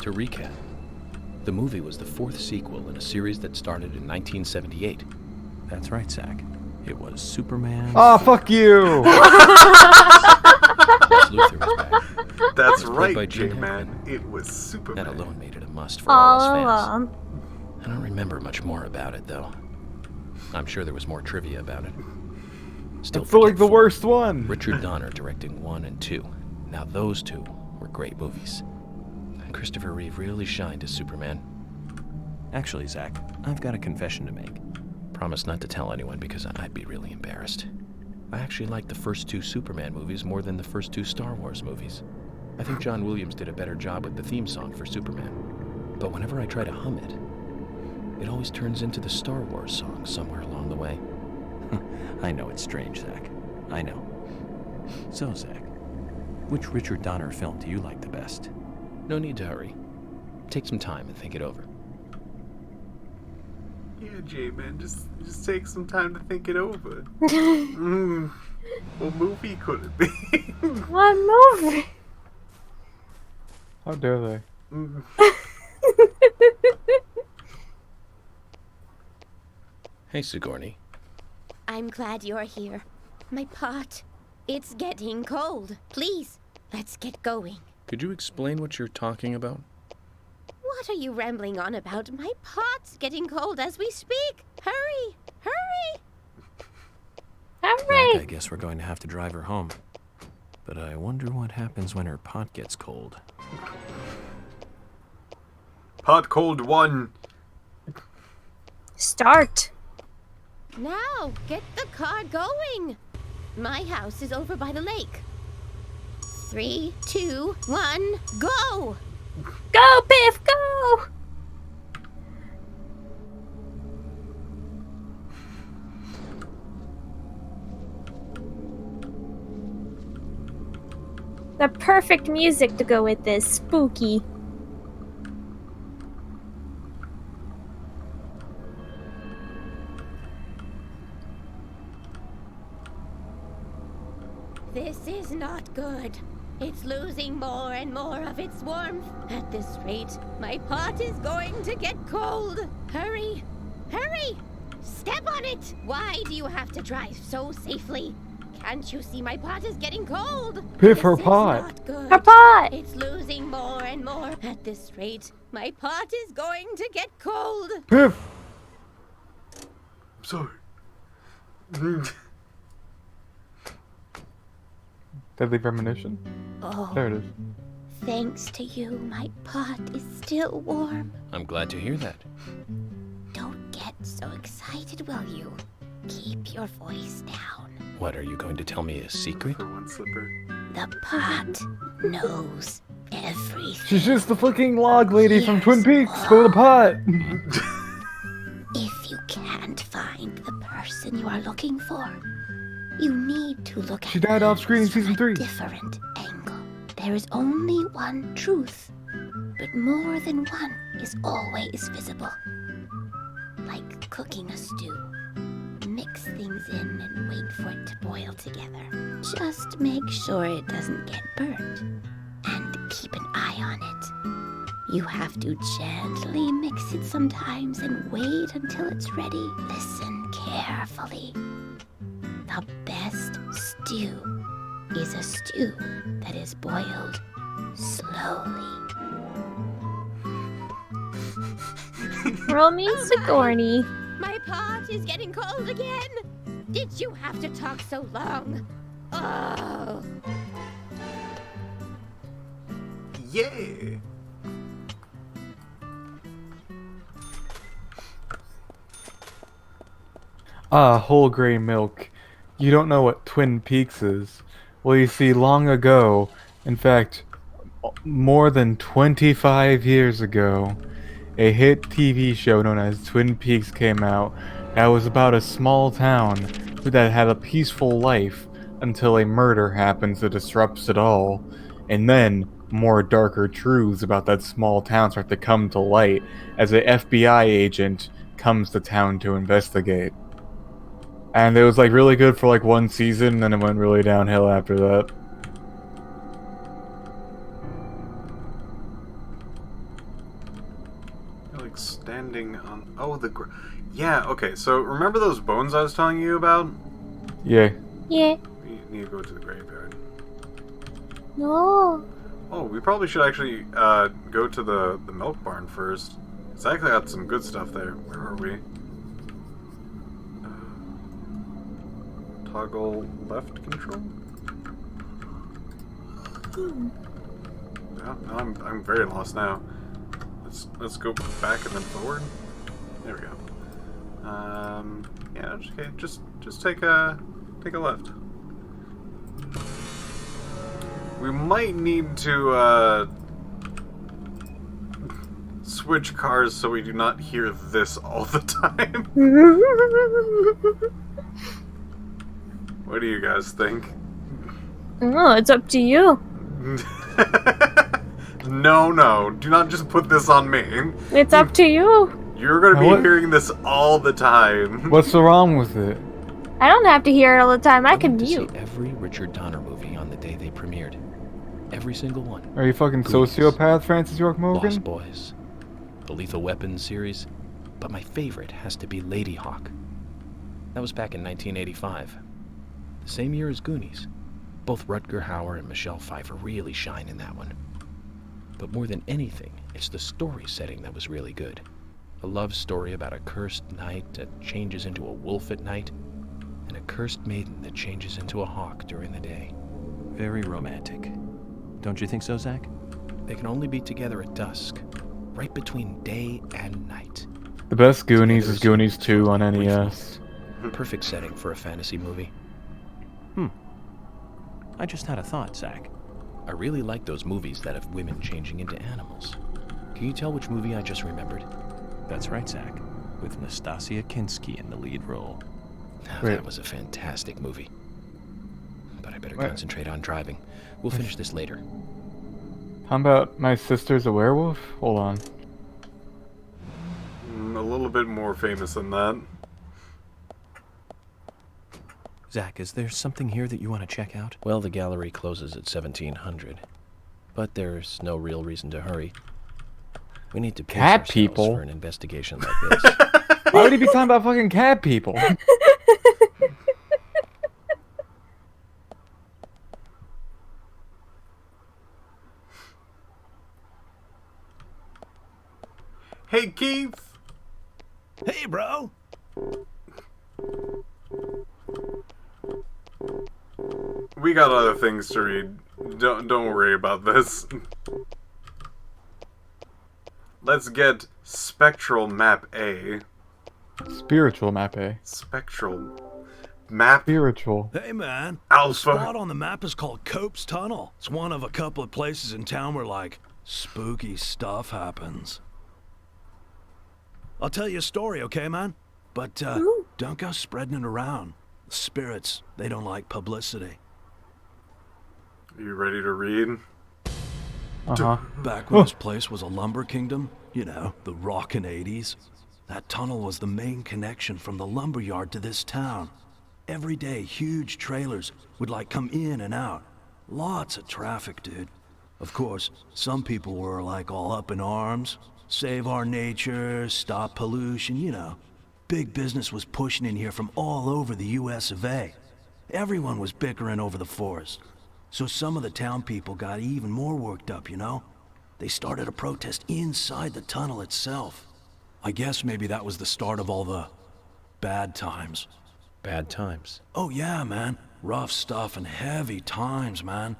To recap, the movie was the 4th sequel in a series that started in 1978. That's right, Zach. It was Superman... Oh, fuck you! Luthor was back. That's It was played by right, Gene J-Man. It was Superman. That alone made it a must for all us fans. All I don't remember much more about it, though. I'm sure there was more trivia about it. Still, I feel like forget the 4. worst one. Richard Donner directing 1 and 2. Now those 2 were great movies. Christopher Reeve really shined as Superman. Actually, Zach, I've got a confession to make. Promise not to tell anyone because I'd be really embarrassed. I actually like the first 2 Superman movies more than the first 2 Star Wars movies. I think John Williams did a better job with the theme song for Superman. But whenever I try to hum it, it always turns into the Star Wars song somewhere along the way. I know it's strange, Zach. I know. So, Zach, which Richard Donner film do you like the best? No need to hurry. Take some time and think it over. Yeah, J-Man, just take some time to think it over. What movie could it be? What movie? How dare they? Hey, Sigourney. I'm glad you're here. My pot, it's getting cold. Please, let's get going. Could you explain what you're talking about? What are you rambling on about? My pot's getting cold as we speak. Hurry! Hurry! Zach, I guess we're going to have to drive her home. But I wonder what happens when her pot gets cold. Pot cold 1. Start. Now, get the car going. My house is over by the lake. 3, 2, 1, go! Go, Biff, go! The perfect music to go with this. Spooky. This is not good. It's losing more and more of its warmth. At this rate, my pot is going to get cold. Hurry! Hurry! Step on it! Why do you have to drive so safely? Can't you see my pot is getting cold? Piff her This is pot. not good. Her pot! It's losing more and more. At this rate, my pot is going to get cold. Piff! I'm sorry. Deadly Premonition? Oh. There it is. Thanks to you, my pot is still warm. I'm glad to hear that. Don't get so excited, will you? Keep your voice down. What, are you going to tell me a secret? For one slipper. The pot knows everything. She's just the fucking log lady from Twin Peaks. Go to the pot. If you can't find the person you are looking for, you need to look She at died off screen in things season from a 3. different angle. There is only one truth, but more than one is always visible. Like cooking a stew. Mix things in and wait for it to boil together. Just make sure it doesn't get burnt. And keep an eye on it. You have to gently mix it sometimes and wait until it's ready. Listen carefully. The best stew is a stew that is boiled slowly. Roll me Sigourney. My pot is getting cold again. Did you have to talk so long? Oh. Yeah. Ah, whole grain milk. You don't know what Twin Peaks is. Well, you see, long ago, in fact, more than 25 years ago, a hit TV show known as Twin Peaks came out that was about a small town that had a peaceful life until a murder happens that disrupts it all. And then, more darker truths about that small town start to come to light as a FBI agent comes to town to investigate. And it was like really good for like one season, and then it went really downhill after that. standing on... Oh, yeah, okay, so remember those bones I was telling you about? Yeah. Yeah. You need to go to the graveyard. No. Oh, we probably should actually go to the milk barn first. It's actually got some good stuff there. Where are we? Toggle left control? Yeah, no, I'm very lost now. Let's go back and then forward. There we go. Yeah, okay, just take a left. We might need to switch cars so we do not hear this all the time. What do you guys think? Oh, it's up to you. No, do not just put this on me. It's up to you. You're gonna be What? hearing this all the time. What's so wrong with it? I don't have to hear it all the time. I can to see mute. every Richard Donner movie on the day they premiered. Every single one. Are you fucking Goonies, sociopath, Francis York Morgan? Lost Boys, the Lethal Weapon series, but my favorite has to be Lady Hawk. That was back in 1985. The same year as Goonies. Both Rutger Hauer and Michelle Pfeiffer really shine in that one. But more than anything, it's the story setting that was really good. A love story about a cursed knight that changes into a wolf at night, and a cursed maiden that changes into a hawk during the day. Very romantic. Don't you think so, Zach? They can only be together at dusk, right between day and night. The best Goonies is Goonies 2 on NES. Perfect setting for a fantasy movie. I just had a thought, Zach. I really like those movies that have women changing into animals. Can you tell which movie I just remembered? That's right, Zach. With Nastasia Kinski in the lead role. That was a fantastic movie. But I better concentrate on driving. We'll finish this later. How about My Sister's a Werewolf? Hold on. A little bit more famous than that. Zach, is there something here that you want to check out? Well, the gallery closes at 1700. But there's no real reason to hurry. We need to pace Cat ourselves people? for an investigation like this. Why would he be talking about fucking cat people? Hey, Keith! Hey, bro! We got other things to read. Don't worry about this. Let's get Spectral Map A. Spiritual Map A. Spectral Map. Spiritual. Hey, man. Alpha. The spot on the map is called Cope's Tunnel. It's one of a couple of places in town where, like, spooky stuff happens. I'll tell you a story, okay, man? But, don't go spreading it around. The spirits, they don't like publicity. You ready to read? Uh-huh. Back when this place was a lumber kingdom, you know, the rockin' 80s, that tunnel was the main connection from the lumber yard to this town. Every day, huge trailers would, like, come in and out. Lots of traffic, dude. Of course, some people were, like, all up in arms. Save our nature, stop pollution, you know. Big business was pushing in here from all over the US of A. Everyone was bickering over the forest. So some of the town people got even more worked up, you know? They started a protest inside the tunnel itself. I guess maybe that was the start of all the bad times. Bad times? Oh yeah, man. Rough stuff and heavy times, man.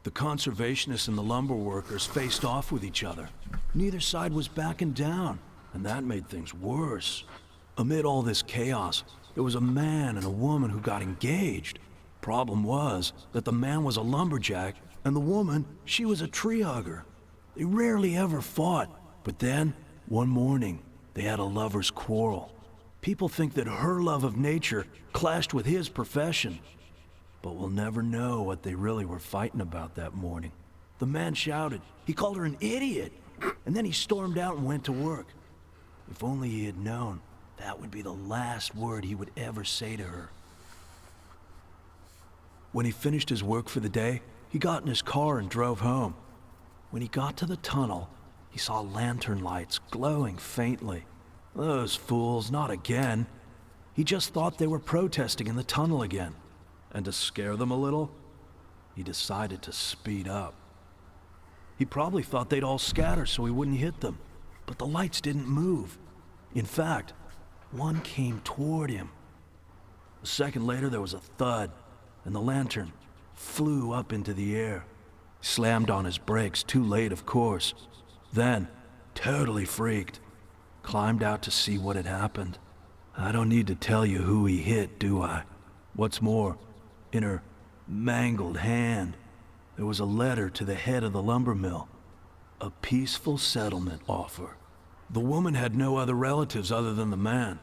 The conservationists and the lumber workers faced off with each other. Neither side was backing down, and that made things worse. Amid all this chaos, there was a man and a woman who got engaged. Problem was that the man was a lumberjack, and the woman, she was a tree hugger. They rarely ever fought, but then, one morning, they had a lover's quarrel. People think that her love of nature clashed with his profession. But we'll never know what they really were fighting about that morning. The man shouted. He called her an idiot. And then he stormed out and went to work. If only he had known, that would be the last word he would ever say to her. When he finished his work for the day, he got in his car and drove home. When he got to the tunnel, he saw lantern lights glowing faintly. Those fools, not again. He just thought they were protesting in the tunnel again. And to scare them a little, he decided to speed up. He probably thought they'd all scatter so he wouldn't hit them, but the lights didn't move. In fact, one came toward him. A second later, there was a thud, and the lantern flew up into the air. Slammed on his brakes, too late, of course. Then, totally freaked, climbed out to see what had happened. I don't need to tell you who he hit, do I? What's more, in her mangled hand, there was a letter to the head of the lumber mill. A peaceful settlement offer. The woman had no other relatives other than the man.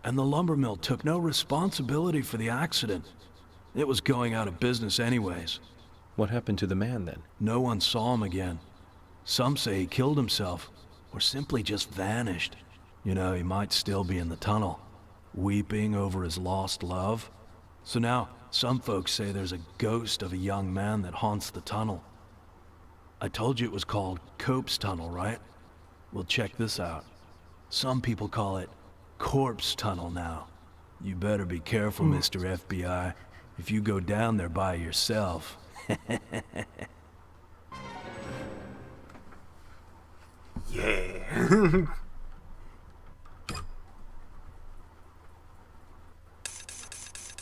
And the lumber mill took no responsibility for the accident. It was going out of business anyways. What happened to the man then? No one saw him again. Some say he killed himself, or simply just vanished. You know, he might still be in the tunnel, weeping over his lost love. So now, some folks say there's a ghost of a young man that haunts the tunnel. I told you it was called Cope's Tunnel, right? Well, check this out. Some people call it Corpse Tunnel now. You better be careful, Mr. FBI, if you go down there by yourself. Yeah.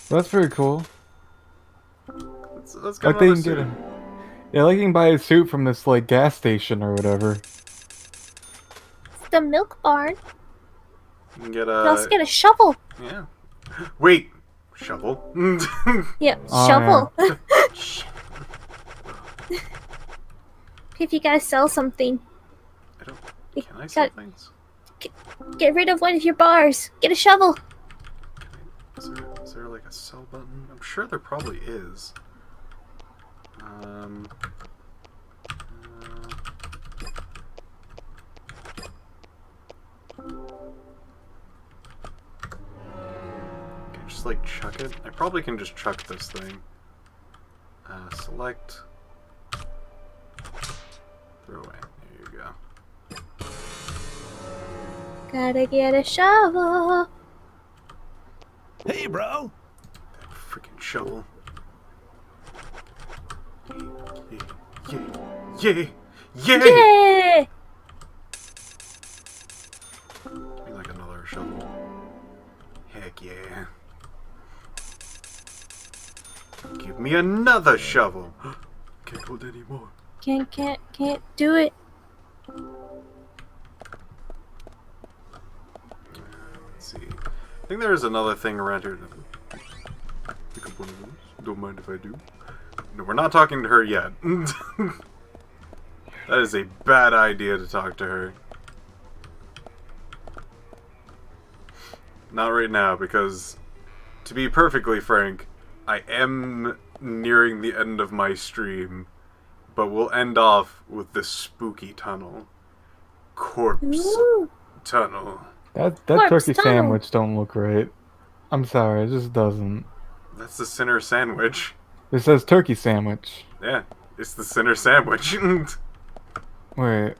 That's pretty cool. Let's Like they can get him. Yeah, like you can buy a suit from this like gas station or whatever. It's the milk barn. You can get You can also get a shovel. Yeah. Wait. Shovel? Yeah, Oh, shovel. If you gotta sell something. Can I sell things? Get rid of one of your bars. Get a shovel. Is there like a sell button? I'm sure there probably is. Can I just like chuck it? I probably can just chuck this thing. Select. Throw away. There you go. Gotta get a shovel. Hey, bro! That freaking shovel. Yeah! Yeah! Give me like another shovel. Heck yeah. Give me another shovel. Can't hold any more. Can't do it. Let's see. I think there's another thing around here. Pick up one of those. Don't mind if I do. No, we're not talking to her yet. That is a bad idea to talk to her. Not right now, because, to be perfectly frank, I am nearing the end of my stream, but we'll end off with the spooky tunnel. Corpse tunnel. That Corpse turkey tunnel. sandwich don't look right. I'm sorry, it just doesn't. That's the sinner sandwich. It says turkey sandwich. Yeah, it's the sinner sandwich. Wait.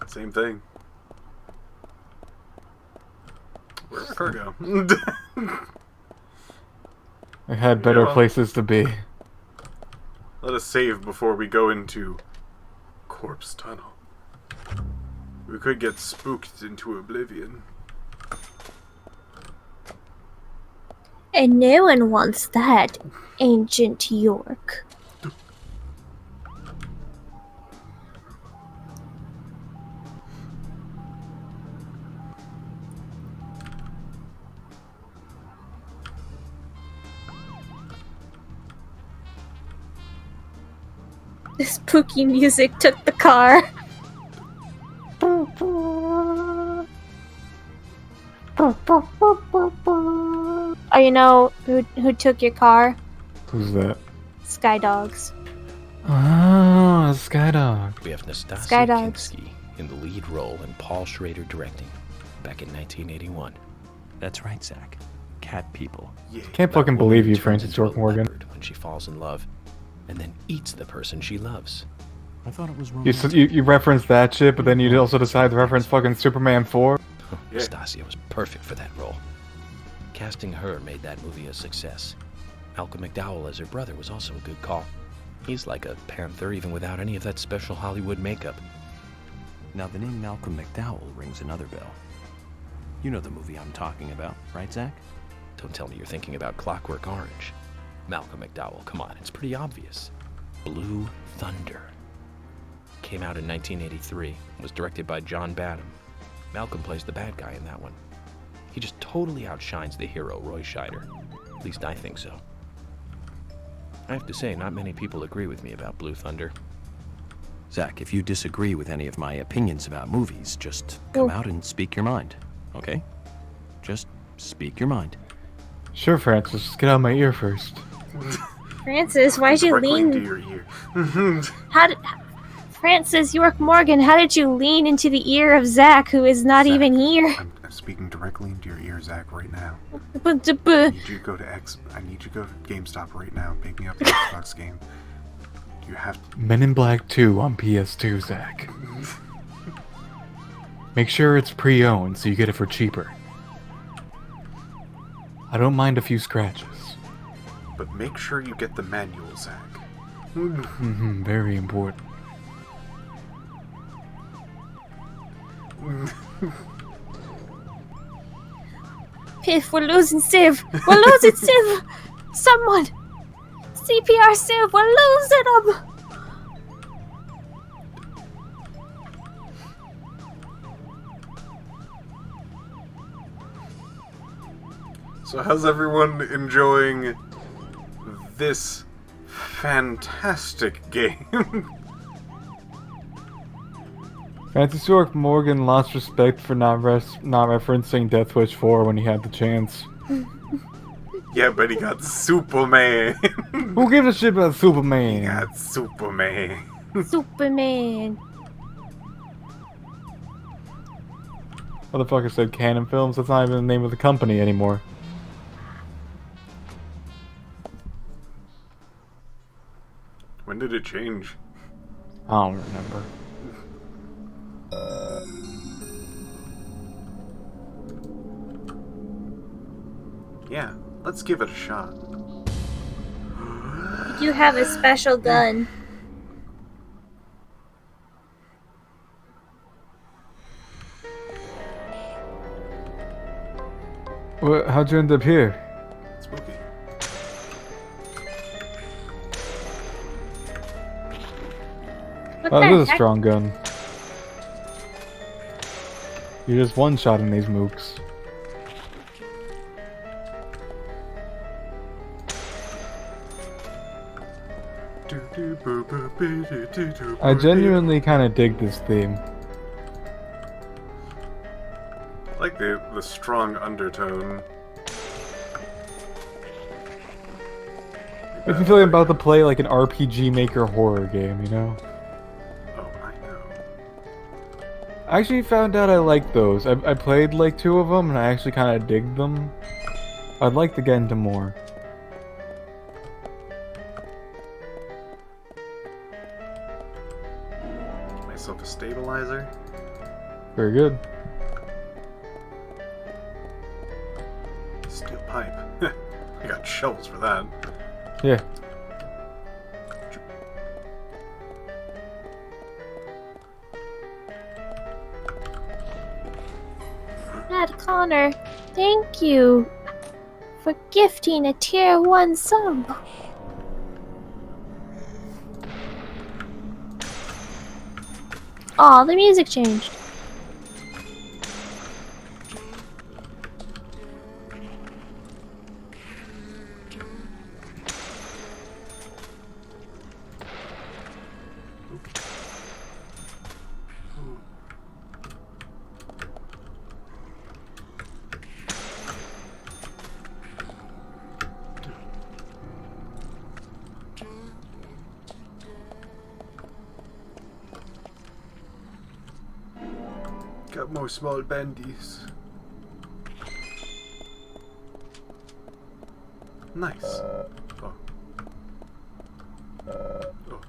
Same thing. Where'd my car go? I had better Yeah. places to be. Let us save before we go into Corpse Tunnel. We could get spooked into oblivion. And no one wants that, Ancient York. The spooky music took the car. Oh, you know who took your car? Who's that? Sky Dogs. Oh, Skydog. We have Nastasia Sky Dogs. Kinski in the lead role and Paul Schrader directing, back in 1981. That's right, Zach. Cat people. Can't fucking believe you, Francis York Morgan. When she falls in love, and then eats the person she loves. I thought it was You, you referenced that shit, but then you also decide to reference fucking Superman 4? Yeah. Stasia was perfect for that role. Casting her made that movie a success. Malcolm McDowell as her brother was also a good call. He's like a panther even without any of that special Hollywood makeup. Now the name Malcolm McDowell rings another bell. You know the movie I'm talking about, right, Zach? Don't tell me you're thinking about Clockwork Orange. Malcolm McDowell, come on, it's pretty obvious. Blue Thunder. Came out in 1983, was directed by John Badham. Malcolm plays the bad guy in that one. He just totally outshines the hero, Roy Scheider. At least I think so. I have to say, not many people agree with me about Blue Thunder. Zach, if you disagree with any of my opinions about movies, just come out and speak your mind, okay? Just speak your mind. Sure, Francis. Just get out of my ear first. Francis, why'd you lean? Into your ear. Francis York Morgan, how did you lean into the ear of Zach, who is not even here? I'm speaking directly into your ear, Zach, right now. I need you to go to I need you to go to GameStop right now and pick me up an Xbox game. You have to. Men in Black 2 on PS2, Zach. Make sure it's pre-owned so you get it for cheaper. I don't mind a few scratches. But make sure you get the manual, Zach. Very important. Piff, we're losing Civ. We're losing Civ. Someone. CPR Civ, we're losing him. So how's everyone enjoying this fantastic game? Francis York Morgan lost respect for not referencing Death Wish 4 when he had the chance. Yeah, but he got Superman. Who gives a shit about Superman? He got Superman. Superman. Motherfucker said Canon Films. That's not even the name of the company anymore. When did it change? I don't remember. Yeah, let's give it a shot. You have a special gun. How'd you end up here? Spooky. Oh, this is a strong gun. You're just one-shotting these mooks. I genuinely kind of dig this theme. I like the strong undertone. Makes me feel like I'm about to play like an RPG Maker horror game, you know? Oh, I know. I actually found out I like those. I played like 2 of them and I actually kind of dig them. I'd like to get into more. Get myself a stabilizer. Very good. Steel pipe. I got shells for that. Yeah. Matt Connor, thank you for gifting a tier 1 sub. Aw, the music changed. Got more small bandies. Nice. Oh. Oh.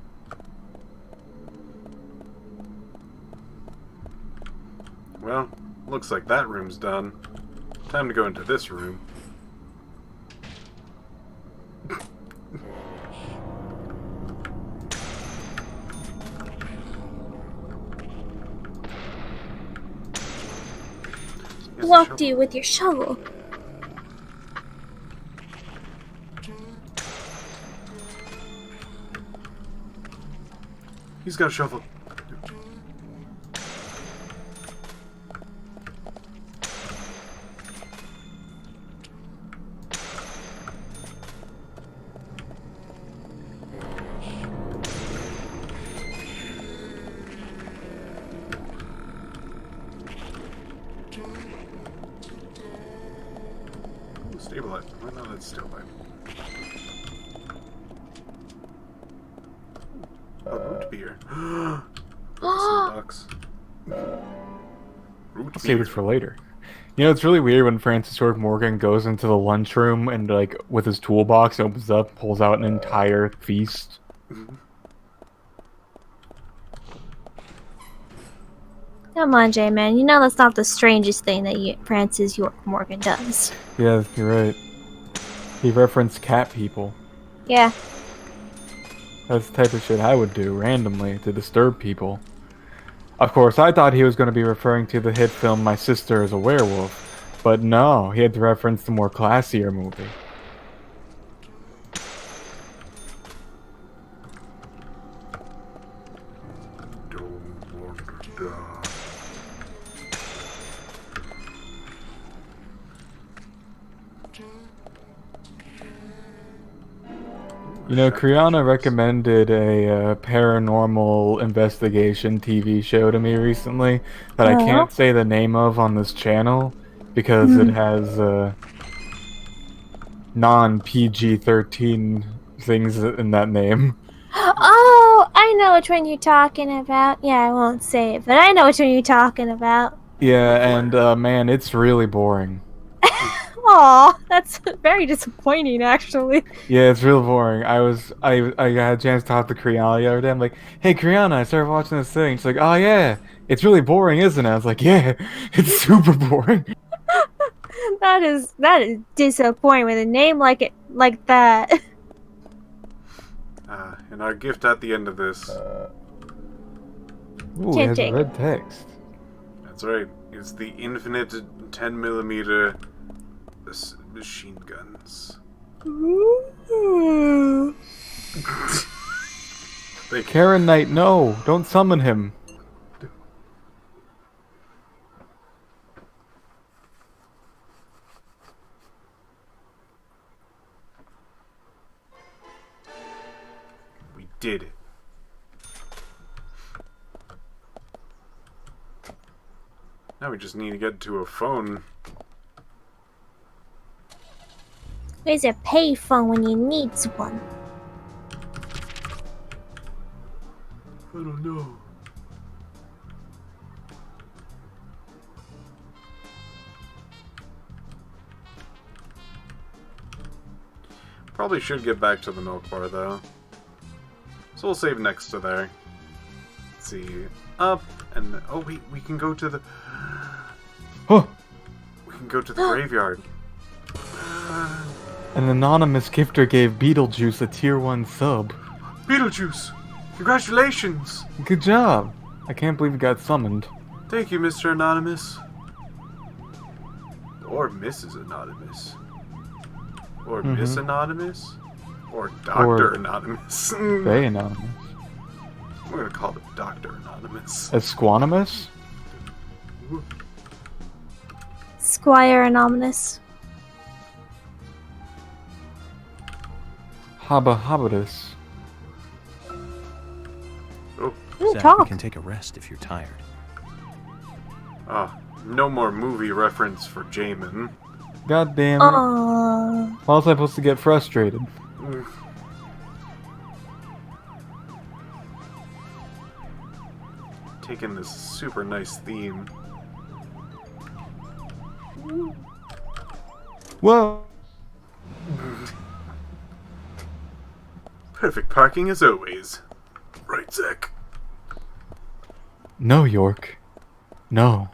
Well, looks like that room's done. Time to go into this room. Blocked you with your shovel. He's got a shovel. Stabilize. Why not? It's still by. A root beer. Bucks. Root I'll save this for later. You know, it's really weird when Francis York Morgan goes into the lunchroom and, like, with his toolbox, opens up, pulls out an entire feast. Come on, J-Man. You know that's not the strangest thing that Francis York Morgan does. Yeah, you're right. He referenced cat people. Yeah. That's the type of shit I would do, randomly, to disturb people. Of course, I thought he was going to be referring to the hit film My Sister is a Werewolf. But no, he had to reference the more classier movie. You know, Kriana recommended a paranormal investigation TV show to me recently that I can't say the name of on this channel because it has non-PG-13 things in that name. Oh, I know which one you're talking about. Yeah, I won't say it, but I know which one you're talking about. Yeah, and man, it's really boring. Aw, that's very disappointing, actually. Yeah, it's real boring. I had a chance to talk to Kriana the other day. I'm like, hey Kriana, I started watching this thing. She's like, oh yeah, it's really boring, isn't it? I was like, yeah, it's super boring. That is disappointing with a name like that. And our gift at the end of this. Ooh, it has red text. That's right. It's the infinite 10mm machine guns. Karen Knight, no! Don't summon him. We did it. Now we just need to get to a phone. Where's a payphone when you need one? I don't know. Probably should get back to the milk bar though. So we'll save next to there. Let's see. Up and oh wait, we can go to the Huh. We can go to the graveyard. An anonymous gifter gave Beetlejuice a tier 1 sub. Beetlejuice! Congratulations! Good job. I can't believe you got summoned. Thank you, Mr. Anonymous. Or Mrs. Anonymous. Or Miss Anonymous. Or Dr. Anonymous. Very anonymous. We're gonna call it Dr. Anonymous. Esquanimous? Squire Anonymous. Habitus. Oh. Zach, we can take a rest if you're tired. No more movie reference for Jamin. God damn it. How was I supposed to get frustrated? Taking this super nice theme. Whoa! Perfect parking as always. Right, Zach? No, York. No.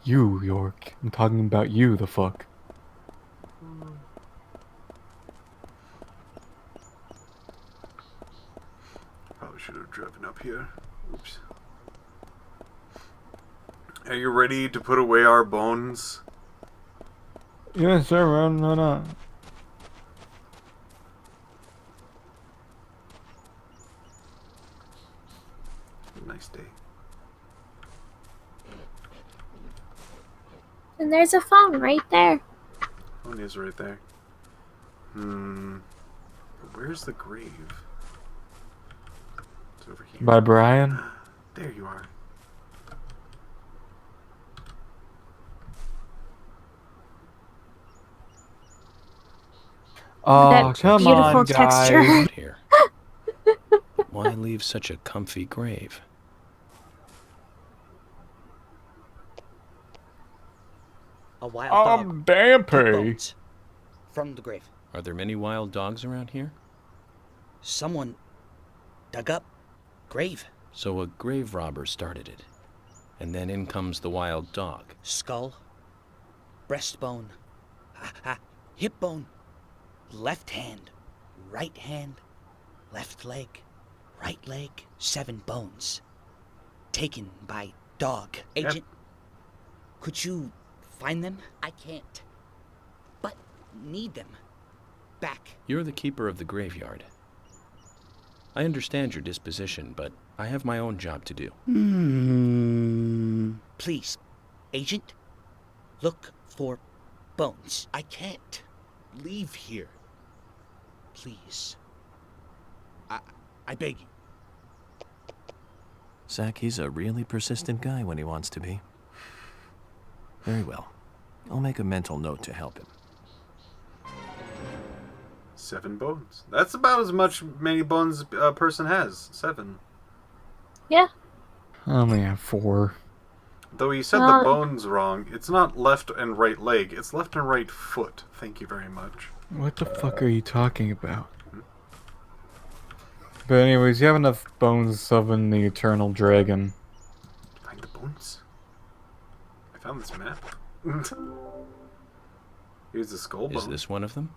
You, York. I'm talking about you, the fuck. Probably should have driven up here. Oops. Are you ready to put away our bones? Yeah, sure, man. Why not? Nice day. And there's a phone right there. Phone is right there. Where's the grave? It's over here. By Brian? There you are. Oh, That come beautiful on, texture. guys. Here. Why leave such a comfy grave? A wild dog. I'm dampy. From the grave. Are there many wild dogs around here? Someone dug up grave. So a grave robber started it. And then in comes the wild dog. Skull. Breastbone. Hip bone. Left hand. Right hand. Left leg. Right leg. 7 bones. Taken by dog. Agent, could you find them? I can't. But need them. Back. You're the keeper of the graveyard. I understand your disposition, but I have my own job to do. Please, Agent, look for bones. I can't leave here. Please. I beg you. Zach, he's a really persistent guy when he wants to be. Very well. I'll make a mental note to help him. 7 bones. That's about as many bones a person has. 7. Yeah. I only have 4. Though you said the bones wrong. It's not left and right leg. It's left and right foot. Thank you very much. What the fuck are you talking about? But anyways, you have enough bones to summon the Eternal Dragon. Find the bones? I found this map. Here's the skull bone. Is this one of them?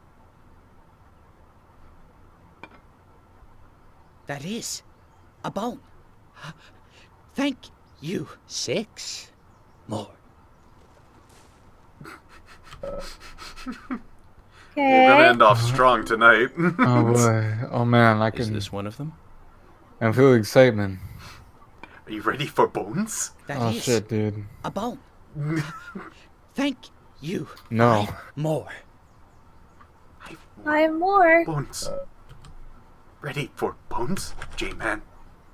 That is a bone. Thank you. 6 more. We're gonna end off strong tonight. Oh boy. Oh man, I can... Is this one of them? I feel excitement. Are you ready for bones? Oh shit, dude. A bone. Thank you. No. 5 more. 5 more. Bones. Ready for bones, J-Man?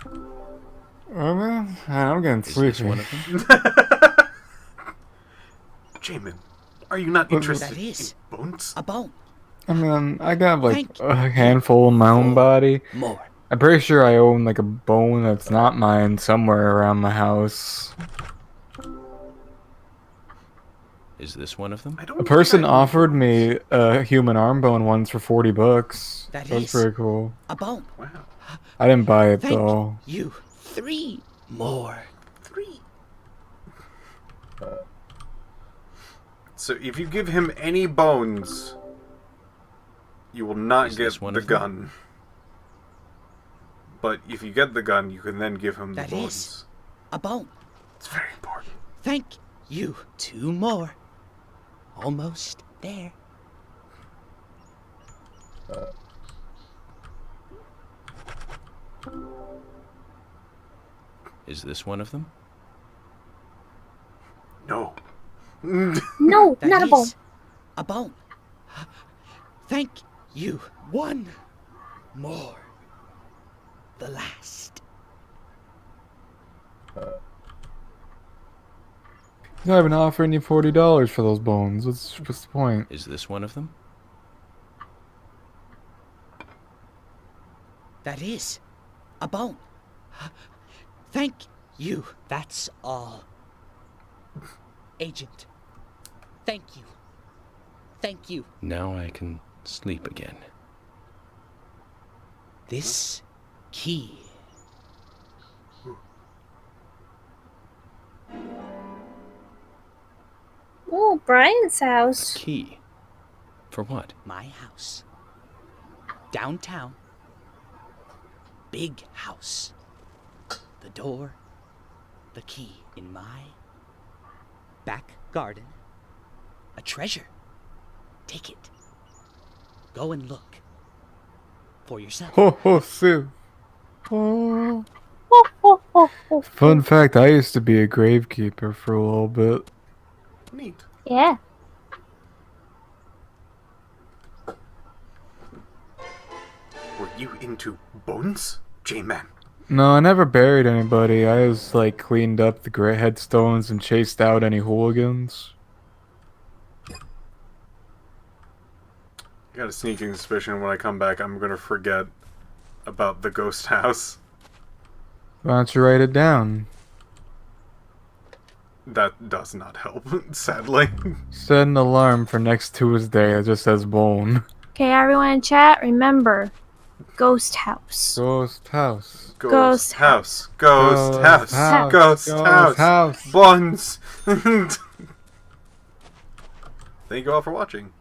Oh man, I'm getting sleepy. One of them? J-Man, are you not interested That is in bones? a bone. I mean, I got like a handful of my own body. More. I'm pretty sure I own like a bone that's not mine somewhere around my house. Is this one of them? A person offered me a human arm bone once for $40. That That's is pretty cool. a bone. Wow. I didn't buy it Thank though. you. 3 more. 3. So if you give him any bones, you will not get the gun. But if you get the gun, you can then give him the That bones. is a bone. It's very important. Thank you. 2 more. Almost there. Is this one of them? No. No, That not a is bone. a bone. Thank you. 1 more. The last. He's not even offering you $40 for those bones. What's the point? Is this one of them? That is a bone. Thank you. That's all. Agent. Thank you. Thank you. Now I can sleep again. This key. Brian's house. Key? For what? My house. Downtown. Big house. The door. The key. In my back garden. A treasure. Take it. Go and look. For yourself. Ho ho, Sue. Fun fact, I used to be a gravekeeper for a little bit. Neat. Yeah. Were you into bones, J-Man? No, I never buried anybody. I just, like, cleaned up the gray headstones and chased out any hooligans. I got a sneaking suspicion when I come back I'm gonna forget about the ghost house. Why don't you write it down? That does not help, sadly. Set an alarm for next Tuesday that just says bone. Okay, everyone in chat, remember, ghost house. Ghost house. Ghost house. Ghost house. Ghost house. Buns. Thank you all for watching.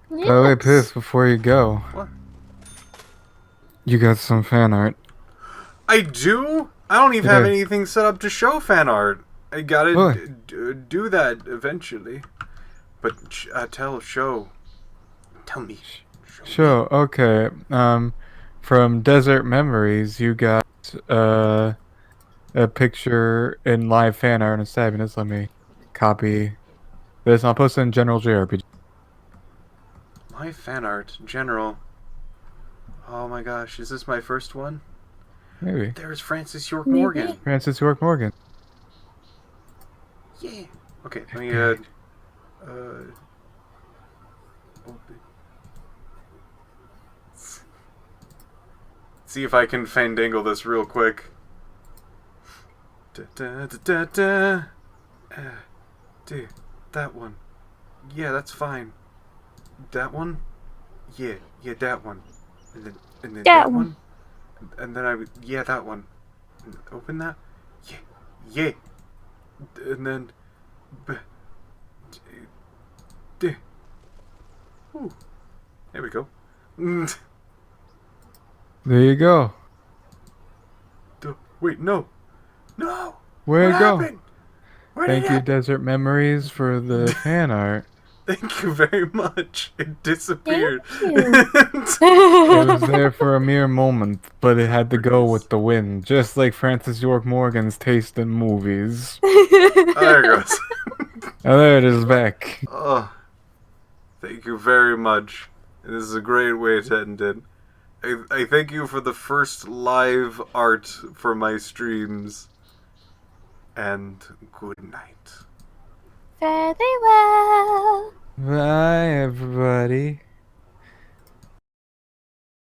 By the way, Piss, before you go. What? You got some fan art. I do? I don't even have anything set up to show fan art. I gotta do that eventually. But show. Tell me. Sure, okay. From Desert Memories, you got a picture in live fan art and stabiness. Let me copy this. I'll post it in General JRPG. My fan art, General. Oh my gosh, is this my first one? Maybe. There's Francis York Morgan. Francis York Morgan. Yeah. Okay, let me see if I can fandangle this real quick. Dude, that one. Yeah, that's fine. That one? Yeah, that one. And then that one. And then yeah, that one. And open that? Yeah. And then Ooh. There we go. There you go. Wait, no. No! Where'd it go? Happened? Thank you, Desert Memories, for the fan art. Thank you very much. It disappeared. It was there for a mere moment, but it had to go with the wind, just like Francis York Morgan's taste in movies. Oh, there it goes. Oh, there it is back. Oh, thank you very much. This is a great way to end it. I thank you for the first live art for my streams. And good night. Fare thee well. Bye, everybody.